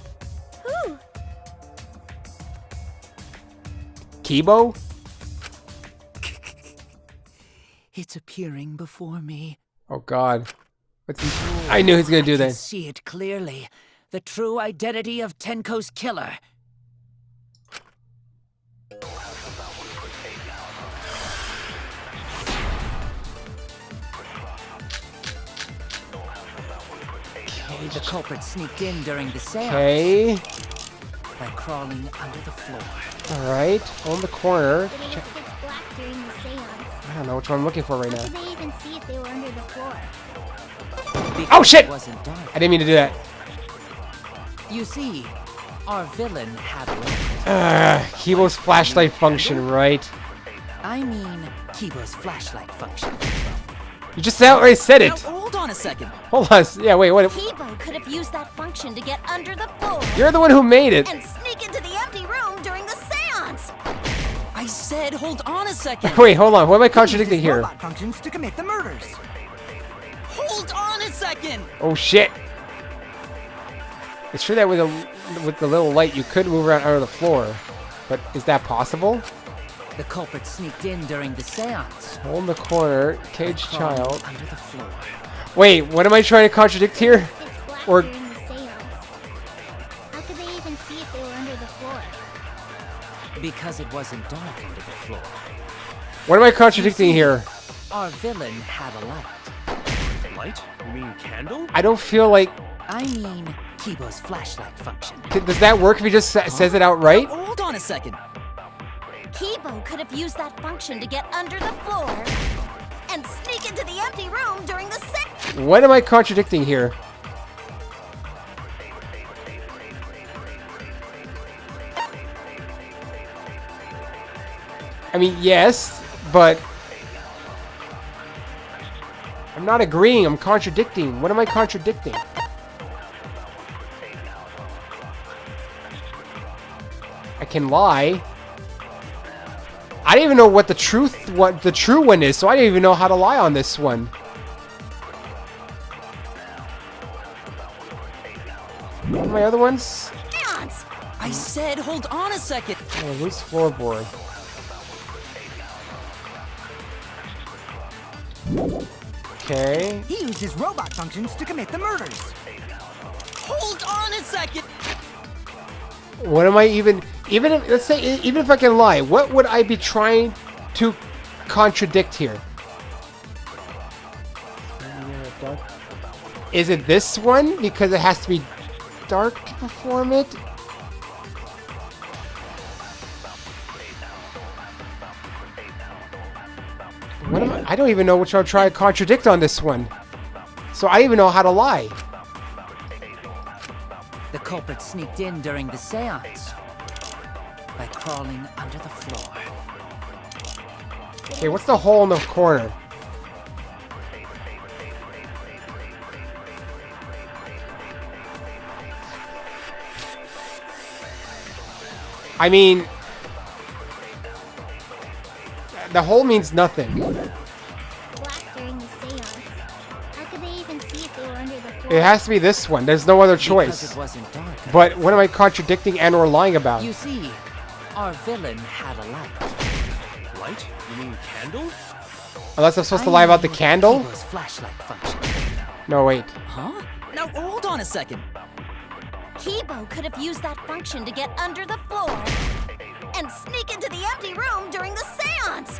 Who? Kibo? It's appearing before me. Oh God. What's he... I knew he was gonna do I can that. see it clearly. The true identity of Tenko's killer. The culprit sneaked in during the seance Okay. by crawling under the floor. Alright. On the corner. But Check. if it's black during the seance, I don't know which one I'm looking for right how now. could they even see if they were under the floor? Because Oh shit! It wasn't dark. I didn't mean to do that. You see, our villain had a Kibo's flashlight function, right? I mean, Kibo's flashlight function. You just outright said Now, it. hold on a second. Hold on. Yeah, wait, what? Kibo could have used that function to get under the floor You're the one who made it. and sneak into the empty room during the seance. I said, hold on a second. Wait, hold on. What am I contradicting here? Robot functions to commit the murders. Hold on a second. Oh shit! It's true that with the little light you could move around under the floor, but is that possible? The culprit sneaked in during the seance. Hole in the corner, by caged crawling child. under the floor. Wait, what am I trying to contradict here? It's black Or- during the seance. How could they even see if they were under the floor? Because it wasn't dark under the floor. What am I contradicting here? Our villain had a light. Light? You mean candle? I don't feel like... I mean, Kibo's flashlight function. Does that work if he just says it outright? Hold on a second. Kibo could have used that function to get under the floor and sneak into the empty room during the seance. What am I contradicting here? I mean, yes, but... I'm not agreeing, I'm contradicting. What am I contradicting? I can lie. I don't even know what the true one is, so I don't even know how to lie on this one. What are my other ones? I said, hold on a second. Oh, loose floorboard. Okay. He uses robot functions to commit the murders. Hold on a second. What am I even if, let's say, even if I can lie, what would I be trying to contradict here? Is it this one? Because it has to be dark to perform it? What am I don't even know which one I'm trying to contradict on this one. So I even know how to lie. The culprit sneaked in during the seance by crawling under the floor. Okay, what's the hole in the corner? I mean, the hole means nothing. Black during the seance. How could they even see if they were under the floor? It has to be this one. There's no other Because choice. it wasn't dark. But what am I contradicting and or lying about? You see, our villain had a light. Light? You mean candle? Unless I'm supposed to lie about the candle? Kibo's flashlight function. No, wait. Huh? Now, hold on a second. Kibo could have used that function to get under the floor and sneak into the empty room during the seance.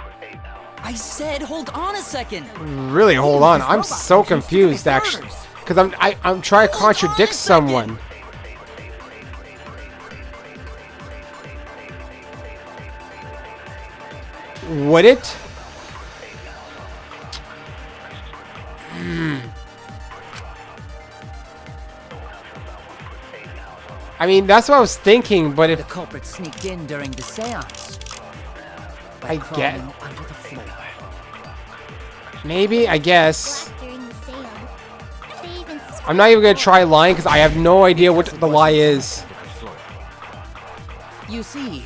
I said, hold on a second. Really, hold on. I'm so confused, actually, because I'm trying to contradict someone. Would it? I mean, that's what I was thinking, but The if culprit sneaked in during the seance. By I get- crawling under the floor. maybe, I guess. During the seance, they even I'm not even gonna try lying because I have no idea what the lie is. Under the floor. You see,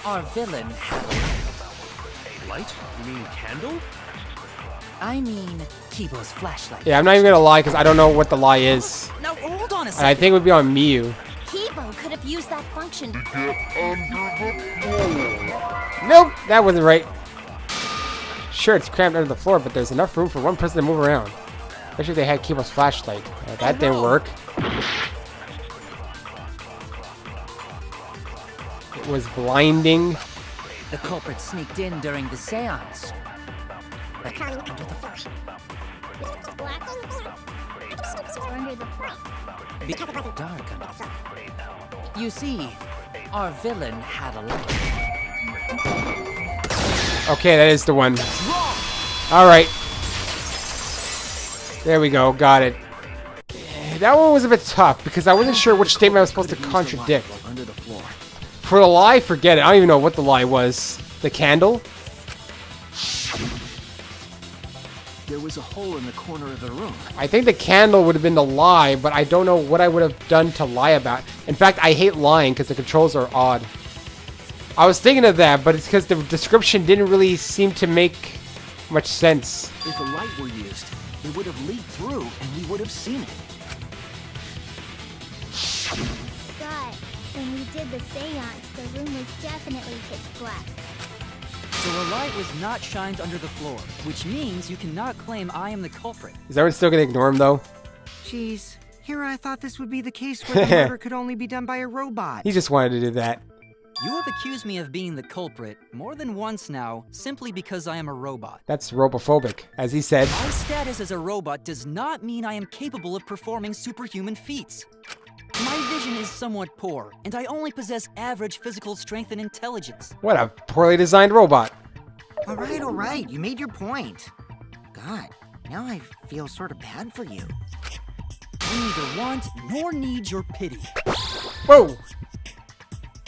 our villain had a Light? You mean candle? I mean, Kibo's flashlight. Yeah, I'm not even gonna lie because I don't know what the lie is. Now, hold on a And second. I think it would be on Miyu. Kibo could have used that function. Nope, that wasn't right. Sure, it's cramped under the floor, but there's enough room for one person to move around. Especially if they had Kibo's flashlight. That didn't work. It was blinding. The culprit sneaked in during the seance. By crawling under the floor. black or under the floor. Because it was dark under the floor. You see, our villain had a light. Okay, that is the one. Alright. There we go, got it. That one was a bit tough because I wasn't sure which statement I was supposed to contradict. Under the floor. For the lie, forget it. I don't even know what the lie was. The candle? There was a hole in the corner of the room. I think the candle would have been the lie, but I don't know what I would have done to lie about. In fact, I hate lying because the controls are odd. I was thinking of that, but it's because the description didn't really seem to make much sense. If a light were used, it would have leaked through and we would have seen it. But when we did the seance, the room was definitely pitch black. So a light was not shined under the floor, which means you cannot claim I am the culprit. Is everyone still gonna ignore him though? Jeez, here I thought this would be the case where the murder could only be done by a robot. He just wanted to do that. You have accused me of being the culprit more than once now, simply because I am a robot. That's robophobic, as he said. My status as a robot does not mean I am capable of performing superhuman feats. My vision is somewhat poor, and I only possess average physical strength and intelligence. What a poorly designed robot. All right, you made your point. God, now I feel sort of bad for you. I neither want nor need your pity. Whoa!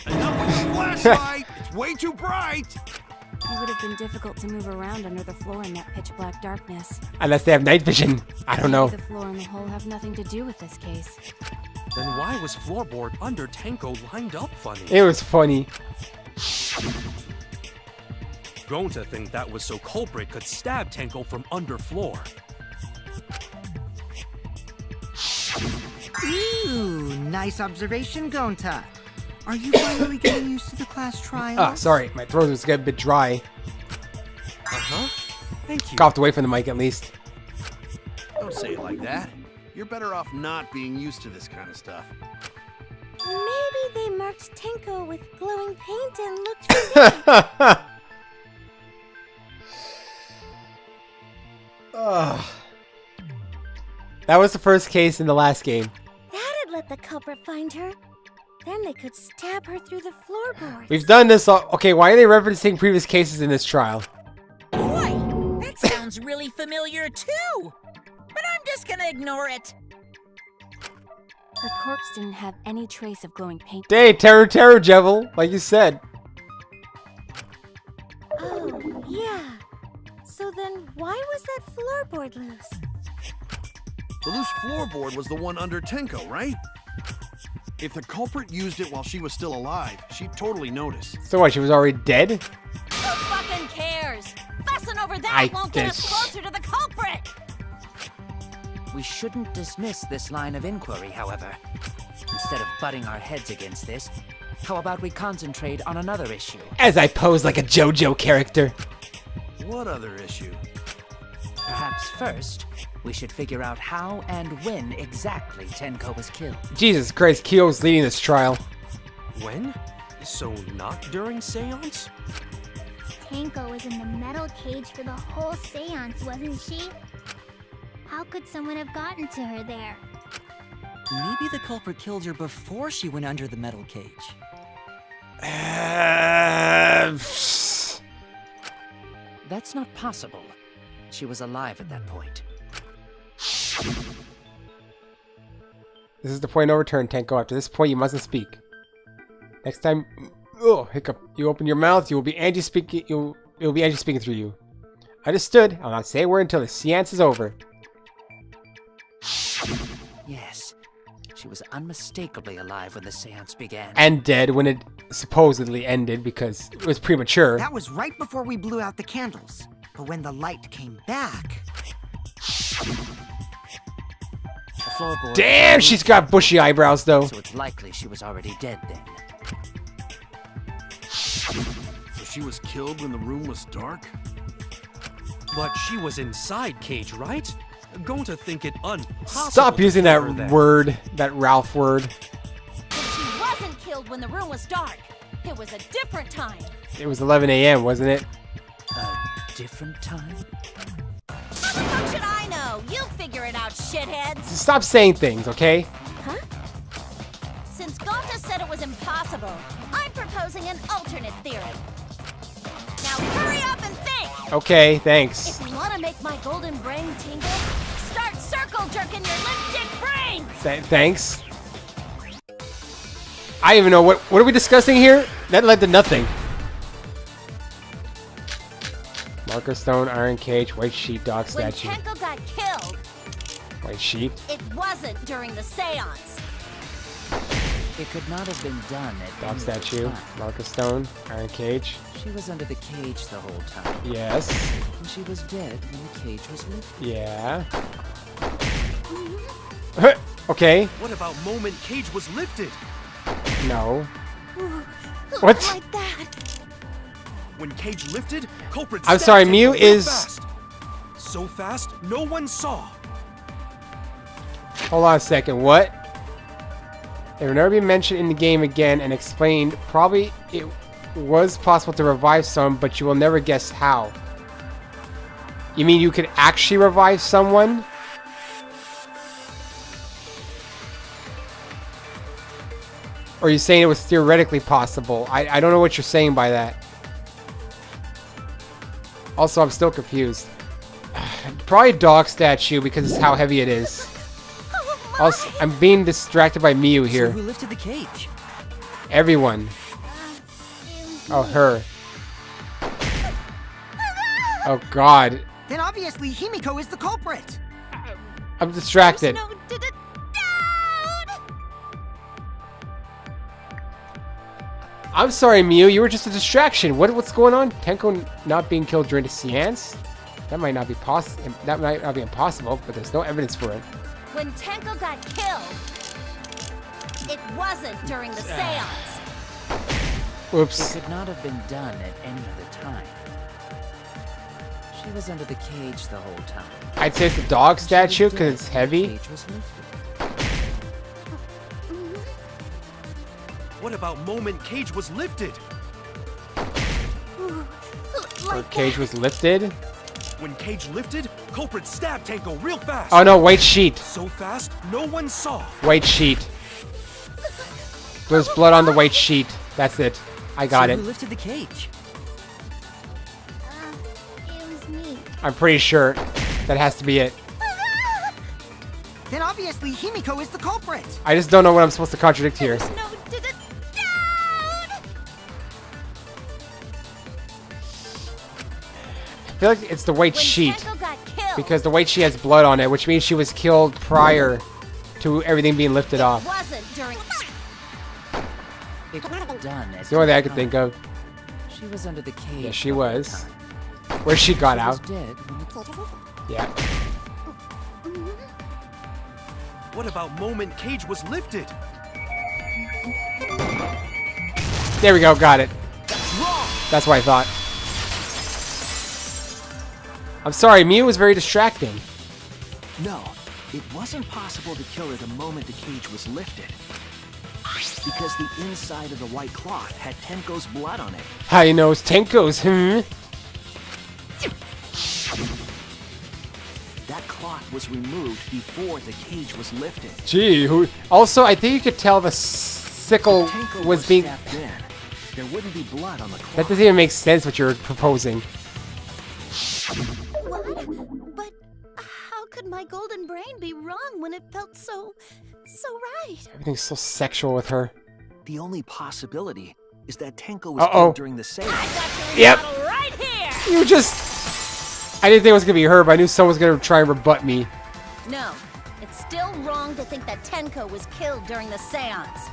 Enough with the flashlight! It's way too bright! It would have been difficult to move around under the floor in that pitch black darkness. Unless they have night vision. I don't know. The floor and the hole have nothing to do with this case. Then why was floorboard under Tenko lined up funny? It was funny. Going to think that was so culprit could stab Tenko from under floor. Ooh, nice observation, Gonta. Are you finally getting used to the class trial? Ah, sorry. My throat was getting a bit dry. Uh-huh. Thank you. Coughed away from the mic at least. Don't say it like that. You're better off not being used to this kind of stuff. Maybe they marked Tenko with glowing paint and looked for me. Ugh. That was the first case in the last game. That'd let the culprit find her. Then they could stab her through the floorboards. We've done this all. Okay, why are they referencing previous cases in this trial? Boy, that sounds really familiar too. But I'm just gonna ignore it. Her corpse didn't have any trace of glowing paint. Hey, Terror Jevil, like you said. Oh, yeah. So then why was that floorboard loose? The loose floorboard was the one under Tenko, right? If the culprit used it while she was still alive, she'd totally notice. So what, she was already dead? Who fucking cares? Fussing over that I won't get us just- closer to the culprit. We shouldn't dismiss this line of inquiry, however. Instead of butting our heads against this, how about we concentrate on another issue? As I pose like a JoJo character. What other issue? Perhaps first, We should figure out how and when exactly Tenko was killed. Jesus Christ, Kyo's leading this trial. When? So not during seance? Tenko was in the metal cage for the whole seance, wasn't she? How could someone have gotten to her there? Maybe the culprit killed her before she went under the metal cage. That's not possible. She was alive at that point. This is the point of no return, Tenko. After this point, you mustn't speak. Next time, oh, hiccup, you open your mouth, you will be Angie speaking. It will be Angie speaking through you. Understood. I'll not say a word until the seance is over. Yes, she was unmistakably alive when the seance began. And dead when it supposedly ended because it was premature. That was right before we blew out the candles. But when the light came back... The floorboard Damn, she's got bushy eyebrows though. So it's likely she was already dead then. So she was killed when the room was dark? But she was inside cage, right? Going to think it impossible. Stop using to that kill her then. word, that Ralph word. But she wasn't killed when the room was dark. It was a different time. It was 11 a.m., wasn't it? A different time? How should I know? You figure it out, shitheads. Stop saying things, okay? Huh? Since Gonta said it was impossible, I'm proposing an alternate theory. Now hurry up and think! Okay, thanks. If you want to make my golden brain tingle, start circle jerking your lifted brains! Thanks. I don't even know what are we discussing here? That led to nothing. Marker stone, iron cage, white sheet, dog When statue. Tenko got killed, White sheet. it wasn't during the seance. It could not have been done at Dog any statue, other time. marker stone, iron cage. She was under the cage the whole time. Yes. And she was dead when the cage was lifted. Yeah. Okay. What about moment cage was lifted? No. What? Like that. When cage lifted, culprit I'm stabbed sorry, Tenko Mew real is- fast. So fast, no one saw. Hold on a second. What? It will never be mentioned in the game again and explained. Probably it was possible to revive someone, but you will never guess how. You mean you could actually revive someone? Or are you saying it was theoretically possible? I don't know what you're saying by that. Also, I'm still confused. Probably a dog statue because it's how heavy it is. Also, I'm being distracted by Miyu So here. who lifted the cage? Everyone. Oh, her. Oh, God. Then obviously Himiko is the culprit. I'm distracted. No, doubt. I'm sorry, Miyu. You were just a distraction. What's going on? Tenko not being killed during the seance? That might not be possible. That might not be impossible, but there's no evidence for it. When Tenko got killed, it wasn't during the seance. It Oops. could not have been done at any other time. She was under the cage the whole time. I'd say it's the dog She was statue dead because it's when heavy. The cage was lifted. What about moment cage was lifted? Or cage was lifted. When cage lifted, culprit stabbed Tenko real fast. Oh no, white sheet. So fast, no one saw. White sheet. There's blood on the white sheet. That's it. I got So it. who lifted the cage? It was me. I'm pretty sure that has to be it. Then obviously Himiko is the culprit. I just don't know what I'm supposed to contradict here. There's no doubt. I feel like it's the white When sheet Tenko got killed, because the white sheet has blood on it, which means she was killed prior to everything being lifted it off. wasn't during. It could not have been done at It's the only thing I any could think time. of. She was under the cage. Yeah, she the whole was. time. Where she got She was out. dead when the cage was lifted. Yeah. What about moment cage was lifted? There we go. Got it. That's wrong. That's what I thought. I'm sorry, Mew was very distracting. No, it wasn't possible to kill her the moment the cage was lifted. Because the inside of the white cloth had Tenko's blood on it. How you know it's Tenko's, That cloth was removed before the cage was lifted. Gee, who... Also, I think you could tell the sickle If Tenko was being... stabbed in, there wouldn't be blood on the cloth. That doesn't even make sense what you're proposing. What? But how could my golden brain be wrong when it felt so right? Everything's so sexual with her. The only possibility is that Tenko was Uh-oh. killed during the seance. Yep. Right here! You just... I didn't think it was gonna be her, but I knew someone was gonna try and rebut me. No, it's still wrong to think that Tenko was killed during the seance.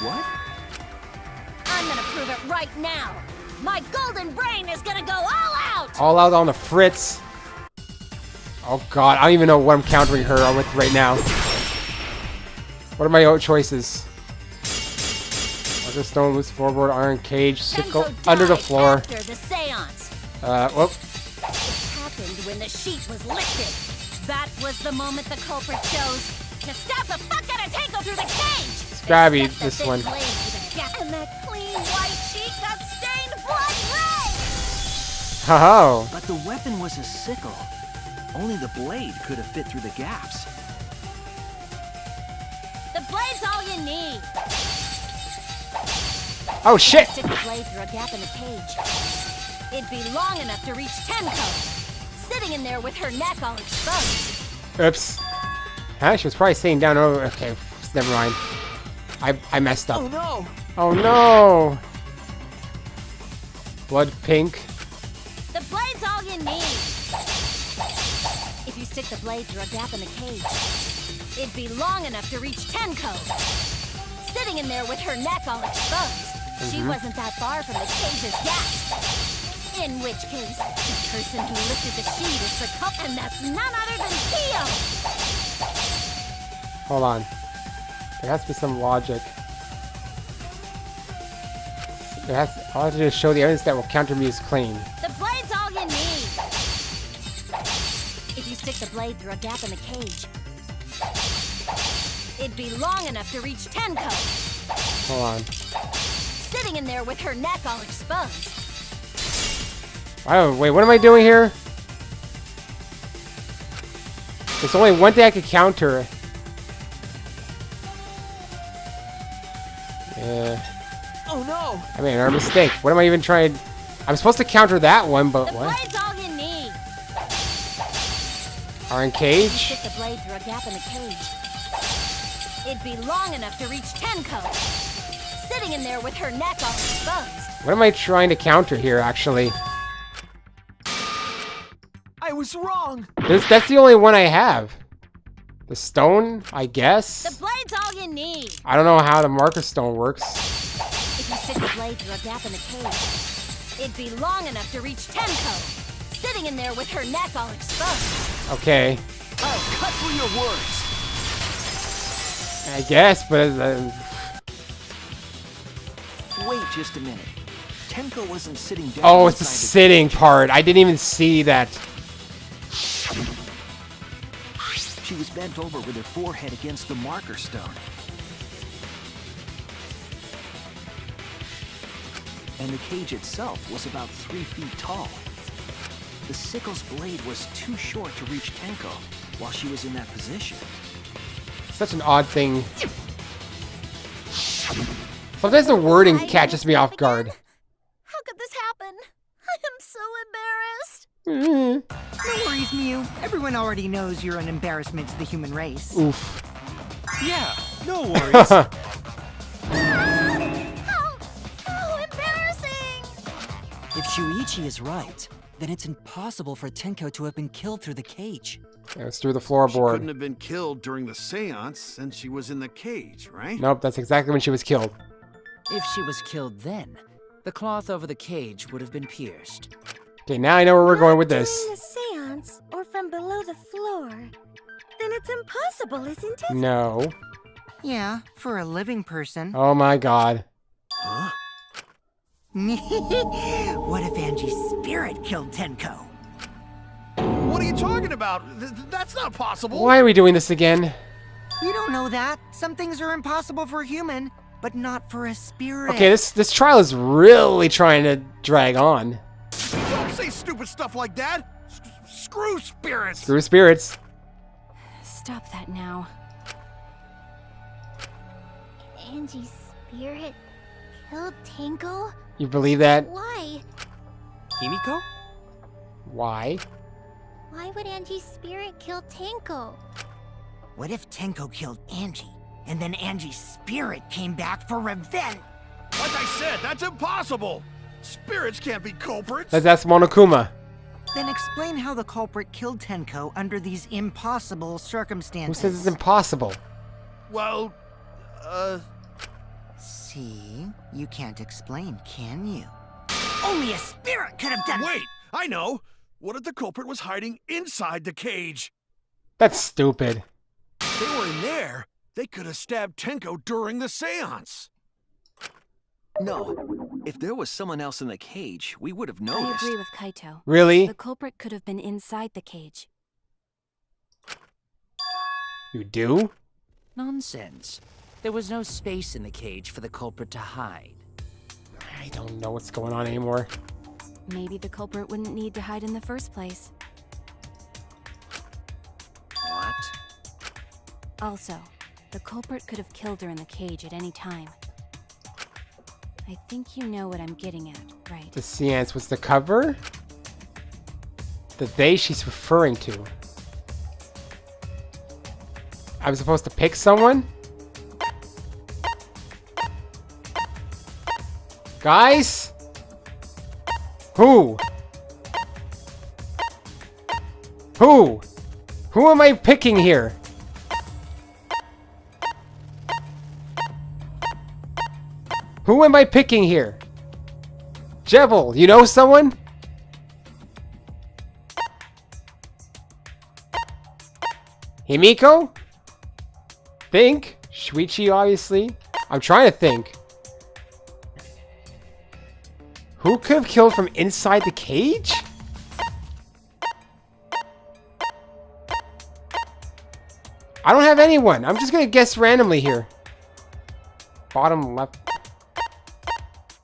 What? I'm gonna prove it right now. My golden brain is gonna go all out! All out on the fritz. Oh god, I don't even know what I'm countering her on with right now. What are my choices? Other stone, loose floorboard, iron cage, sickle, Tenko under the died floor. after the seance. Whoop. It happened when the sheet was lifted. That was the moment the culprit chose to stab the fuck out of Tenko through the cage. Scrabby, They stuck the this thin one. blade through the gap, and that clean white sheet got stained blood red. Ho-ho. But the weapon was a sickle. Only the blade could have fit through the gaps. The blade's all you need. Oh shit! Stick the blade through a gap in the cage. It'd be long enough to reach Tenko, sitting in there with her neck all exposed. Oops. Huh? She was probably sitting down. Oh, okay. Never mind. I messed up. Oh no! Oh no! Blood pink. The blade's all you need. If you stick the blade through a gap in the cage, it'd be long enough to reach Tenko, sitting in there with her neck all exposed. She wasn't that far from the cage's gap. In which case, the person who lifted the sheet is the cup, and that's none other than Theo. Hold on. There has to be some logic. I'll have to just show the evidence that will counter Mew's claim. The blade's all you need. If you stick the blade through a gap in the cage, it'd be long enough to reach Tenko, Hold on. sitting in there with her neck all exposed. Oh, wait, what am I doing here? There's only one thing I could counter. Yeah. Oh no! I made a mistake. What am I even trying? I'm supposed to counter that one, but The what? blade's all you need. Iron If you cage? stick the blade through a gap in the cage, it'd be long enough to reach Tenko, sitting in there with her neck all exposed. What am I trying to counter here, actually? I was wrong! That's the only one I have. The stone, I The guess? blade's all you need. I don't know how the marker stone works. If you stick the blade through a gap in the cage, it'd be long enough to reach Tenko, sitting in there with her neck all exposed. Okay. I'll cut through your words! I guess, but... Wait just a minute. Tenko wasn't sitting down. oh, it's the inside sitting part. I didn't even see that. She was bent over with her forehead against the marker stone. And the cage itself was about 3 feet tall. The sickle's blade was too short to reach Tenko while she was in that position. Such an odd thing. Sometimes the wording catches me off guard. How could this happen? I am so embarrassed. Mm. No worries, Mew. Everyone already knows you're an embarrassment to the human race. Oof. Yeah, no worries. How embarrassing! If Shuichi is right, then it's impossible for Tenko to have been killed through the cage. It was through the She floorboard. couldn't have been killed during the seance since she was in the cage, right? Nope, that's exactly when she was killed. If she was killed then, the cloth over the cage would have been pierced. Okay, now I know where we're going with During this. the seance, or from below the floor. Then it's impossible, isn't it? No. Yeah, for a living person. Oh my god. Huh? What if Angie's spirit killed Tenko? What are you talking about? That's not possible. Why are we doing this again? You don't know that. Some things are impossible for a human, but not for a spirit. Okay, this trial is really trying to drag on. Don't say stupid stuff like that. Screw spirits. Screw spirits. Stop that now. Angie's spirit killed Tenko? You believe that? Why? Himiko? Why? Why would Angie's spirit kill Tenko? What if Tenko killed Angie, and then Angie's spirit came back for revenge? Like I said, that's impossible. Spirits can't be culprits. Let's ask Monokuma. Then explain how the culprit killed Tenko under these impossible Who circumstances. says it's impossible? Well, See? You can't explain, can you? Only a spirit could have done it! wait, I know. What if the culprit was hiding inside the cage? That's stupid. If they were in there, they could have stabbed Tenko during the seance. No. If there was someone else in the cage, we would have I noticed. agree with Kaito. Really? The culprit could have been inside the cage. You do? Nonsense. There was no space in the cage for the culprit to hide. I don't know what's going on anymore. Maybe the culprit wouldn't need to hide in the first place. What? Also, the culprit could have killed her in the cage at any time. I think you know what I'm getting at, right? The seance was the cover? The they she's referring to. I'm supposed to pick someone? Guys? Who? Who? Who am I picking here? Who am I picking here? Jevil, you know someone? Himiko? Think? Shuichi, obviously. I'm trying to think. Who could have killed from inside the cage? I don't have anyone. I'm just gonna guess randomly here. Bottom left.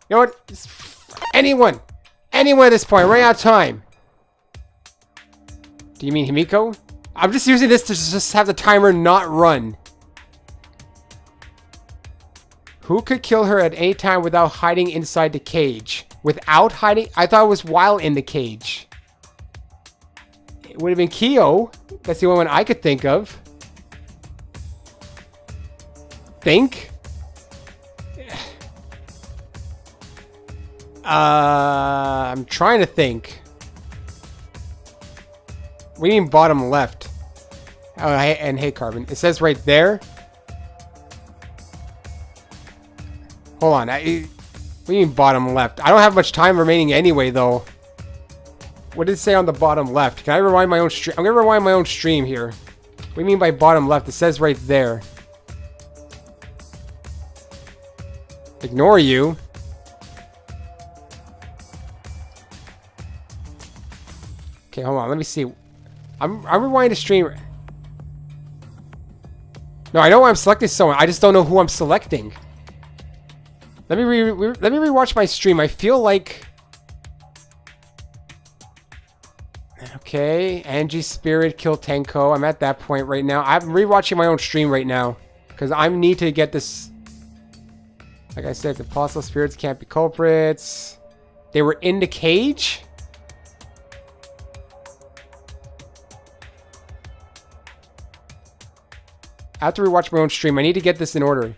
You know what? Just anyone. Anyone at this point. Right out of time. Do you mean Himiko? I'm just using this to just have the timer not run. Who could kill her at any time without hiding inside the cage? Without hiding? I thought it was while in the cage. It would have been Kyo. That's the only one I could think of. Think? I'm trying to think. What do you mean bottom left? Oh, and hey, Carbon. It says right there. Hold on. What do you mean bottom left? I don't have much time remaining anyway, though. What did it say on the bottom left? Can I rewind my own stream? I'm going to rewind my own stream here. What do you mean by bottom left? It says right there. Ignore you. Okay, hold on. Let me see. I'm rewinding the stream. No, I know I'm selecting someone. I just don't know who I'm selecting. Let me rewatch my stream. I feel like... Okay, Angie's spirit killed Tenko. I'm at that point right now. I'm rewatching my own stream right now. Because I need to get this... Like I said, the possible spirits can't be culprits. They were in the cage? I have to rewatch my own stream. I need to get this in order.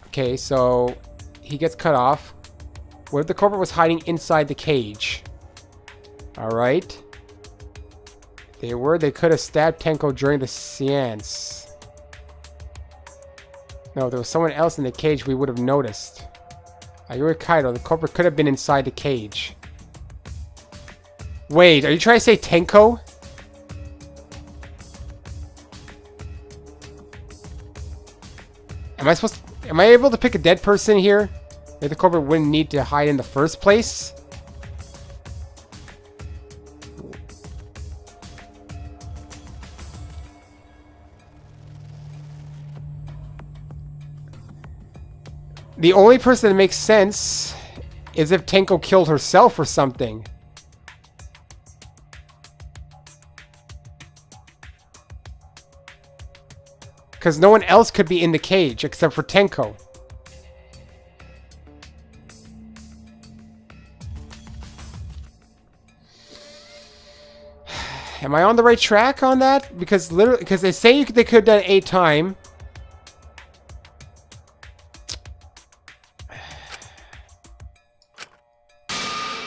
Okay, so he gets cut off. What if the culprit was hiding inside the cage? Alright. They could have stabbed Tenko during the seance. No, there was someone else in the cage we would have noticed. I agree with Kaido. The culprit could have been inside the cage. Wait, are you trying to say Tenko? Am I able to pick a dead person here? Maybe the culprit wouldn't need to hide in the first place? The only person that makes sense is if Tenko killed herself or something. Because no one else could be in the cage except for Tenko. Am I on the right track on that? Because literally, because they say they could have done 8 times.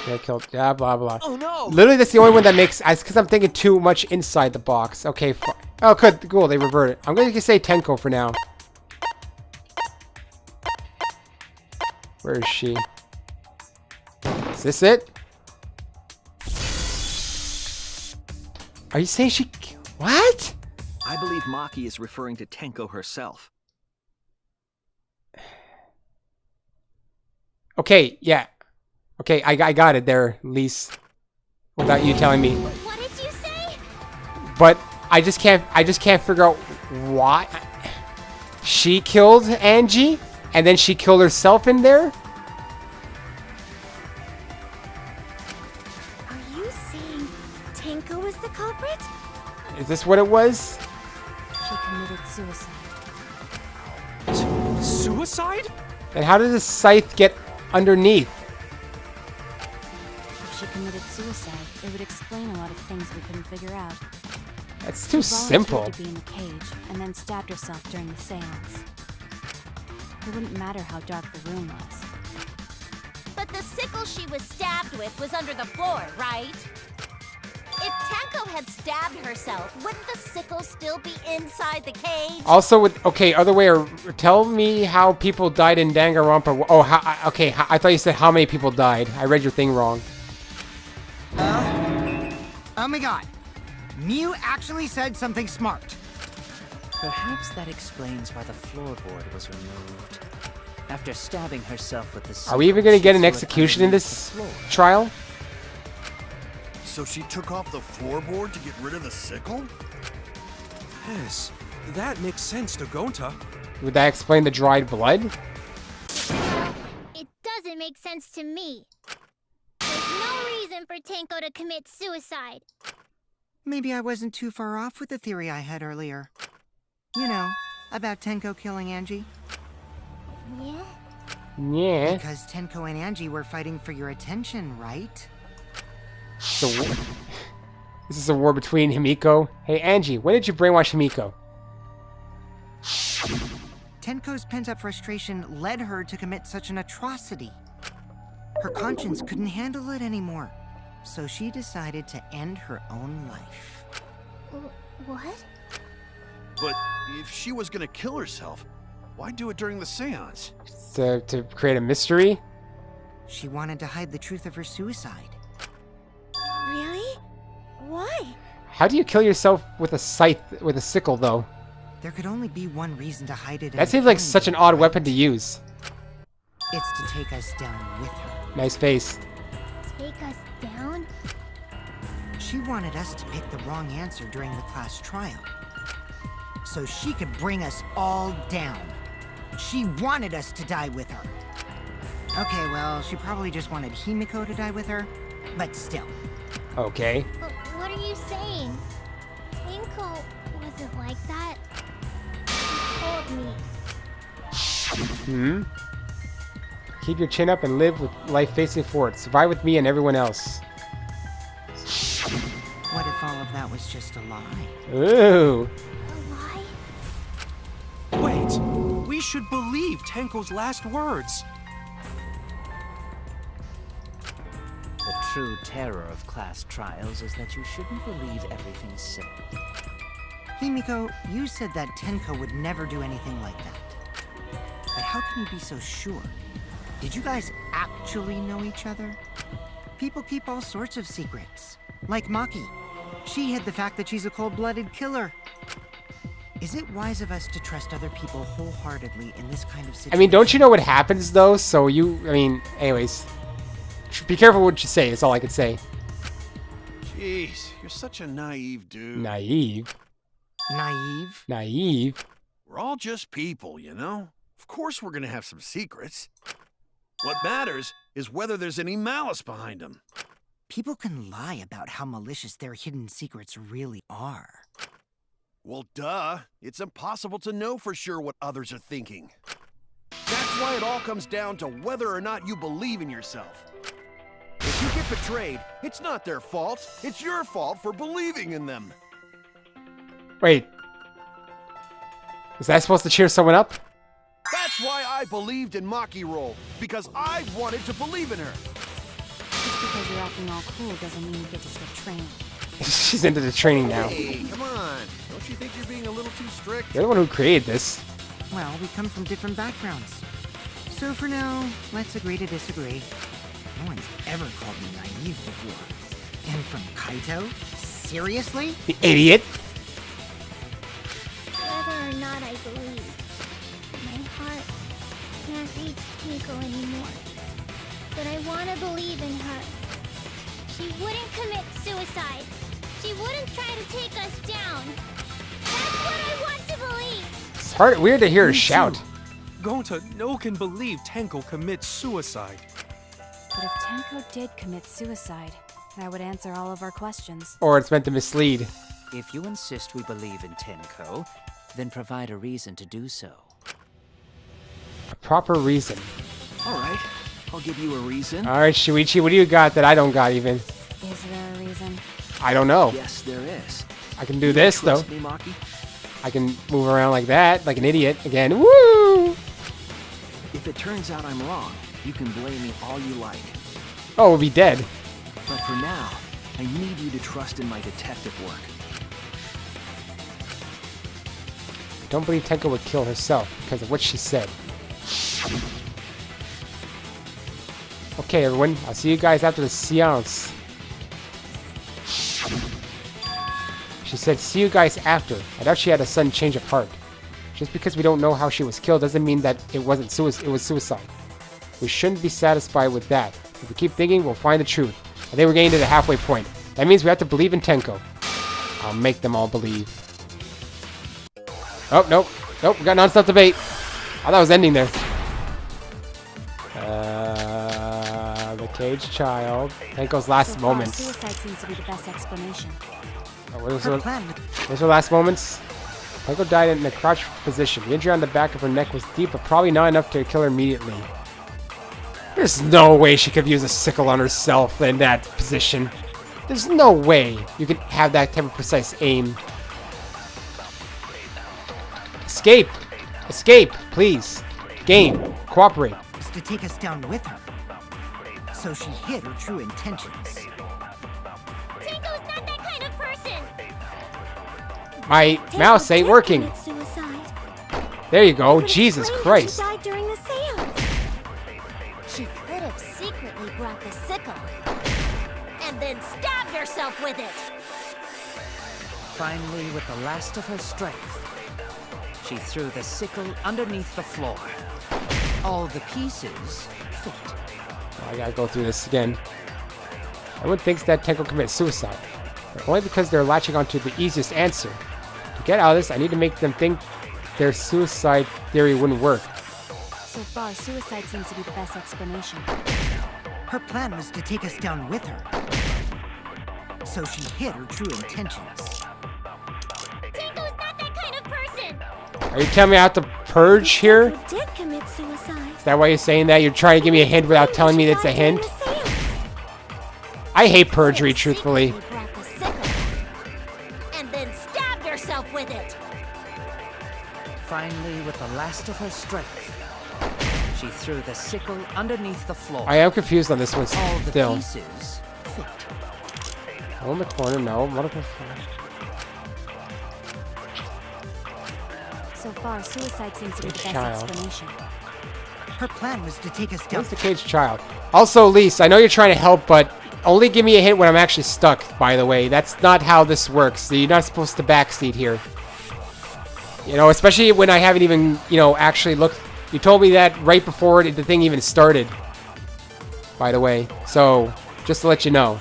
Yeah, killed. Yeah, blah blah. Oh no! Literally, that's the only one that makes. Because I'm thinking too much inside the box. Okay. Oh, good. Cool. They reverted. I'm going to say Tenko for now. Where is she? Is this it? Are you saying she... What? I believe Maki is referring to Tenko herself. Okay, yeah. Okay, I got it there, Lise. Without you telling me. What did you say? But I just can't figure out why she killed Angie and then she killed herself in there. Are you saying Tenko was the culprit? Is this what it was? She committed suicide. Suicide? And how did the scythe get underneath? If she committed suicide, it would explain a lot of things we couldn't figure out. That's too She simple. volunteered to be in the cage and then stabbed herself during the seance. It wouldn't matter how dark the room was. But the sickle she was stabbed with was under the floor, right? If Tenko had stabbed herself, wouldn't the sickle still be inside the cage? Also, with okay, other way. Tell me how people died in Danganronpa. Oh, okay. I thought you said how many people died. I read your thing wrong. Oh my god. Mew actually said something smart. Perhaps that explains why the floorboard was removed. After stabbing herself with the Are we even gonna sickle, get an she slid execution in underneath this the floor. trial? So she took off the floorboard to get rid of the sickle? Yes, that makes sense to Gonta. Would that explain the dried blood? It doesn't make sense to me. There's no reason for Tenko to commit suicide. Maybe I wasn't too far off with the theory I had earlier. You know, about Tenko killing Angie. Yeah? Yeah. Because Tenko and Angie were fighting for your attention, right? So, this is a war between Himiko. Hey, Angie, when did you brainwash Himiko? Tenko's pent-up frustration led her to commit such an atrocity. Her conscience couldn't handle it anymore, so she decided to end her own life. What? But if she was gonna kill herself, why do it during the seance? To create a mystery? She wanted to hide the truth of her suicide. Really? Why? How do you kill yourself with a scythe, with a sickle, though? There could only be one reason to hide it. That seems like such an odd weapon to use. It's to take us down with her. Nice face. Take us down? She wanted us to pick the wrong answer during the class trial, so she could bring us all down. She wanted us to die with her. Okay, well, she probably just wanted Himiko to die with her, but still. Okay. But what are you saying? Tenko wasn't like that. She told me. Keep your chin up and live with life facing forward. Survive with me and everyone else. What if all of that was just a lie? Ooh. A lie? Wait, we should believe Tenko's last words. The true terror of class trials is that you shouldn't believe everything said. Himiko, you said that Tenko would never do anything like that. But how can you be so sure? Did you guys actually know each other? People keep all sorts of secrets. Like Maki. She hid the fact that she's a cold-blooded killer. Is it wise of us to trust other people wholeheartedly in this kind of situation? I mean, don't you know what happens, though? So anyways. Be careful what you say, is all I can say. Jeez, you're such a naive dude. Naive? Naive? Naive? We're all just people, you know? Of course we're gonna have some secrets. What matters is whether there's any malice behind them. People can lie about how malicious their hidden secrets really are. Well, duh. It's impossible to know for sure what others are thinking. That's why it all comes down to whether or not you believe in yourself. If you get betrayed, it's not their fault. It's your fault for believing in them. Wait. Is that supposed to cheer someone up? That's why I believed in Maki Roll, because I wanted to believe in her. Just because you're acting all cool doesn't mean you get to skip training. She's into the training now. Hey, come on. Don't you think you're being a little too strict? You're the one who created this. Well, we come from different backgrounds. So for now, let's agree to disagree. No one's ever called me naive before. And from Kaito? Seriously? The idiot. Whether or not I believe, my heart can't reach Miko anymore. But I want to believe in her. She wouldn't commit suicide. She wouldn't try to take us down. That's what I want to believe. It's weird to hear her shout. Gonta, no can believe Tenko commits suicide. But if Tenko did commit suicide, that would answer all of our questions. Or it's meant to mislead. If you insist we believe in Tenko, then provide a reason to do so. A proper reason. All right, I'll give you a reason. Alright, Shuichi, what do you got that I don't got even? Is there a reason? I don't know. Yes, there is. I can do this, though. Trust me, Maki? I can move around like that, like an idiot. Again, woo! If it turns out I'm wrong, you can blame me all you like. Oh, we'll be dead. But for now, I need you to trust in my detective work. I don't believe Tenko would kill herself because of what she said. Okay, everyone. I'll see you guys after the seance. She said, see you guys after. I doubt she had a sudden change of heart. Just because we don't know how she was killed doesn't mean that it wasn't it was suicide. We shouldn't be satisfied with that. If we keep thinking, we'll find the truth. I think we're getting to the halfway point. That means we have to believe in Tenko. I'll make them all believe. Oh, nope. Nope, we got non-stop debate. I thought it was ending there. The caged child. Tenko's last So far, moments. suicide seems to be the best explanation. Oh, what was Her her, plan. what was her last moments? Tenko died in a crouched position. The injury on the back of her neck was deep, but probably not enough to kill her immediately. There's no way she could use a sickle on herself in that position. There's no way you can have that type of precise aim. Escape! Escape, please. Game. Cooperate. Was to take us down with her. So she hid her true intentions. Tenko's not that kind of person. My mouse ain't working. Commit suicide. There you go. Could Jesus explain how Christ. She died during the seance. She could have secretly brought the sickle and then stabbed herself with it. Finally, with the last of her strength, she threw the sickle underneath the floor. All the pieces fit. I gotta go through this again. Everyone thinks that Tenko commits suicide, but only because they're latching onto the easiest answer. To get out of this, I need to make them think their suicide theory wouldn't work. So far, suicide seems to be the best explanation. Her plan was to take us down with her. So she hid her true intentions. Tenko's not that kind of person. Are you telling me I have to purge here? Tenko did commit suicide. Is that why you're saying that? You're trying to give me a hint without telling me that's a hint? I hate perjury, truthfully. She brought the sickle and then stabbed herself with it. Finally, with the last of her strength, she threw the sickle underneath the floor. I am confused on this one All the still. pieces fit. One in the corner, no. One in the So far, suicide seems to be the best Child. explanation. Her plan was to take us down. Where's the caged child? Also, Lise, I know you're trying to help, but only give me a hint when I'm actually stuck, by the way. That's not how this works. You're not supposed to backseat here. You know, especially when I haven't even, actually looked. You told me that right before the thing even started, by the way. So, just to let you know.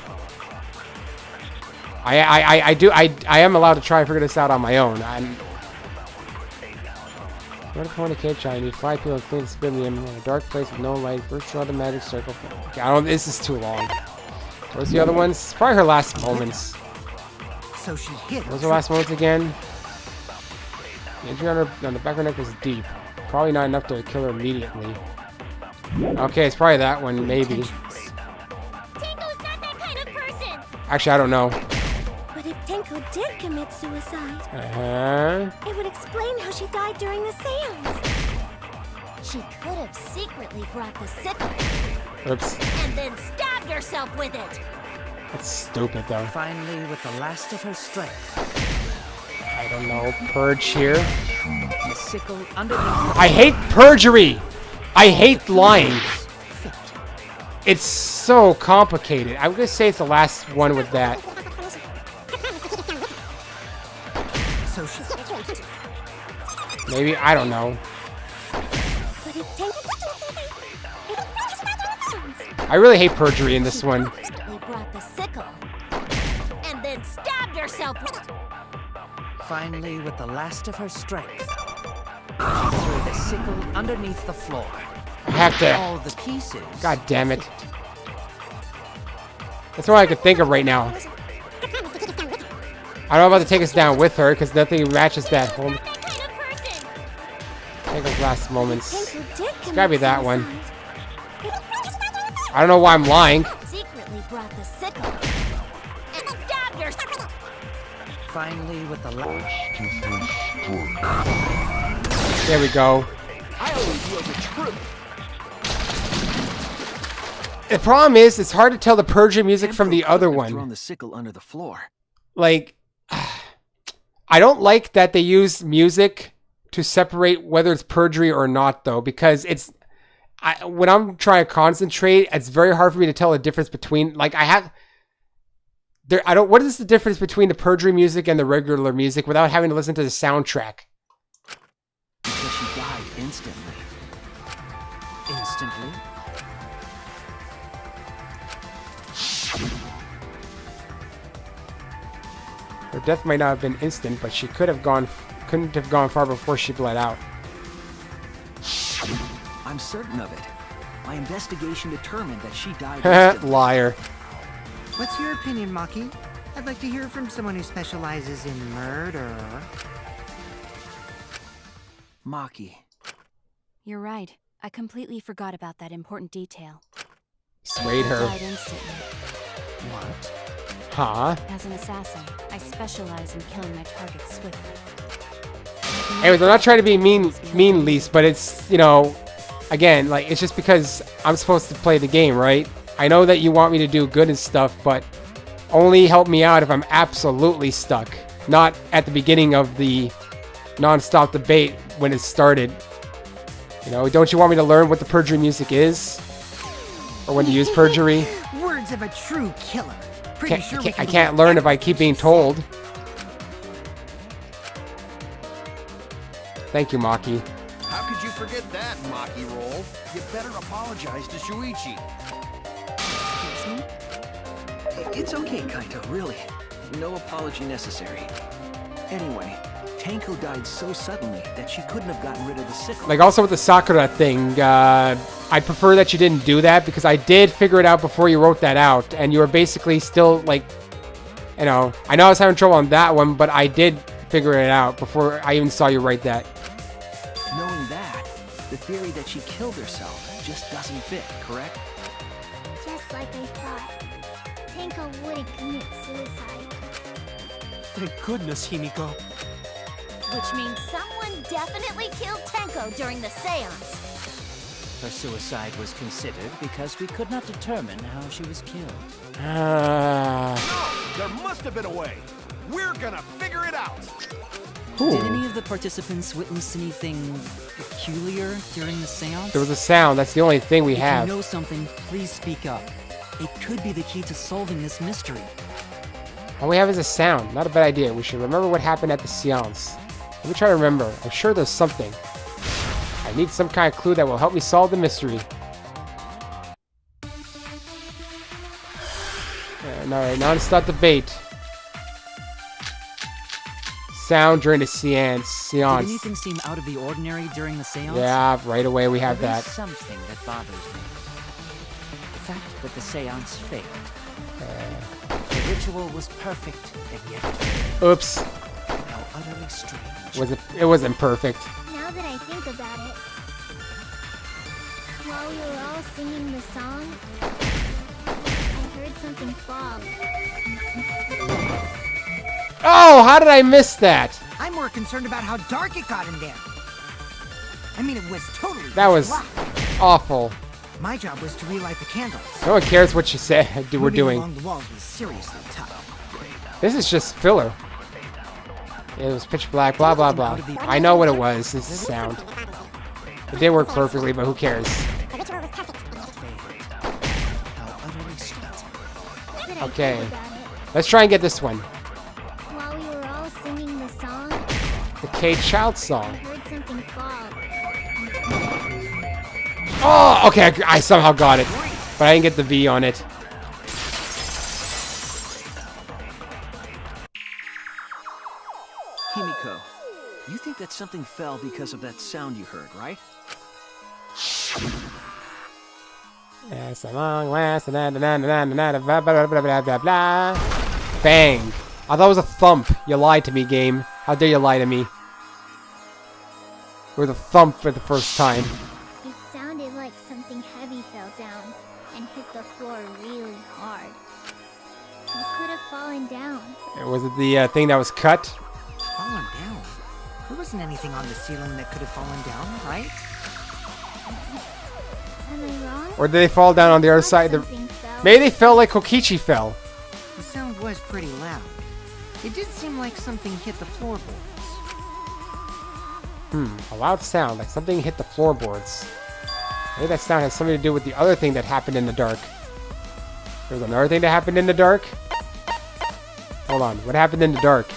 I am allowed to try and figure this out on my own. What if I want to catch I need 5 people to clean the civilian in a dark place with no light. First draw the magic circle. Okay, I don't. This is too long. Where's the other ones? It's probably her last moments. So she hit her. Where's her last moments again? The injury on the back of her neck was deep. Probably not enough to kill her immediately. Okay, it's probably that one, maybe. Tenko's not that kind of person. Actually, I don't know. But if Tenko did commit suicide, Uh-huh. it would explain how she died during the seance. She could have secretly brought the sickle Oops. and then stabbed herself with it. That's stupid, though. Finally, with the last of her strength, I don't know. Purge here. the sickle underneath I hate perjury! I hate lying. It's so complicated. I'm gonna say it's the last one with that. So she. Maybe, I don't know. But if Tenko... I really hate perjury in this one. Secretly brought the sickle and then stabbed herself with it. Finally, with the last of her strength, she threw the sickle underneath the floor. I have to. All the pieces. God damn it. That's all I could think of right now. I don't know about to take us down with her, because nothing matches that whole... Take those last moments. It's gotta be that one. I don't know why I'm lying. Secretly brought the sickle and stabbed herself. Finally, with the last. There we go. I always know the truth. The problem is, it's hard to tell the perjury music from the Tenko other couldn't have thrown one. the sickle under the floor. Like, I don't like that they use music to separate whether it's perjury or not, though, because it's... when I'm trying to concentrate, it's very hard for me to tell the difference between... Like, what is the difference between the perjury music and the regular music without having to listen to the soundtrack? Because she died instantly. Instantly? Her death might not have been instant, but she couldn't have gone far before she bled out. I'm certain of it. My investigation determined that she died instantly. Liar. What's your opinion, Maki? I'd like to hear from someone who specializes in murder. Maki. You're right. I completely forgot about that important detail. Swayed her. Died instantly. What? Huh? As an assassin, I specialize in killing my targets swiftly. Anyways, I'm not trying to be mean, Lise, but it's, you know, again, like, it's just because I'm supposed to play the game, right? I know that you want me to do good and stuff, but only help me out if I'm absolutely stuck. Not at the beginning of the non-stop debate when it started. You know, don't you want me to learn what the perjury music is? Or when to use perjury? Words of a true killer. Pretty sure we I can't learn if I keep being told. Thank you, Maki. How could you forget that, Maki Roll? You better apologize to Shuichi. It's okay, Kaito, really. No apology necessary. Anyway, Tenko died so suddenly that she couldn't have gotten rid of the sickle. Like, also with the Sakura thing, I prefer that you didn't do that, because I did figure it out before you wrote that out, and you were basically still, like, you know, I know I was having trouble on that one, but I did figure it out before I even saw you write that. Knowing that, the theory that she killed herself just doesn't fit, correct? Just like I thought. Tenko wouldn't commit suicide. Thank goodness, Himiko. Which means someone definitely killed Tenko during the seance. Her suicide was considered because we could not determine how she was killed. No, there must have been a way. We're gonna figure it out. Did any of the participants witness anything peculiar during the seance? There was a sound. That's the only thing we If have. you know something, please speak up. It could be the key to solving this mystery. All we have is a sound. Not a bad idea. We should remember what happened at the seance. Let me try to remember. I'm sure there's something. I need some kind of clue that will help me solve the mystery. Alright, non-stop debate. sound during the seance. Did anything seem out of the ordinary during the seance? Yeah, right away we have There is that. something that bothers me. The fact that the seance failed. The ritual was perfect, and yet it failed. Oops. How utterly strange. It wasn't perfect. Now that I think about it, while we were all singing the song, I heard something fall. Oh, how did I miss that? I'm more concerned about how dark it got in there. I mean, it was totally That was black. awful. My job was to relight the candles. No one cares what you said we're Moving doing. along the walls was seriously tough. This is just filler. It was pitch black, blah, blah, blah. I know what it was. This is sound. It didn't work perfectly, but who cares? The ritual was perfect. How utterly strange. Now that I Okay. think about it, Let's try and get this one. while we were all singing the song, The K-Child I song. heard something fall. Oh, okay, I somehow got it. But I didn't get the V on it. Himiko, you think that something fell because of that sound you heard, right? Yes, a long last, blah, blah, blah, blah, blah, blah. Bang. I thought it was a thump. You lied to me, game. How dare you lie to me? It was a thump for the first time. It sounded like something heavy fell down and hit the floor really hard. It could have fallen down. Was it the thing that was cut? Fallen down? There wasn't anything on the ceiling that could have fallen down, right? Am I wrong? Or did they fall down on the other side? Something fell. Maybe they fell like Kokichi fell. The sound was pretty loud. It did seem like something hit the floorboards. A loud sound, like something hit the floorboards. Maybe that sound has something to do with the other thing that happened in the dark. There was another thing that happened in the dark? Hold on, what happened in the dark?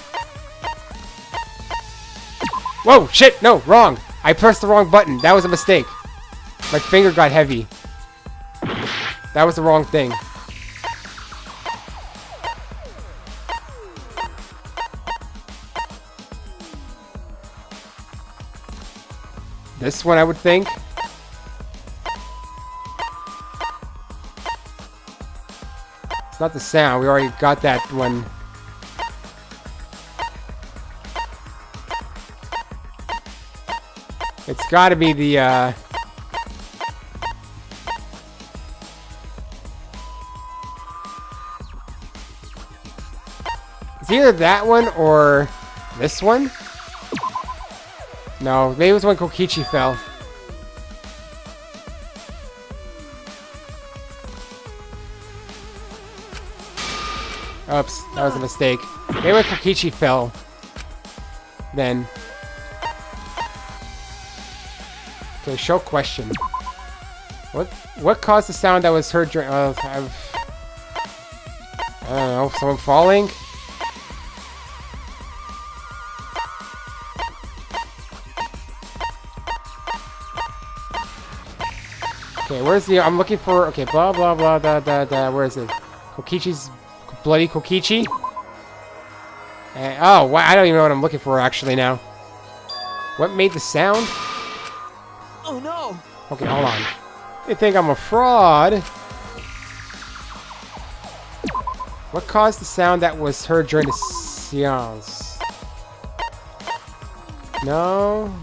Whoa, shit, no, wrong! I pressed the wrong button, that was a mistake. My finger got heavy. That was the wrong thing. This one, I would think. It's not the sound. We already got that one. It's got to be the, It's either that one or this one. No, maybe it was when Kokichi fell. Oops, that was a mistake. Maybe when Kokichi fell. Then. Okay, show question. What caused the sound that was heard during... I don't know, someone falling? Okay, where's the... I'm looking for... Okay, blah, blah, blah, where is it? Kokichi's... Bloody Kokichi? Oh, wow, I don't even know what I'm looking for, actually, now. What made the sound? Oh no! Okay, hold on. They think I'm a fraud. What caused the sound that was heard during the seance? No...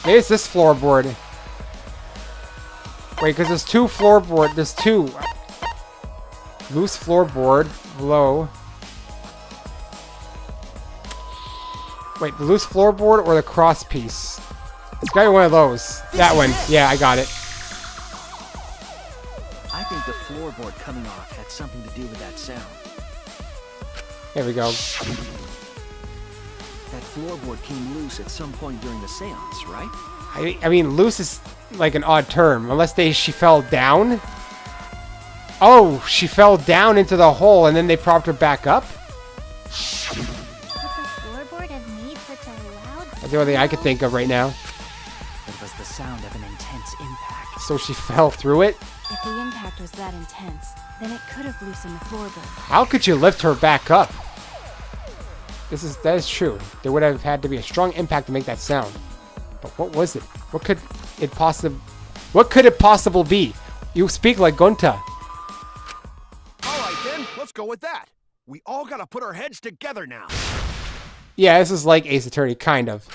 Maybe it's this floorboard. Wait, because there's two floorboard. There's two. Loose floorboard below. Wait, the loose floorboard or the cross piece? It's gotta be one of those. That one. Yeah, I got it. I think the floorboard coming off had something to do with that sound. There we go. That floorboard came loose at some point during the seance, right? I mean, loose is like an odd term. Unless she fell down. Oh, she fell down into the hole and then they propped her back up? Could the floorboard have made such a loud That's the only thing I could think of right now. It was the sound of an intense impact. So she fell through it? If the impact was that intense, then it could have loosened the floorboard. How could you lift her back up? That is true. There would have had to be a strong impact to make that sound. But what was it? What could it possibly be? You speak like Gonta. Alright then, let's go with that. We all gotta put our heads together now. Yeah, this is like Ace Attorney, kind of.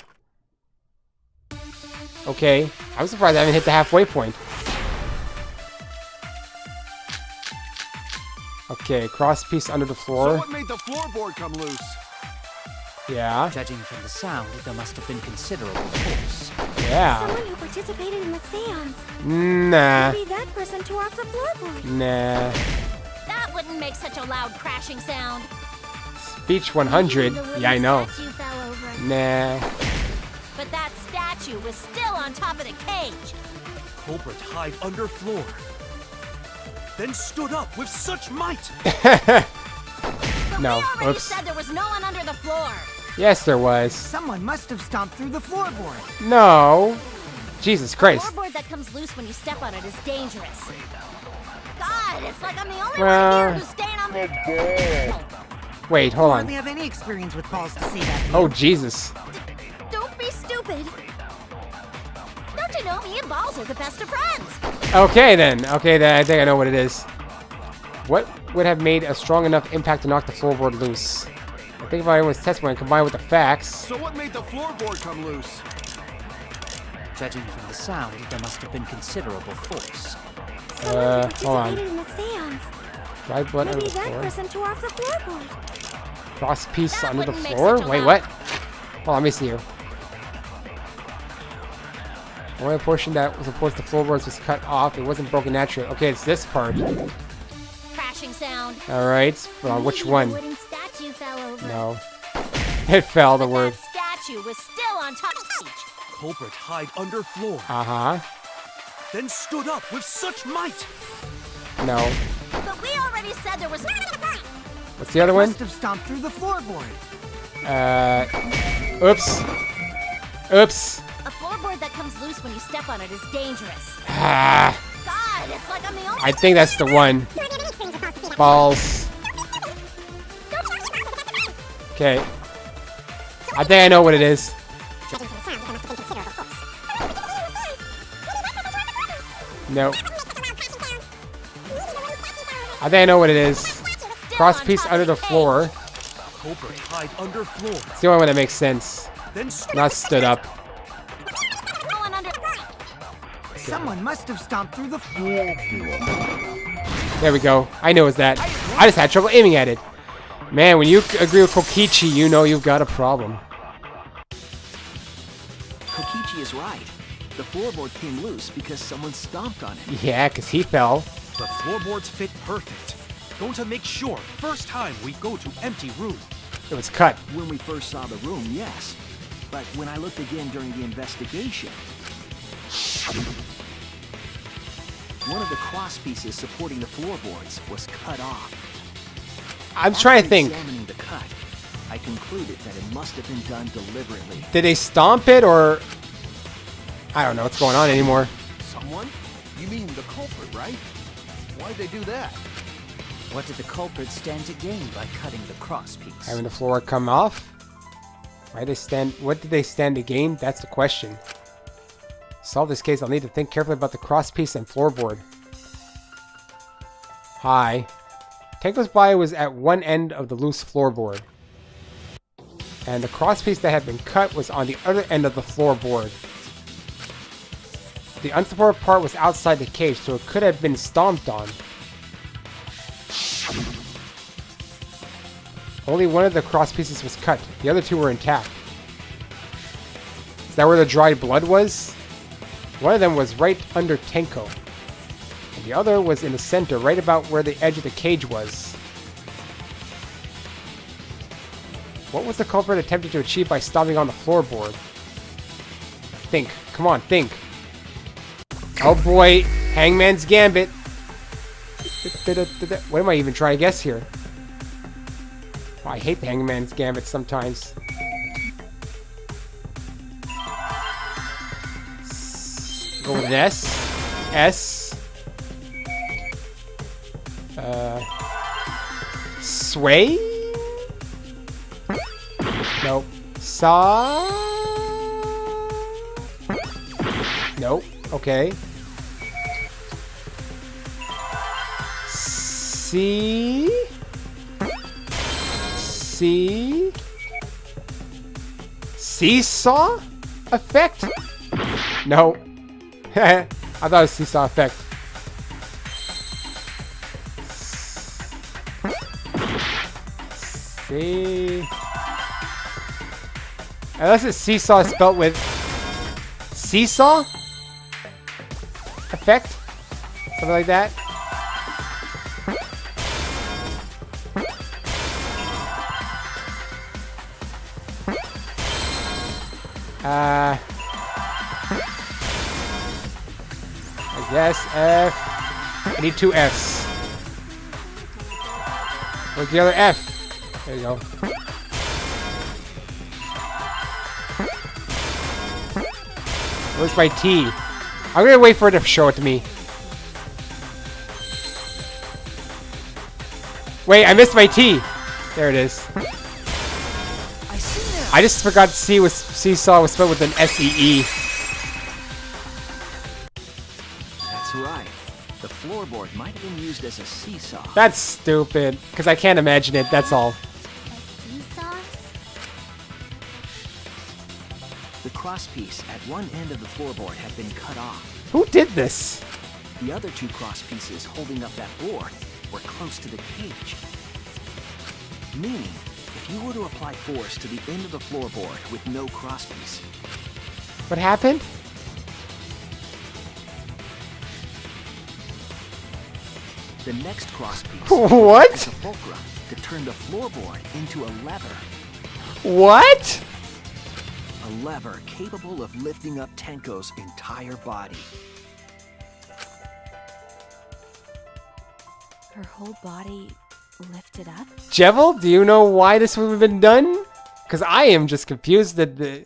Okay, I'm surprised I haven't hit the halfway point. Okay, cross piece under the So floor. what made the floorboard come loose? Yeah, Judging from the sound, there must have been considerable force. yeah. Someone who participated in the seance. Nah, Maybe that person tore off the floorboard. nah. That wouldn't make such a loud crashing sound. Speech 100. The wooden Yeah, I know. statue fell over. Nah. But that statue was still on top of the cage. Culprit hide under floor. Then stood up with such might. But No, we already oops. said there was no one under the floor. Yes, there was. Someone must have stomped through the floorboard. No. Jesus The Christ. floorboard that comes loose when you step on it is dangerous. God, it's like I'm the only Well- one here who's staying on the... Wait, hold I hardly on. have any experience with balls to see that. Oh, Jesus. Don't be stupid. Don't you know me and Balls are the best of friends? Okay, then. Okay, then I think I know what it is. What would have made a strong enough impact to knock the floorboard loose? I think if I was testimony combined with the facts. So what made the floorboard come loose? Judging from the sound, there must have been considerable force. Someone who hold on. participated in the seance. Dry blood under Maybe the that floor. person tore off the floorboard. Cross piece That under the wouldn't make floor? such a Wait, loud- what? Hold on, let me see here. The only portion that supports the floorboards was cut off. It wasn't broken naturally. Okay, it's this part. Crashing sound. Alright, well, which Maybe one? The wooden statue fell over. No. It fell, the But word. that statue was still on top of the cage. Culprit hide under floor. Uh-huh. Then stood up with such might. No. But we already said there was no... What's the other one? Must have stomped through the floorboard. Oops. Oops. A floorboard that comes loose when you step on it is dangerous. Ah, God, it's like I'm the only... I think that's the one. Balls. Okay. I think I know what it is. No. I think I know what it is. Cross piece under the floor. Culprit hide under floor. It's the only one that makes sense. Then Not stood up. No one under... Someone must have stomped through the floor. There we go. I know it's that. I just had trouble aiming at it. Man, when you agree with Kokichi, you know you've got a problem. Kokichi is right. The floorboard came loose because someone stomped on it. Yeah, because he fell. the floorboards fit perfect. Going to make sure first time we go to empty room. It was cut. When we first saw the room, yes. But when I looked again during the investigation, one of the cross pieces supporting the floorboards was cut off. I'm trying to After think. examining the cut, I concluded that it must have been done deliberately. Did they stomp it or... I don't know what's going on anymore. Someone? You mean the culprit, right? Why'd they do that? What did the culprit stand to gain by cutting the cross piece? Having the floor come off? Why they stand? What did they stand to gain? That's the question. To solve this case, I'll need to think carefully about the cross piece and floorboard. Hi. Tango's body was at one end of the loose floorboard. And the cross piece that had been cut was on the other end of the floorboard. The unsupported part was outside the cage, so it could have been stomped on. Only one of the cross pieces was cut. The other two were intact. Is that where the dried blood was? One of them was right under Tenko. And the other was in the center, right about where the edge of the cage was. What was the culprit attempting to achieve by stomping on the floorboard? Think. Come on, think. Oh boy, Hangman's Gambit. What am I even trying to guess here? Oh, I hate the Hangman's Gambit sometimes. Go with an S. S. Sway? Nope. Saw? Nope. Okay. See? See? Seesaw effect? No. I thought it was seesaw effect. See? Unless it's seesaw spelled with seesaw effect? Something like that. I guess F. I need 2 Fs. Where's the other F? There you go. Where's my T? I'm gonna wait for it to show it to me. Wait, I missed my T. There it is. I just forgot seesaw was spelled with an S-E-E. That's right. The floorboard might have been used as a seesaw. That's stupid, because I can't imagine it, that's all. A seesaw? The crosspiece at one end of the floorboard had been cut off. Who did this? The other 2 crosspieces holding up that board were close to the cage. Meaning, if you were to apply force to the end of the floorboard with no crosspiece, What happened? the next crosspiece What? is a fulcrum to turn the floorboard into a lever. What? A lever capable of lifting up Tenko's entire body. Her whole body lifted up? Jevil, do you know why this would have been done? Because I am just confused that the...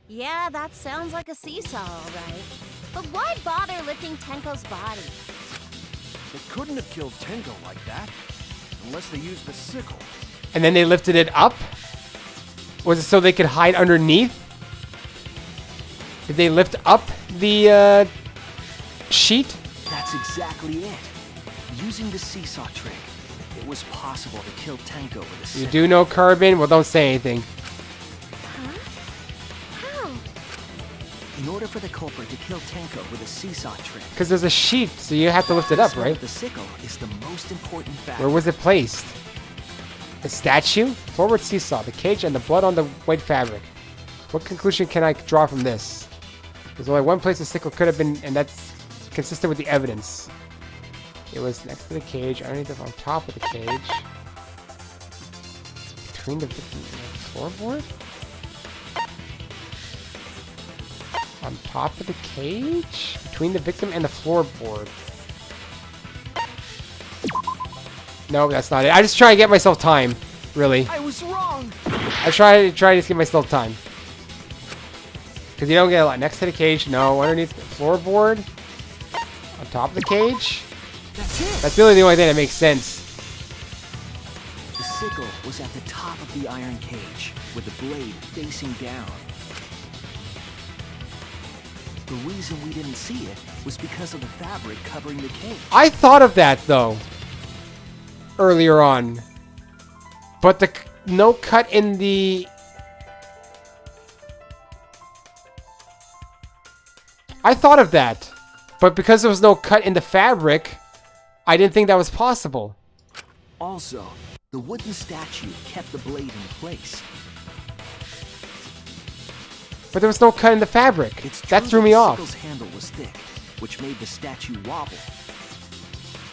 Yeah, that sounds like a seesaw, alright. But why bother lifting Tenko's body? They couldn't have killed Tenko like that. Unless they used the sickle. And then they lifted it up? Was it so they could hide underneath? Did they lift up the sheet? That's exactly it. Using the seesaw trick, it was possible to kill Tenko with a You sickle. do know Carbon? Well, don't say anything. Huh? How? In order for the culprit to kill Tenko with a seesaw trick, Because there's a sheet, so you have to lift it up, start right? with the sickle is the most important factor. Where was it placed? The statue? Forward seesaw, the cage, and the blood on the white fabric. What conclusion can I draw from this? There's only one place the sickle could have been, and that's consistent with the evidence. It was next to the cage, underneath it, on top of the cage. Between the victim and the floorboard? On top of the cage? Between the victim and the floorboard. No, that's not it. I just try to get myself time, really. I was wrong! I try to just give myself time. Because you don't get a lot. Next to the cage, no. Underneath the floorboard. On top of the cage. That's it! That's really the only thing that makes sense. The sickle was at the top of the iron cage, with the blade facing down. The reason we didn't see it was because of the fabric covering the cage. I thought of that, though. Earlier on. But the no cut in the... I thought of that. But because there was no cut in the fabric, I didn't think that was possible. Also, the wooden statue kept the blade in place. But there was no cut in the fabric. It's That true threw me the off. sickle's handle was thick, which made the statue wobble.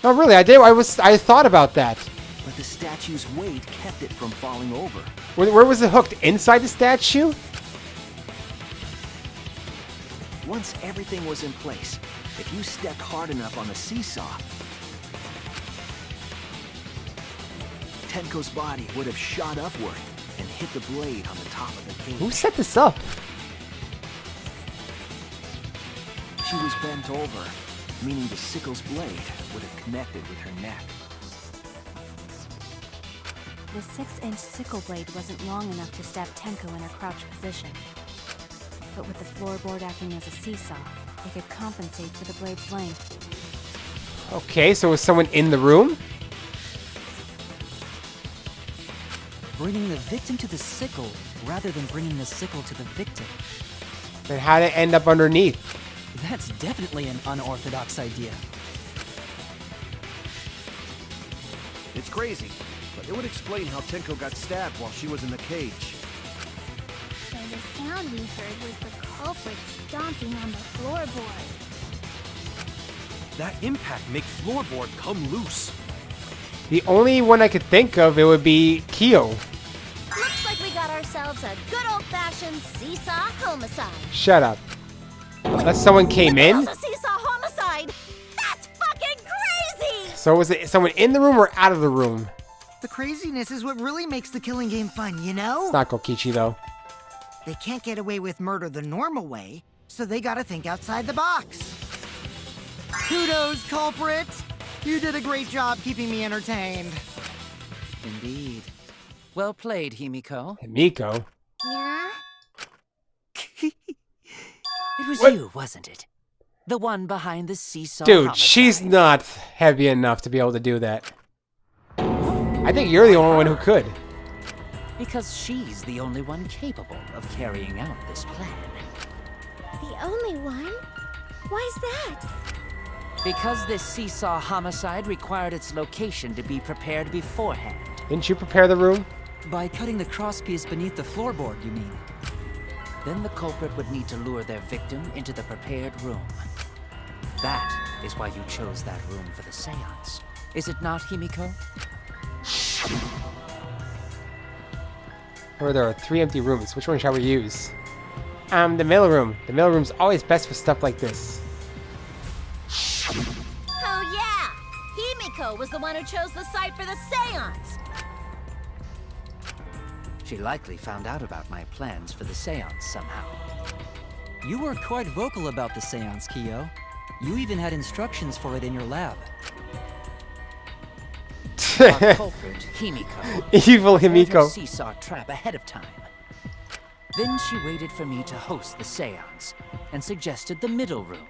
No, really, I did. I thought about that. But the statue's weight kept it from falling over. Where was it hooked? Inside the statue? Once everything was in place, if you stepped hard enough on the seesaw, Tenko's body would have shot upward and hit the blade on the top of the cage. Who set this up? she was bent over, meaning the sickle's blade would have connected with her neck. The 6-inch sickle blade wasn't long enough to stab Tenko in her crouched position. But with the floorboard acting as a seesaw, it could compensate for the blade's length. Okay, so was someone in the room? Bringing the victim to the sickle rather than bringing the sickle to the victim. Then how did it end up underneath? That's definitely an unorthodox idea. It's crazy, but it would explain how Tenko got stabbed while she was in the cage. So the sound we heard was the culprit stomping on the floorboard. That impact makes floorboard come loose. The only one I could think of, it would be Kyo. Looks like we got ourselves a good old-fashioned seesaw homicide. Shut up. Unless someone came in? What the hell's a seesaw homicide? That's fucking crazy! So was it someone in the room or out of the room? The craziness is what really makes the killing game fun, you know? It's not Kokichi, though. They can't get away with murder the normal way, so they gotta think outside the box. Kudos, culprit! You did a great job keeping me entertained. Indeed. Well played, Himiko. Himiko? Yeah? It was What? you, wasn't it? The one behind the seesaw Dude, homicide. she's not heavy enough to be able to do that. I think you're the only one who could. Because she's the only one capable of carrying out this plan. The only one? Why's that? Because this seesaw homicide required its location to be prepared beforehand. Didn't you prepare the room? By cutting the crosspiece beneath the floorboard, you mean? Then the culprit would need to lure their victim into the prepared room. That is why you chose that room for the seance. Is it not, Himiko? Or there are 3 empty rooms. Which one shall we use? The middle room. The middle room's always best for stuff like this. Oh yeah! Himiko was the one who chose the site for the seance! She likely found out about my plans for the seance somehow. You were quite vocal about the seance, Kyo. You even had instructions for it in your lab. Our culprit, Himiko, Evil prepared her Himiko. seesaw trap ahead of time. Then she waited for me to host the seance and suggested the middle room.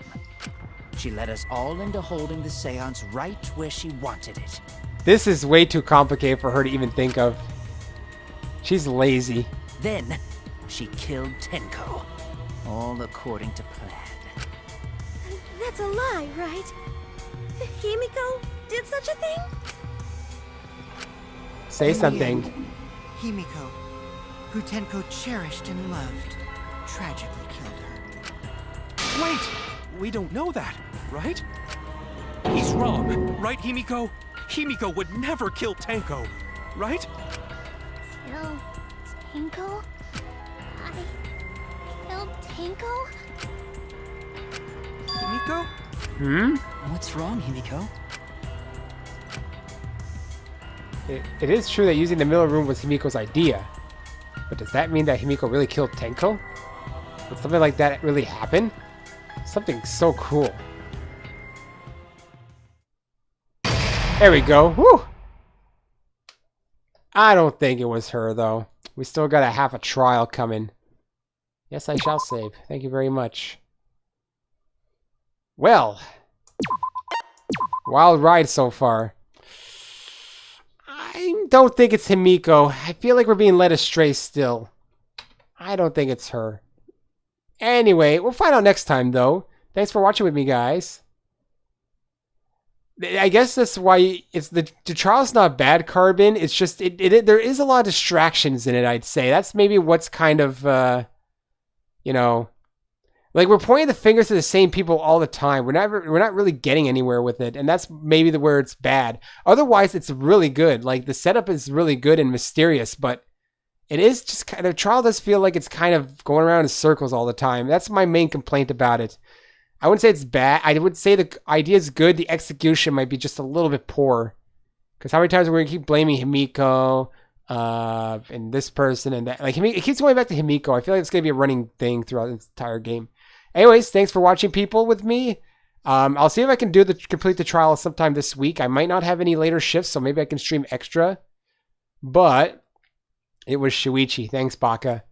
She led us all into holding the seance right where she wanted it. This is way too complicated for her to even think of. She's lazy. Then she killed Tenko, all according to plan. That's a lie, right? Himiko did such a thing? Say In the something. end, Himiko, who Tenko cherished and loved, tragically killed her. Wait! We don't know that, right? He's wrong, right, Himiko? Himiko would never kill Tenko, right? Kill Tenko? I killed Tenko? Himiko? Hmm? What's wrong, Himiko? It is true that using the middle room was Himiko's idea. But does that mean that Himiko really killed Tenko? Did something like that really happen? Something so cool. There we go. Woo! I don't think it was her, though. We still got a half a trial coming. Yes, I shall save. Thank you very much. Well. Wild ride so far. I don't think it's Himiko. I feel like we're being led astray still. I don't think it's her. Anyway, we'll find out next time, though. Thanks for watching with me, guys. I guess that's why it's the trial's not bad, Carbon. It's just there is a lot of distractions in it, I'd say. That's maybe what's kind of you know, like we're pointing the fingers to the same people all the time. We're not really getting anywhere with it, and that's maybe the where it's bad. Otherwise, it's really good. Like the setup is really good and mysterious, but it is just kind of, the trial does feel like it's kind of going around in circles all the time. That's my main complaint about it. I wouldn't say it's bad. I would say the idea is good. The execution might be just a little bit poor. Because how many times we're going to keep blaming Himiko and this person and that? Like, it keeps going back to Himiko. I feel like it's going to be a running thing throughout the entire game. Anyways, thanks for watching, people, with me. I'll see if I can complete the trial sometime this week. I might not have any later shifts, so maybe I can stream extra. But it was Shuichi. Thanks, Baka.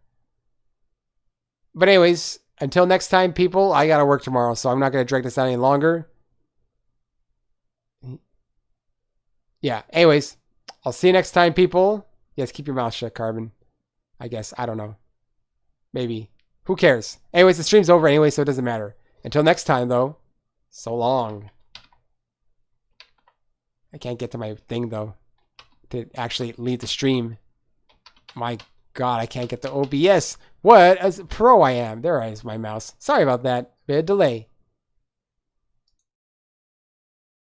But anyways, until next time, people, I gotta work tomorrow, so I'm not gonna drag this out any longer. Yeah, anyways, I'll see you next time, people. Yes, keep your mouth shut, Carbon. I guess. I don't know. Maybe. Who cares? Anyways, the stream's over anyway, so it doesn't matter. Until next time, though, so long. I can't get to my thing, though, to actually leave the stream. My God, I can't get the OBS. What a pro I am. There is my mouse. Sorry about that. Bit of delay.